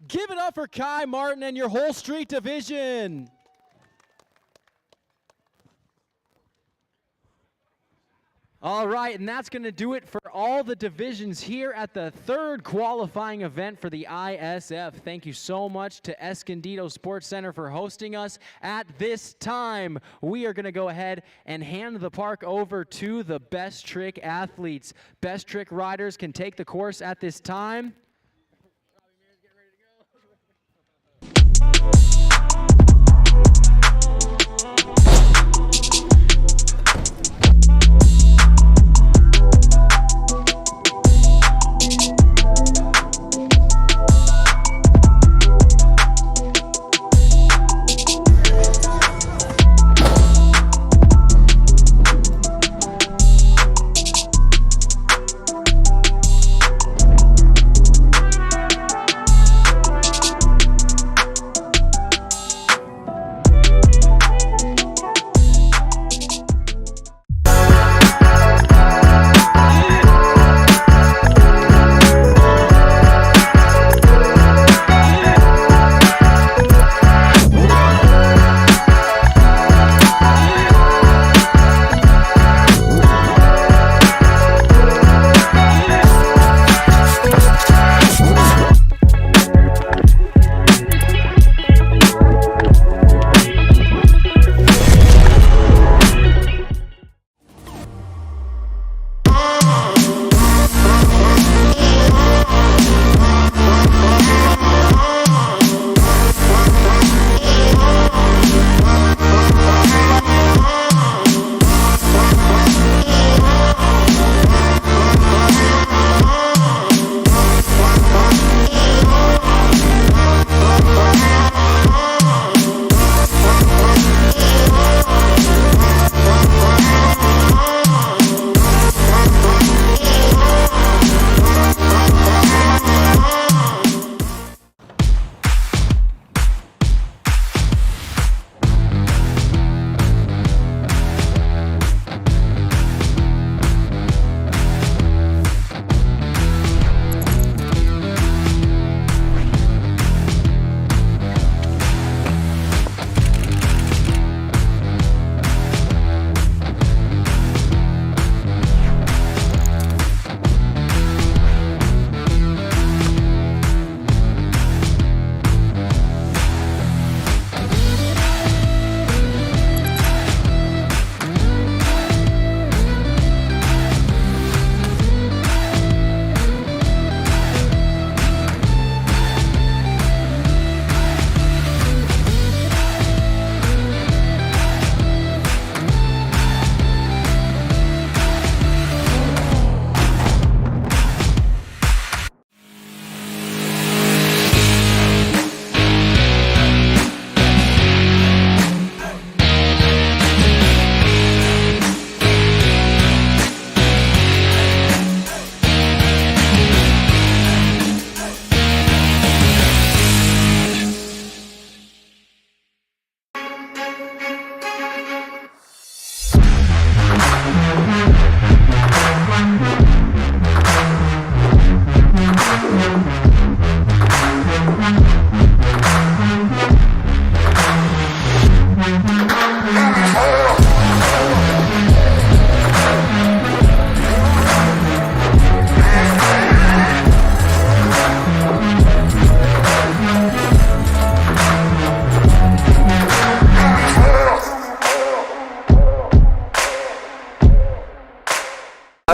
Give it up for Kai Martin and your whole Street Division. All right, and that's going to do it for all the divisions here at the third qualifying event for the ISF. Thank you so much to Escondido Sports Center for hosting us. At this time, we are going to go ahead and hand the park over to the best trick athletes. Best trick riders can take the course at this time.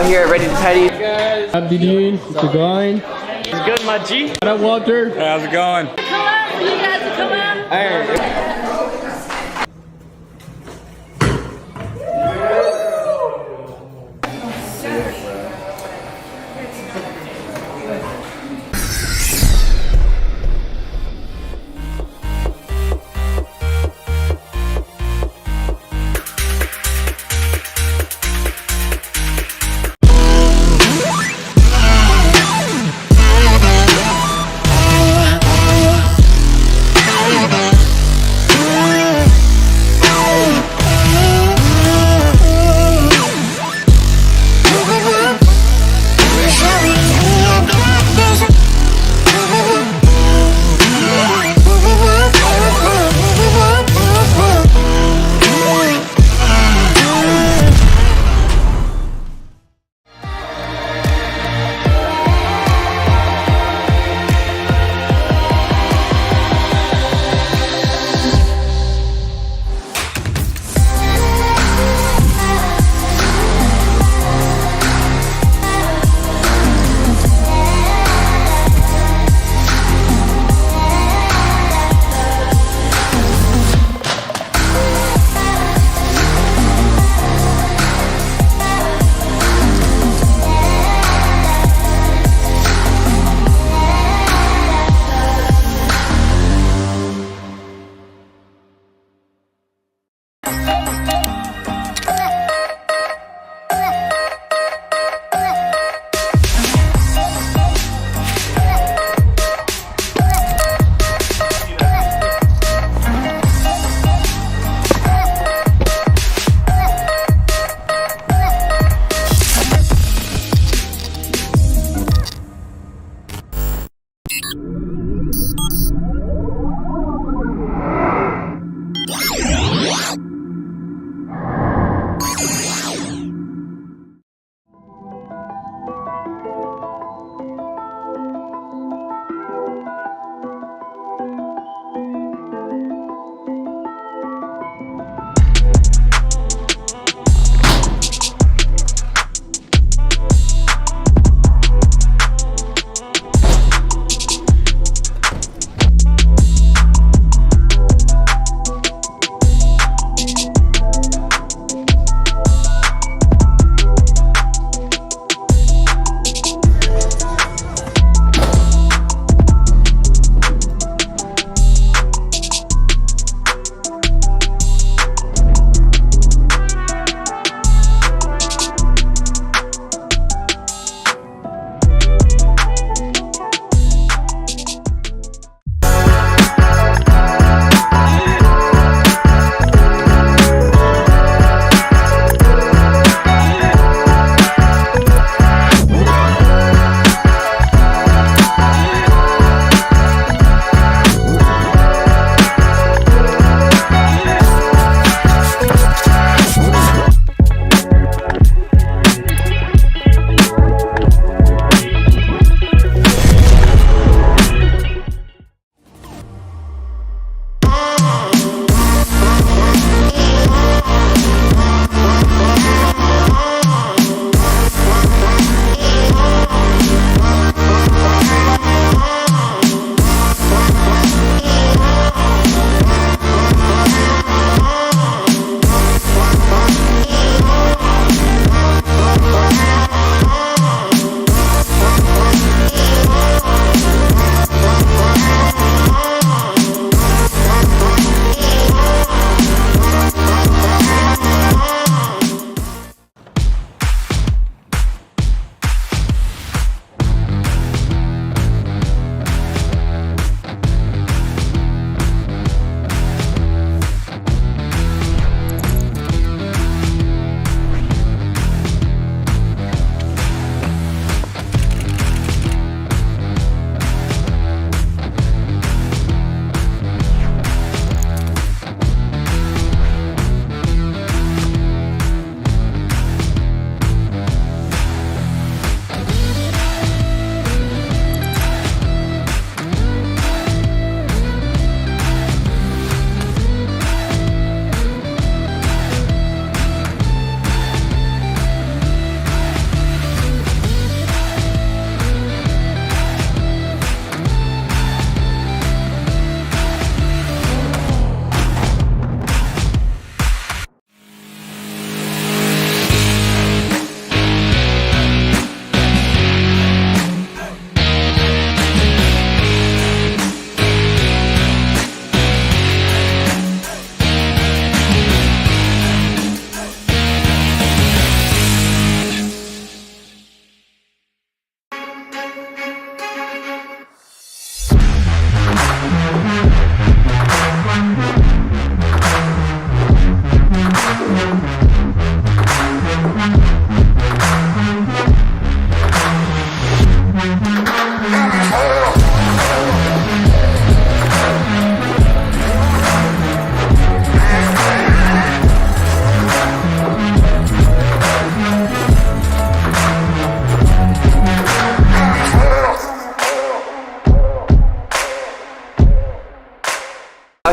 Out here ready to tidy. Abdidin, it's going. It's good, my G. What up, Walter? How's it going? Come out for you guys to come out.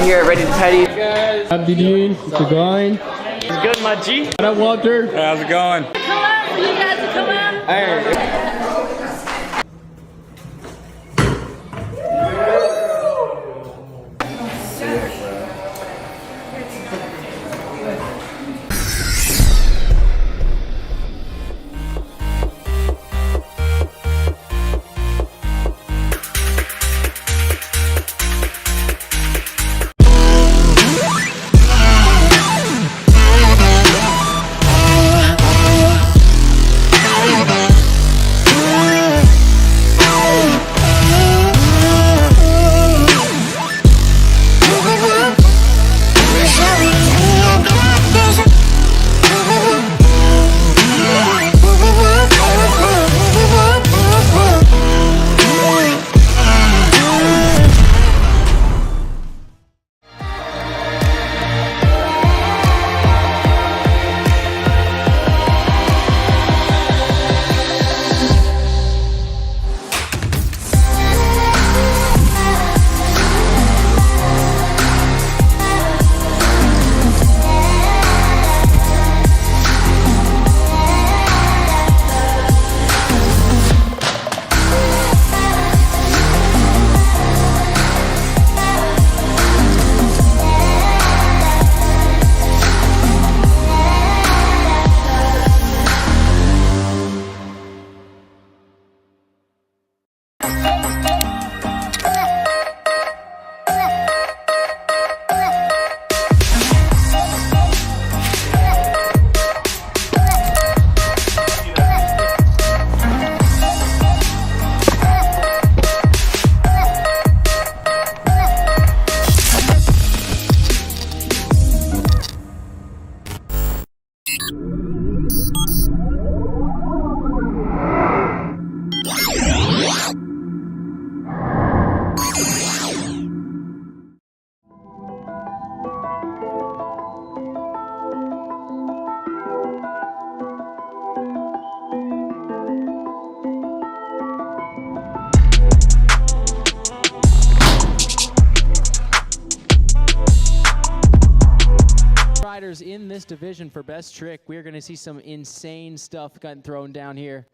here ready to tell you. Abdin, how's it going? It's good, my G. What up, Walter? How's it going? Come out for you guys to come out. Riders in this division for best trick. We're going to see some insane stuff getting thrown down here.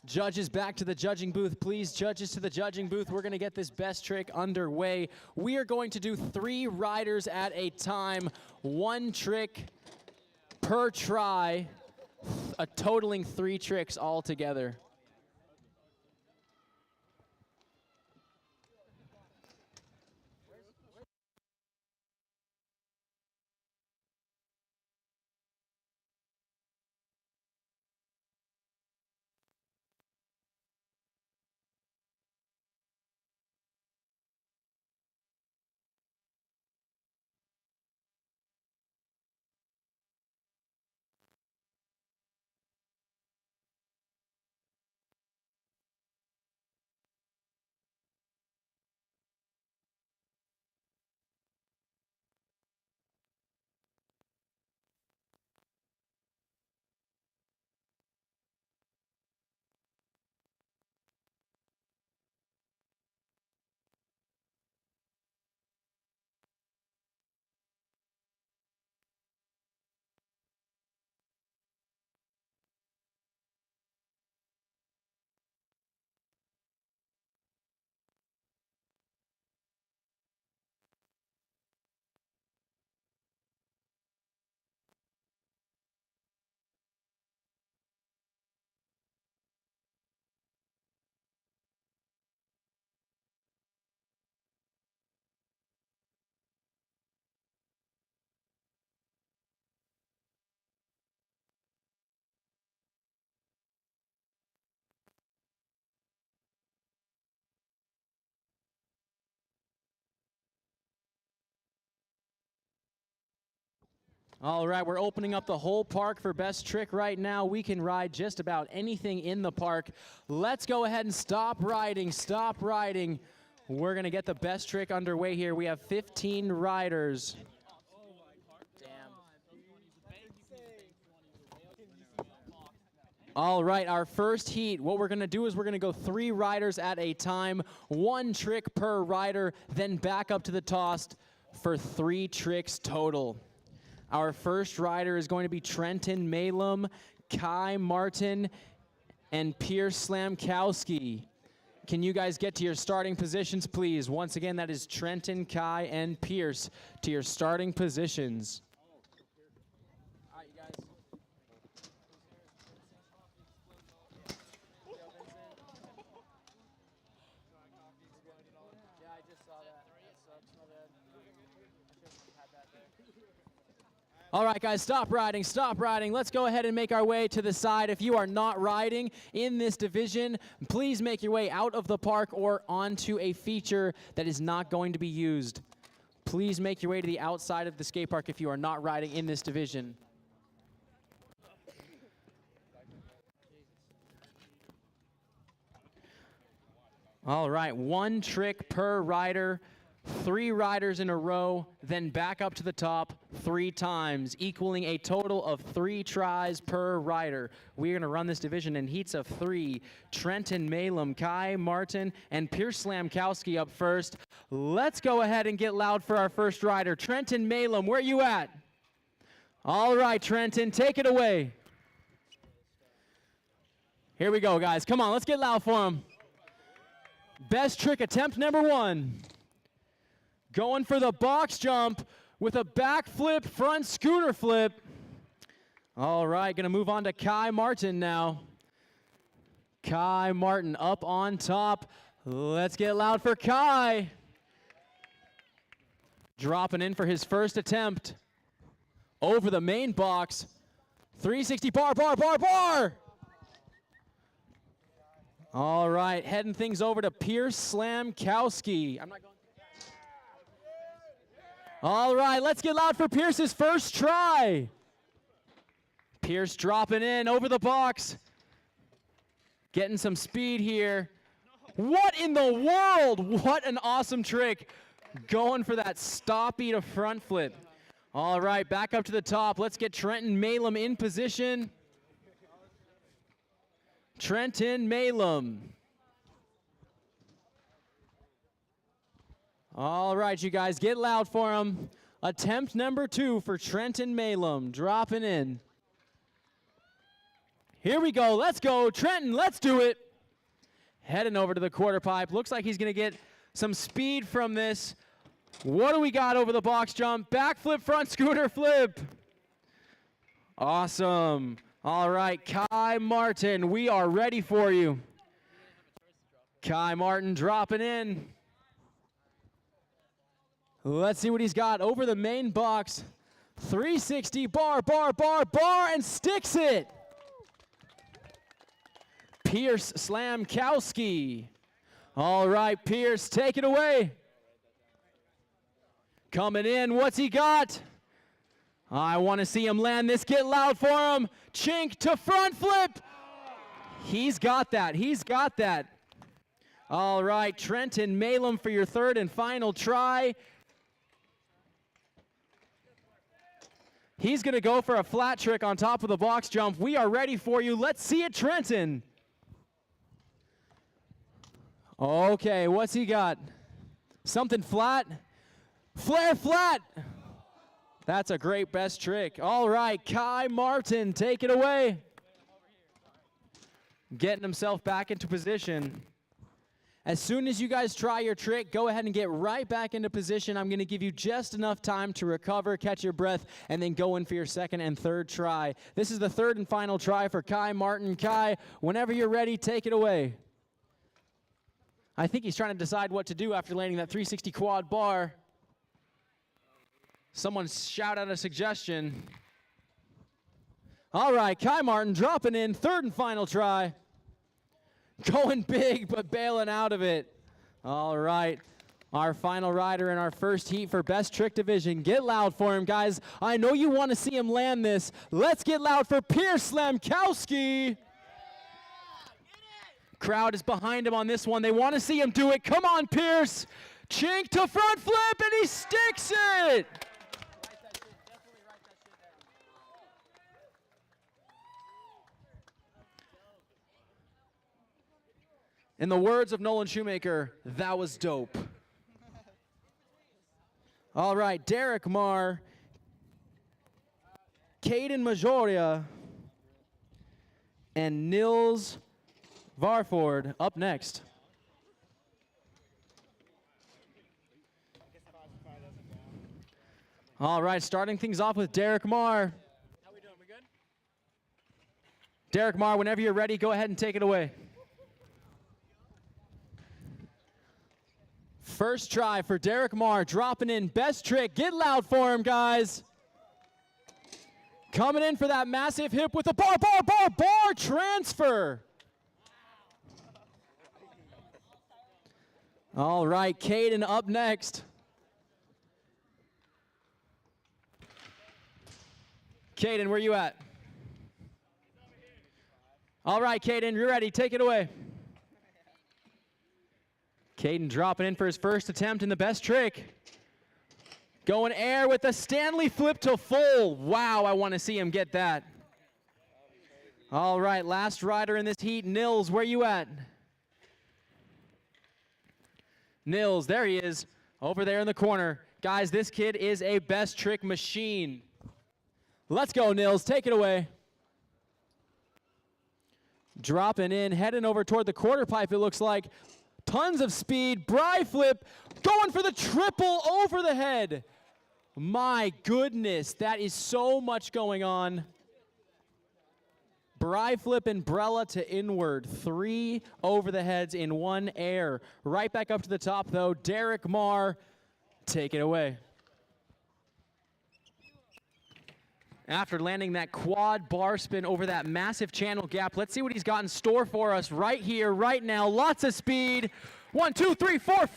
Judges back to the judging booth, please. Judges to the judging booth. We're going to get this best trick underway. We are going to do 3 riders at a time, 1 trick per try, totaling 3 tricks all together. All right, we're opening up the whole park for best trick right now. We can ride just about anything in the park. Let's go ahead and stop riding, stop riding. We're going to get the best trick underway here. We have 15 riders. All right, our first heat, what we're going to do is we're going to go 3 riders at a time, 1 trick per rider, then back up to the toss for 3 tricks total. Our first rider is going to be Trenton Malum, Kai Martin, and Pierce Slamkowski. Can you guys get to your starting positions, please? Once again, that is Trenton, Kai, and Pierce to your starting positions. All right, you guys. Yeah, I just saw that. That sucks. My bad. I shouldn't have had that there. All right, guys, stop riding, stop riding. Let's go ahead and make our way to the side. If you are not riding in this division, please make your way out of the park or onto a feature that is not going to be used. Please make your way to the outside of the skate park if you are not riding in this division. All right, 1 trick per rider. 3 riders in a row, then back up to the top 3 times, equaling a total of 3 tries per rider. We're going to run this division in heats of 3. Trenton Malum, Kai Martin, and Pierce Slamkowski up first. Let's go ahead and get loud for our first rider. Trenton Malum, where you at? All right, Trenton, take it away. Here we go, guys. Come on, let's get loud for him. Best trick attempt number 1. Going for the box jump with a backflip front scooter flip. All right, gonna move on to Kai Martin now. Kai Martin up on top. Let's get loud for Kai. Dropping in for his first attempt. Over the main box. 360 bar, bar, bar, bar. All right, heading things over to Pierce Slamkowski. I'm not going. All right, let's get loud for Pierce's first try. Pierce dropping in over the box. Getting some speed here. What in the world? What an awesome trick. Going for that stoppy to front flip. All right, back up to the top. Let's get Trenton Malum in position. Trenton Malum. All right, you guys, get loud for him. Attempt number 2 for Trenton Malum, dropping in. Here we go, let's go. Trenton, let's do it. Heading over to the quarter pipe. Looks like he's gonna get some speed from this. What do we got over the box jump? Backflip, front scooter flip. Awesome. All right, Kai Martin, we are ready for you. Kai Martin dropping in. Let's see what he's got over the main box. 360 bar, bar, bar, bar, and sticks it. Pierce Slamkowski. All right, Pierce, take it away. Coming in, what's he got? I want to see him land this. Get loud for him. Chink to front flip. He's got that. He's got that. All right, Trenton Malum for your 3rd and final try. He's going to go for a flat trick on top of the box jump. We are ready for you. Let's see it, Trenton. Okay, what's he got? Something flat? Flare flat. That's a great best trick. All right, Kai Martin, take it away. Getting himself back into position. As soon as you guys try your trick, go ahead and get right back into position. I'm going to give you just enough time to recover, catch your breath, and then go in for your 2nd and 3rd try. This is the 3rd and final try for Kai Martin. Kai, whenever you're ready, take it away. I think he's trying to decide what to do after landing that 360 quad bar. Someone shout out a suggestion. All right, Kai Martin dropping in, 3rd and final try. Going big, but bailing out of it. All right. Our final rider in our first heat for Best Trick Division. Get loud for him, guys. I know you want to see him land this. Let's get loud for Pierce Slamkowski. Crowd is behind him on this one. They want to see him do it. Come on, Pierce. Chink to front flip, and he sticks it. In the words of Nolan Shoemaker, that was dope. All right, Derek Marr, Caden Majoria, and Nils Varford up next. All right, starting things off with Derek Marr. How we doing? We good? Derek Marr, whenever you're ready, go ahead and take it away. First try for Derek Marr, dropping in best trick. Get loud for him, guys. Coming in for that massive hip with a bar transfer. All right, Caden up next. Caden, where you at? All right, Caden, you're ready. Take it away. Caden dropping in for his first attempt in the best trick. Going air with the Stanley flip to full. Wow, I want to see him get that. All right, last rider in this heat, Nils, where you at? Nils, there he is, over there in the corner. Guys, this kid is a best trick machine. Let's go, Nils, take it away. Dropping in, heading over toward the quarter pipe, it looks like. Tons of speed, Bry flip, going for the triple over the head. My goodness, that is so much going on. Bry flip and Brella to inward, 3 over the heads in 1 air. Right back up to the top though, Derek Marr, take it away. After landing that quad bar spin over that massive channel gap, let's see what he's got in store for us right here, right now. Lots of speed. 1, 2, 3, 4.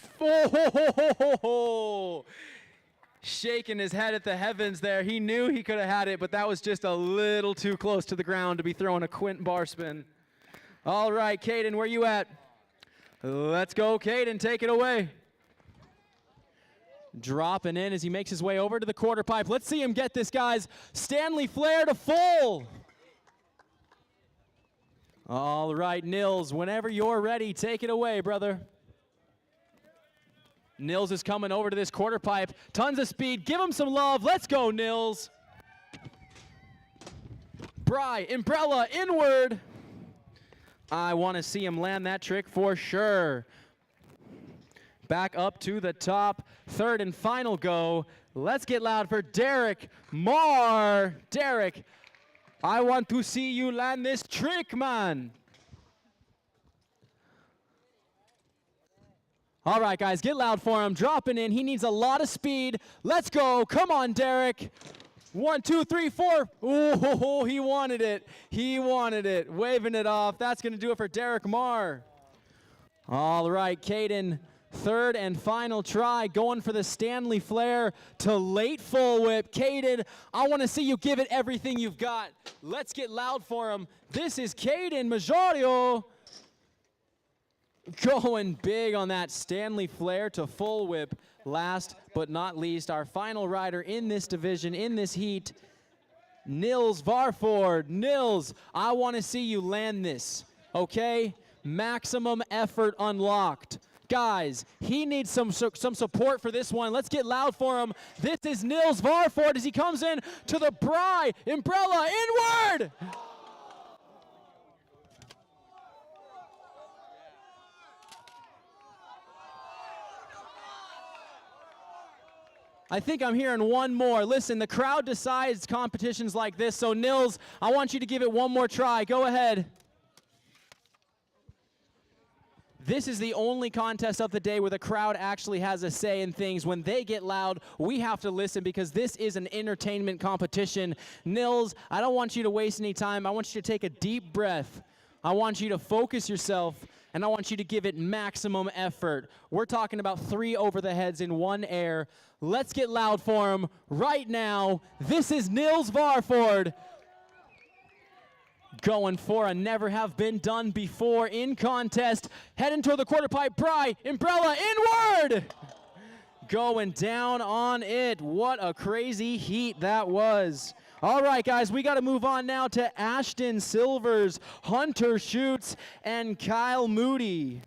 Oh, shaking his head at the heavens there. He knew he could have had it, but that was just a little too close to the ground to be throwing a quint bar spin. All right, Caden, where you at? Let's go, Caden. Take it away. Dropping in as he makes his way over to the quarter pipe. Let's see him get this, guys. Stanley flare to full. All right, Nils, whenever you're ready, take it away, brother. Nils is coming over to this quarter pipe. Tons of speed. Give him some love. Let's go, Nils. Bry, umbrella, inward. I want to see him land that trick for sure. Back up to the top, third and final go. Let's get loud for Derek Marr. Derek, I want to see you land this trick, man. All right, guys, get loud for him. Dropping in, he needs a lot of speed. Let's go, come on, Derek. 1, 2, 3, 4. Oh, he wanted it. He wanted it, waving it off. That's gonna do it for Derek Marr. All right, Caden. Third and final try, going for the Stanley flare to late full whip. Caden, I want to see you give it everything you've got. Let's get loud for him. This is Caden Majorio. Going big on that Stanley flare to full whip. Last but not least, our final rider in this division, in this heat, Nils Varford. Nils, I want to see you land this, okay? Maximum effort unlocked. Guys, he needs some support for this one. Let's get loud for him. This is Nils Varford as he comes in to the Bry, umbrella, inward! I think I'm hearing one more. Listen, the crowd decides competitions like this, so Nils, I want you to give it one more try. Go ahead. This is the only contest of the day where the crowd actually has a say in things. When they get loud, we have to listen because this is an entertainment competition. Nils, I don't want you to waste any time. I want you to take a deep breath. I want you to focus yourself. and I want you to give it maximum effort. We're talking about 3 over the heads in 1 air. Let's get loud for him right now. This is Nils Varford going for a never have been done before in contest. Heading toward the quarter pipe, Bry, umbrella, inward! Going down on it. What a crazy heat that was. All right, guys, we got to move on now to Ashton Silvers, Hunter Schutz, and Kyle Moody.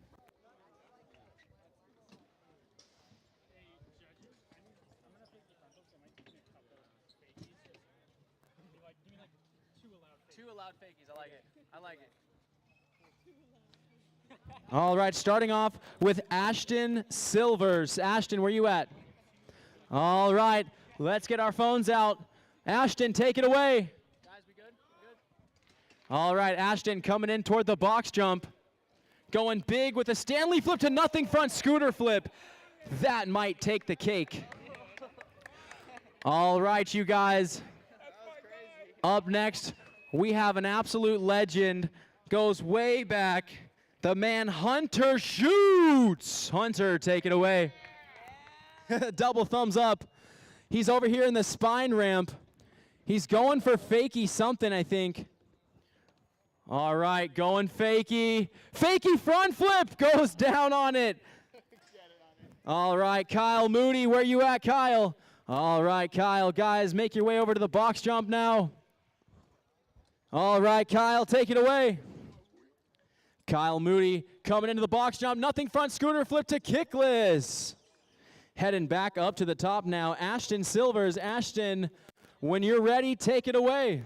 Two allowed fakies. I like it. I like it. All right, starting off with Ashton Silvers. Ashton, where you at? All right, let's get our phones out. Ashton, take it away. Guys, we good? Good? All right, Ashton coming in toward the box jump. Going big with a Stanley flip to nothing front scooter flip. That might take the cake. All right, you guys. Up next, we have an absolute legend. Goes way back. The man Hunter Schutz. Hunter, take it away. Double thumbs up. He's over here in the spine ramp. He's going for fakie something, I think. All right, going fakie. Fakie front flip goes down on it. All right, Kyle Moody, where you at, Kyle? All right, Kyle, guys, make your way over to the box jump now. All right, Kyle, take it away. Kyle Moody coming into the box jump. Nothing front scooter flip to kickless. Heading back up to the top now. Ashton Silvers. Ashton, when you're ready, take it away.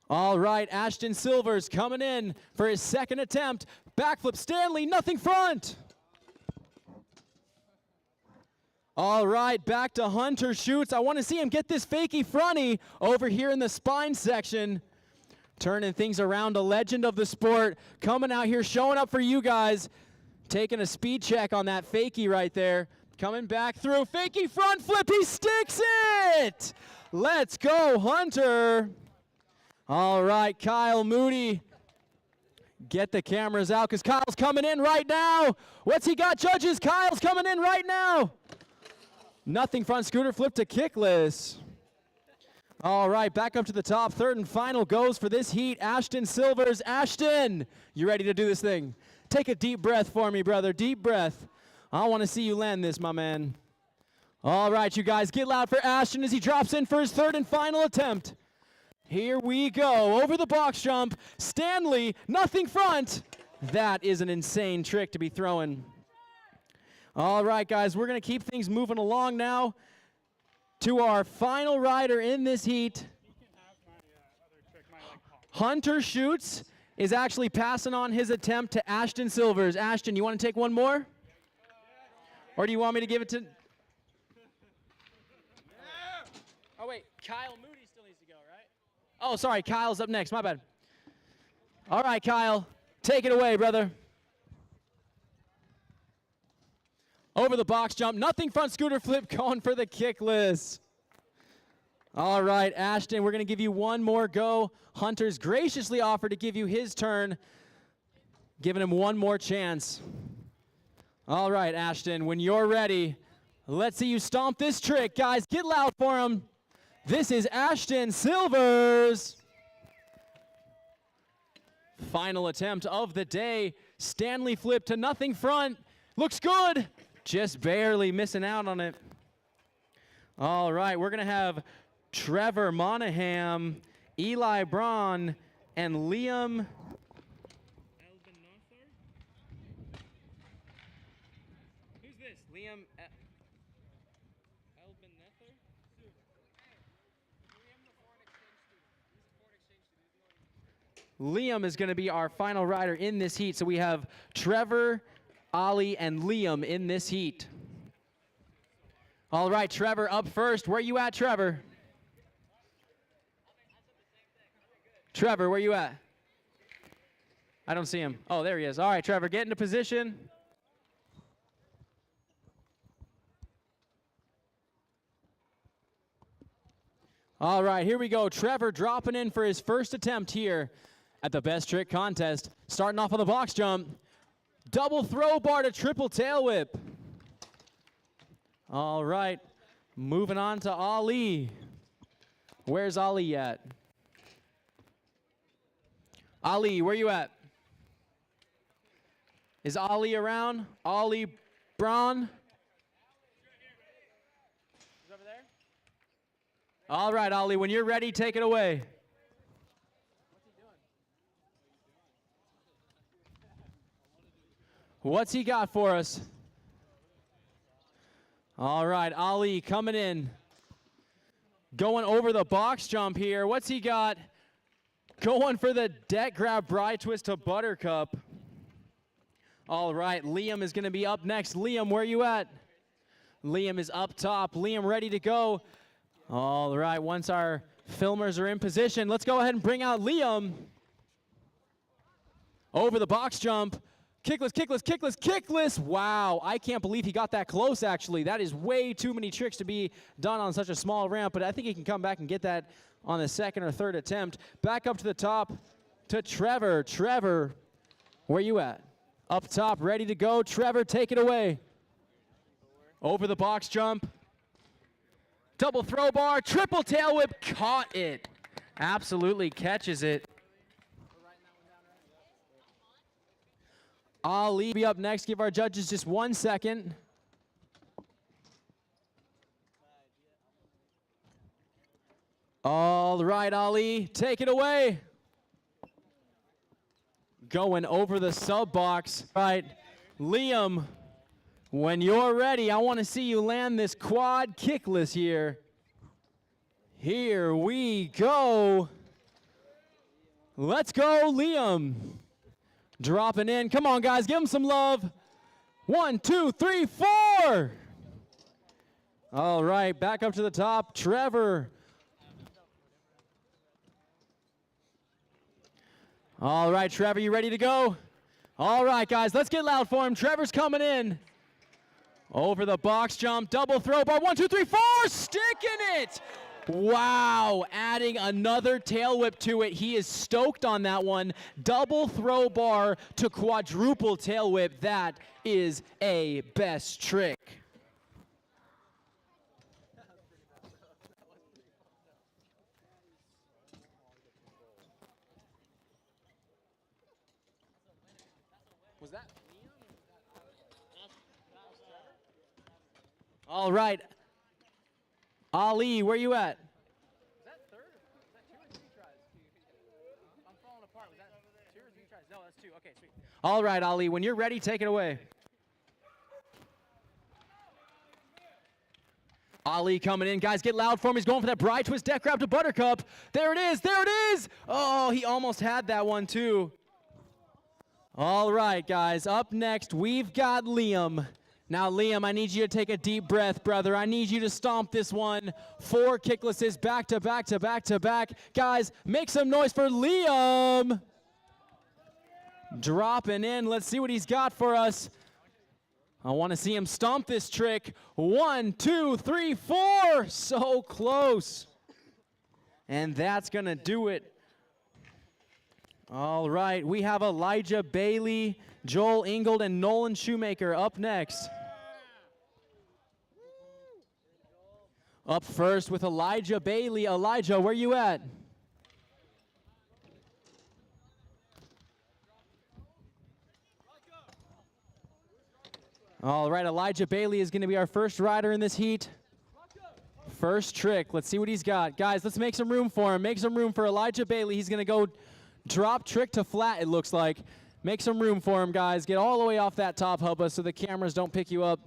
All right, Ashton Silvers coming in for his second attempt. Backflip Stanley, nothing front. All right, back to Hunter Schutz. I want to see him get this fakie fronty over here in the spine section. Turning things around, a legend of the sport. Coming out here, showing up for you guys. Taking a speed check on that fakie right there. Coming back through, fakie front flip, he sticks it! Let's go, Hunter. All right, Kyle Moody. Get the cameras out, because Kyle's coming in right now. What's he got, judges? Kyle's coming in right now. Nothing front scooter flip to kickless. All right, back up to the top. Third and final goes for this heat. Ashton Silvers. Ashton, you ready to do this thing? Take a deep breath for me, brother. Deep breath. I want to see you land this, my man. All right, you guys, get loud for Ashton as he drops in for his third and final attempt. Here we go. Over the box jump. Stanley, nothing front. That is an insane trick to be throwing. All right, guys, we're going to keep things moving along now to our final rider in this heat. Hunter Schutz is actually passing on his attempt to Ashton Silvers. Ashton, you want to take one more? Or do you want me to give it to... Oh, wait, Kyle Moody still needs to go, right? Oh, sorry, Kyle's up next. My bad. All right, Kyle, take it away, brother. Over the box jump, nothing front scooter flip, going for the kickless. All right, Ashton, we're going to give you one more go. Hunter's graciously offered to give you his turn, giving him one more chance. All right, Ashton, when you're ready, let's see you stomp this trick. Guys, get loud for him. This is Ashton Silvers. Final attempt of the day. Stanley flip to nothing front. Looks good. Just barely missing out on it. All right, we're going to have Trevor Monahan, Eli Braun, and Liam. Who's this? Liam Elbenether? Liam is going to be our final rider in this heat. So we have Trevor, Ollie, and Liam in this heat. All right, Trevor up first. Where you at, Trevor? Trevor, where you at? I don't see him. Oh, there he is. All right, Trevor, get into position. All right, here we go. Trevor dropping in for his first attempt here at the Best Trick Contest. Starting off on the box jump. Double throw bar to triple tail whip. All right, moving on to Ali. Where's Ali at? Ali, where you at? Is Ali around? Ali Braun? He's over there? All right, Ali, when you're ready, take it away. What's he got for us? All right, Ali coming in. Going over the box jump here. What's he got? Going for the deck grab bride twist to buttercup. All right, Liam is going to be up next. Liam, where you at? Liam is up top. Liam ready to go. All right, once our filmers are in position, let's go ahead and bring out Liam. Over the box jump. Kickless, kickless, kickless, kickless. Wow, I can't believe he got that close, actually. That is way too many tricks to be done on such a small ramp, but I think he can come back and get that on the second or third attempt. Back up to the top to Trevor. Trevor, where you at? Up top, ready to go. Trevor, take it away. Over the box jump. Double throw bar, triple tail whip, caught it. Absolutely catches it. Ali be up next. Give our judges just 1 second. All right, Ali, take it away. Going over the sub box. Right, Liam, when you're ready, I want to see you land this quad kickless here. Here we go. Let's go, Liam. Dropping in. Come on, guys. Give him some love. 1, 2, 3, 4. All right. Back up to the top. Trevor. All right, Trevor, you ready to go? All right, guys. Let's get loud for him. Trevor's coming in. Over the box jump. Double throw bar. 1, 2, 3, 4. Sticking it. Wow, adding another tail whip to it. He is stoked on that one. Double throw bar to quadruple tail whip. That is a best trick. Was that all right. Ali, where you at? Is that third? Is that 2 or 3 tries? I'm falling apart. Was that 2 or 3 tries? No, that's 2. Okay, sweet. All right, Ali, when you're ready, take it away. Ali coming in. Guys, get loud for him. He's going for that bride twist deck grab to buttercup. There it is. There it is. Oh, he almost had that one, too. All right, guys, up next, we've got Liam. Now, Liam, I need you to take a deep breath, brother. I need you to stomp this one. 4 kicklesses back to back to back to back. Guys, make some noise for Liam. Dropping in. Let's see what he's got for us. I want to see him stomp this trick. 1, 2, 3, 4. So close. And that's going to do it. All right, we have Elijah Bailey, Joel Ingold, and Nolan Shoemaker up next. Up first with Elijah Bailey. Elijah, where you at? All right, Elijah Bailey is going to be our first rider in this heat. First trick. Let's see what he's got. Guys, let's make some room for him. Make some room for Elijah Bailey. He's going to go drop trick to flat, it looks like. Make some room for him, guys. Get all the way off that top hubba so the cameras don't pick you up.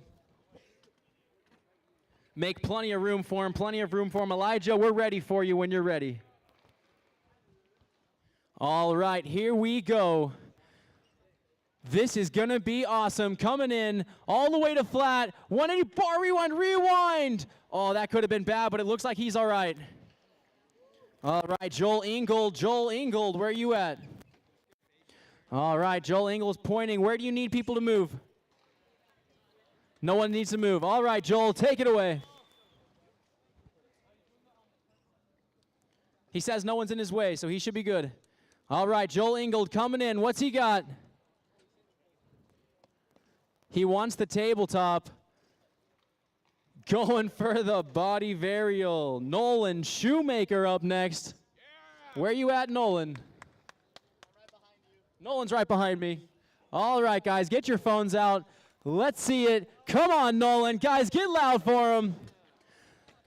Make plenty of room for him, plenty of room for him. Elijah, we're ready for you when you're ready. All right, here we go. This is going to be awesome. Coming in all the way to flat. 180 bar rewind, rewind. Oh, that could have been bad, but it looks like he's all right. All right, Joel Ingold. Joel Ingold, where are you at? All right, Joel Ingold's pointing. Where do you need people to move? No one needs to move. All right, Joel, take it away. He says no one's in his way, so he should be good. All right, Joel Ingold coming in. What's he got? He wants the tabletop. Going for the body varial. Nolan Shoemaker up next. Where you at, Nolan? Nolan's right behind me. All right, guys, get your phones out. Let's see it. Come on, Nolan. Guys, get loud for him.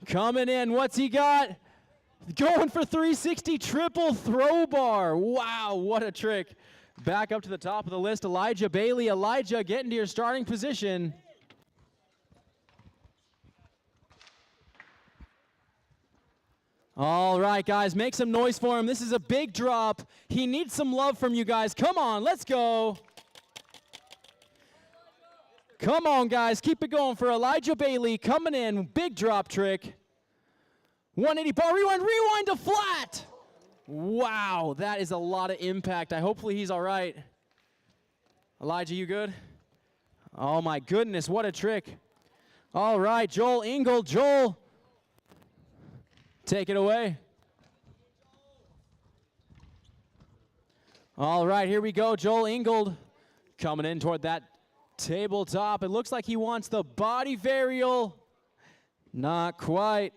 Coming in. What's he got? Going for 360 triple throw bar. Wow, what a trick. Back up to the top of the list, Elijah Bailey. Elijah, get into your starting position. All right, guys, make some noise for him. This is a big drop. He needs some love from you guys. Come on, let's go. Come on, guys, keep it going for Elijah Bailey coming in. Big drop trick. 180 bar, rewind to flat. Wow, that is a lot of impact. Hopefully he's all right. Elijah, you good? Oh, my goodness, what a trick. All right, Joel Ingold. Joel, take it away. All right, here we go. Joel Ingold coming in toward that tabletop. It looks like he wants the body varial. Not quite.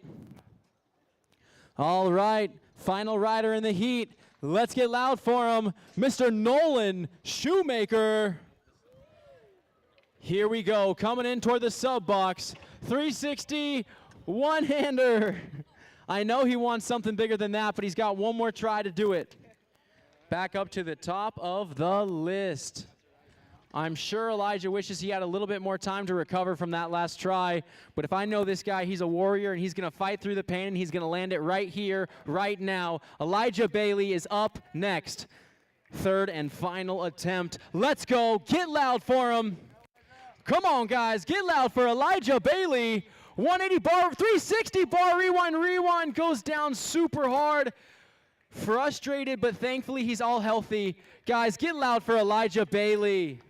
All right, final rider in the heat. Let's get loud for him, Mr. Nolan Shoemaker. Here we go, coming in toward the sub box. 360 one-hander. I know he wants something bigger than that, but he's got one more try to do it. Back up to the top of the list. I'm sure Elijah wishes he had a little bit more time to recover from that last try, but if I know this guy, he's a warrior, and he's going to fight through the pain, and he's going to land it right here, right now. Elijah Bailey is up next. Third and final attempt. Let's go. Get loud for him. Come on, guys. Get loud for Elijah Bailey. 180 bar, 360 bar, rewind, goes down super hard. Frustrated, but thankfully he's all healthy. Guys, get loud for Elijah Bailey.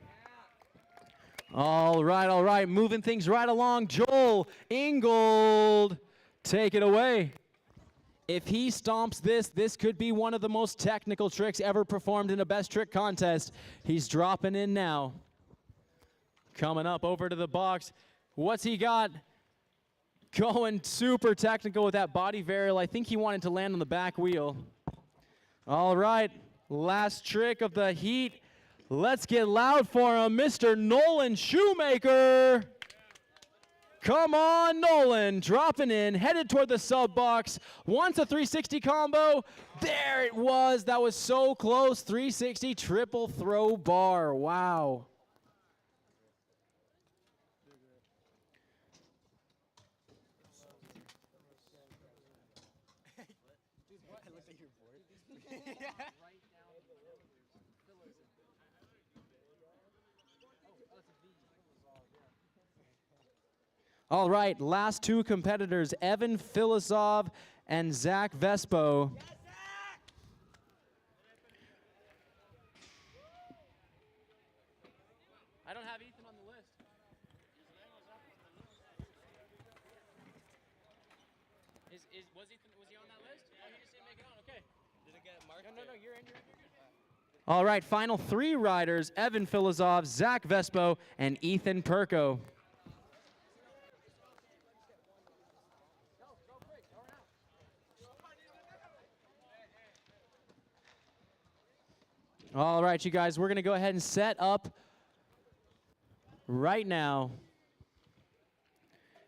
All right, moving things right along. Joel Ingold, take it away. If he stomps this, this could be one of the most technical tricks ever performed in a best trick contest. He's dropping in now. Coming up over to the box. What's he got? Going super technical with that body varial. I think he wanted to land on the back wheel. All right, last trick of the heat. Let's get loud for him, Mr. Nolan Shoemaker. Come on, Nolan, dropping in, headed toward the sub box. Wants a 360 combo. There it was. That was so close. 360 triple throw bar. Wow. All right, last two competitors, Evan Filisov and Zach Vespo. Yes, Zach! I don't have Ethan on the list. Was he on that list? Oh, he just didn't make it on, okay. Did it get marked? No, you're in. All right, final three riders, Evan Filisov, Zach Vespo, and Ethan Perko. All right, you guys, we're going to go ahead and set up right now.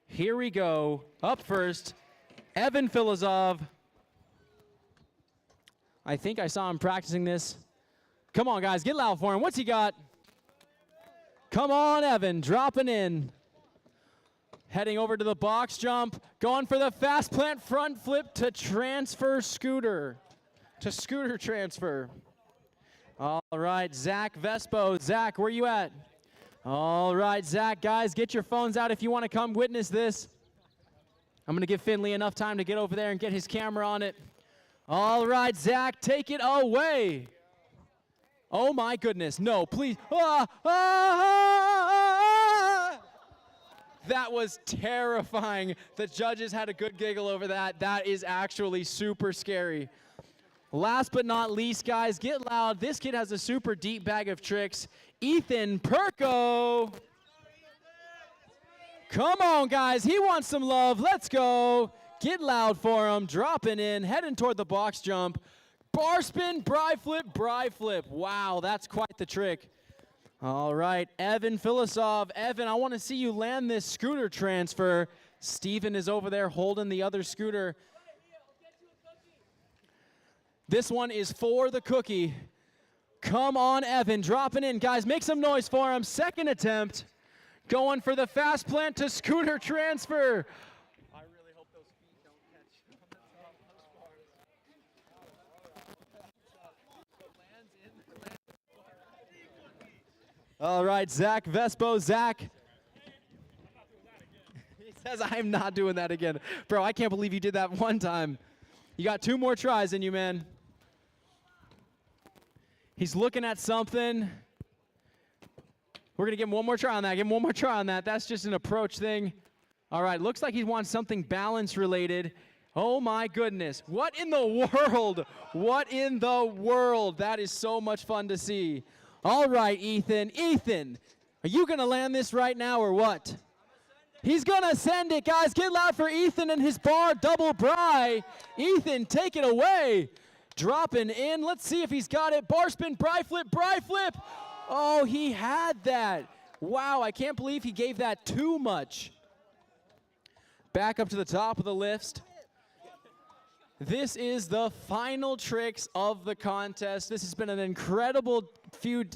Here we go. Up first, Evan Filisov. I think I saw him practicing this. Come on, guys, get loud for him. What's he got? Come on, Evan, dropping in. Heading over to the box jump, going for the fast plant front flip to transfer scooter. To scooter transfer. All right, Zach Vespo. Zach, where you at? All right, Zach, guys, get your phones out if you want to come witness this. I'm going to give Finley enough time to get over there and get his camera on it. All right, Zach, take it away. Oh, my goodness. No, please. That was terrifying. The judges had a good giggle over that. That is actually super scary. Last but not least, guys, get loud. This kid has a super deep bag of tricks. Ethan Perko. Come on, guys. He wants some love. Let's go. Get loud for him. Dropping in, heading toward the box jump. Bar spin, bri flip. Wow, that's quite the trick. All right, Evan Filisov. Evan, I want to see you land this scooter transfer. Steven is over there holding the other scooter. This one is for the cookie. Come on, Evan, dropping in. Guys, make some noise for him. Second attempt. Going for the fast plant to scooter transfer. I really hope those feet don't catch on the top of those bars. All right, Zach Vespo. Zach. He says, I'm not doing that again. Bro, I can't believe you did that one time. You got 2 more tries in you, man. He's looking at something. We're going to give him one more try on that. Give him one more try on that. That's just an approach thing. All right, looks like he wants something balance related. Oh my goodness. What in the world? What in the world? That is so much fun to see. All right, Ethan. Ethan, are you going to land this right now or what? He's going to send it, guys. Get loud for Ethan and his bar double bri. Ethan, take it away. Dropping in. Let's see if he's got it. Bar spin, bri flip, bri flip. Oh, he had that. Wow, I can't believe he gave that too much. Back up to the top of the list. This is the final tricks of the contest. This has been an incredible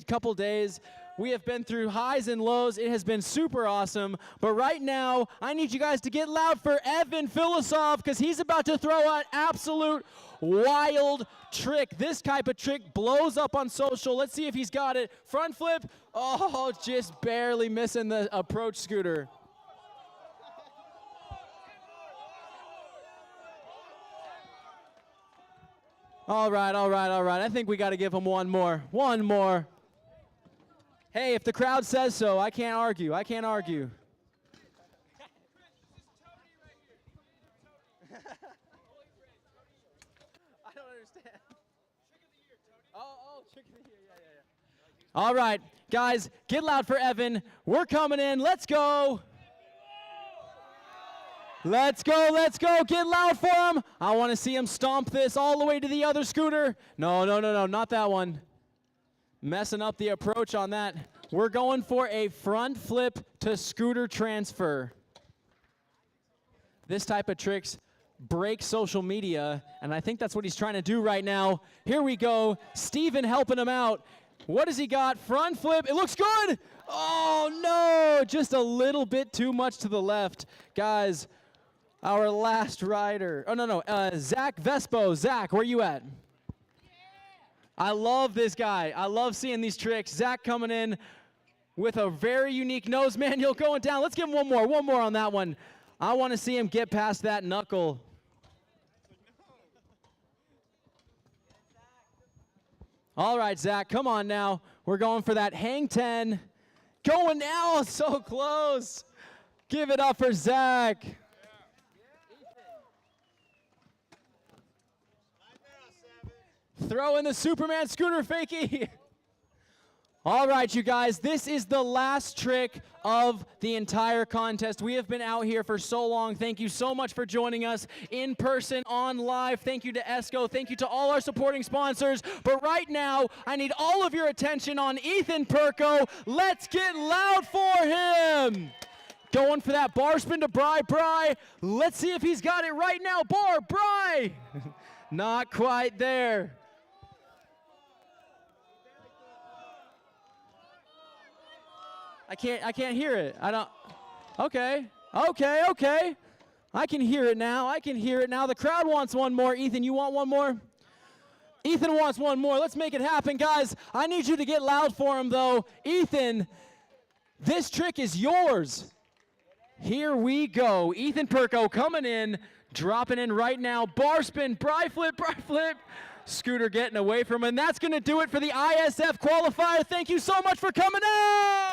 couple days. We have been through highs and lows. It has been super awesome. But right now, I need you guys to get loud for Evan Filisov because he's about to throw an absolute wild trick. This type of trick blows up on social. Let's see if he's got it. Front flip. Oh, just barely missing the approach scooter. All right. I think we got to give him one more. One more. Hey, if the crowd says so, I can't argue. I don't understand. Oh, trick of the year. Yeah. All right, guys, get loud for Evan. We're coming in. Let's go. Let's go. Get loud for him. I want to see him stomp this all the way to the other scooter. No, not that one. Messing up the approach on that. We're going for a front flip to scooter transfer. This type of tricks break social media, and I think that's what he's trying to do right now. Here we go. Steven helping him out. What has he got? Front flip. It looks good. Oh, no. Just a little bit too much to the left. Guys, our last rider. Oh, no. Zach Vespo. Zach, where you at? I love this guy. I love seeing these tricks. Zach coming in with a very unique nose manual going down. Let's give him one more on that one. I want to see him get past that knuckle. All right, Zach, come on now. We're going for that hang 10. Going now, so close. Give it up for Zach. Throw in the Superman scooter fakie. All right, you guys, this is the last trick of the entire contest. We have been out here for so long. Thank you so much for joining us in person, on live. Thank you to Esco. Thank you to all our supporting sponsors. But right now, I need all of your attention on Ethan Perko. Let's get loud for him. Going for that bar spin to bri. Let's see if he's got it right now. Bar, bri. Not quite there. I can't hear it. I don't. Okay. I can hear it now. The crowd wants one more. Ethan, you want one more? Ethan wants one more. Let's make it happen, guys. I need you to get loud for him, though. Ethan, this trick is yours. Here we go. Ethan Perko coming in, dropping in right now. Bar spin, bri flip. Scooter getting away from him. And that's going to do it for the ISF qualifier. Thank you so much for coming out.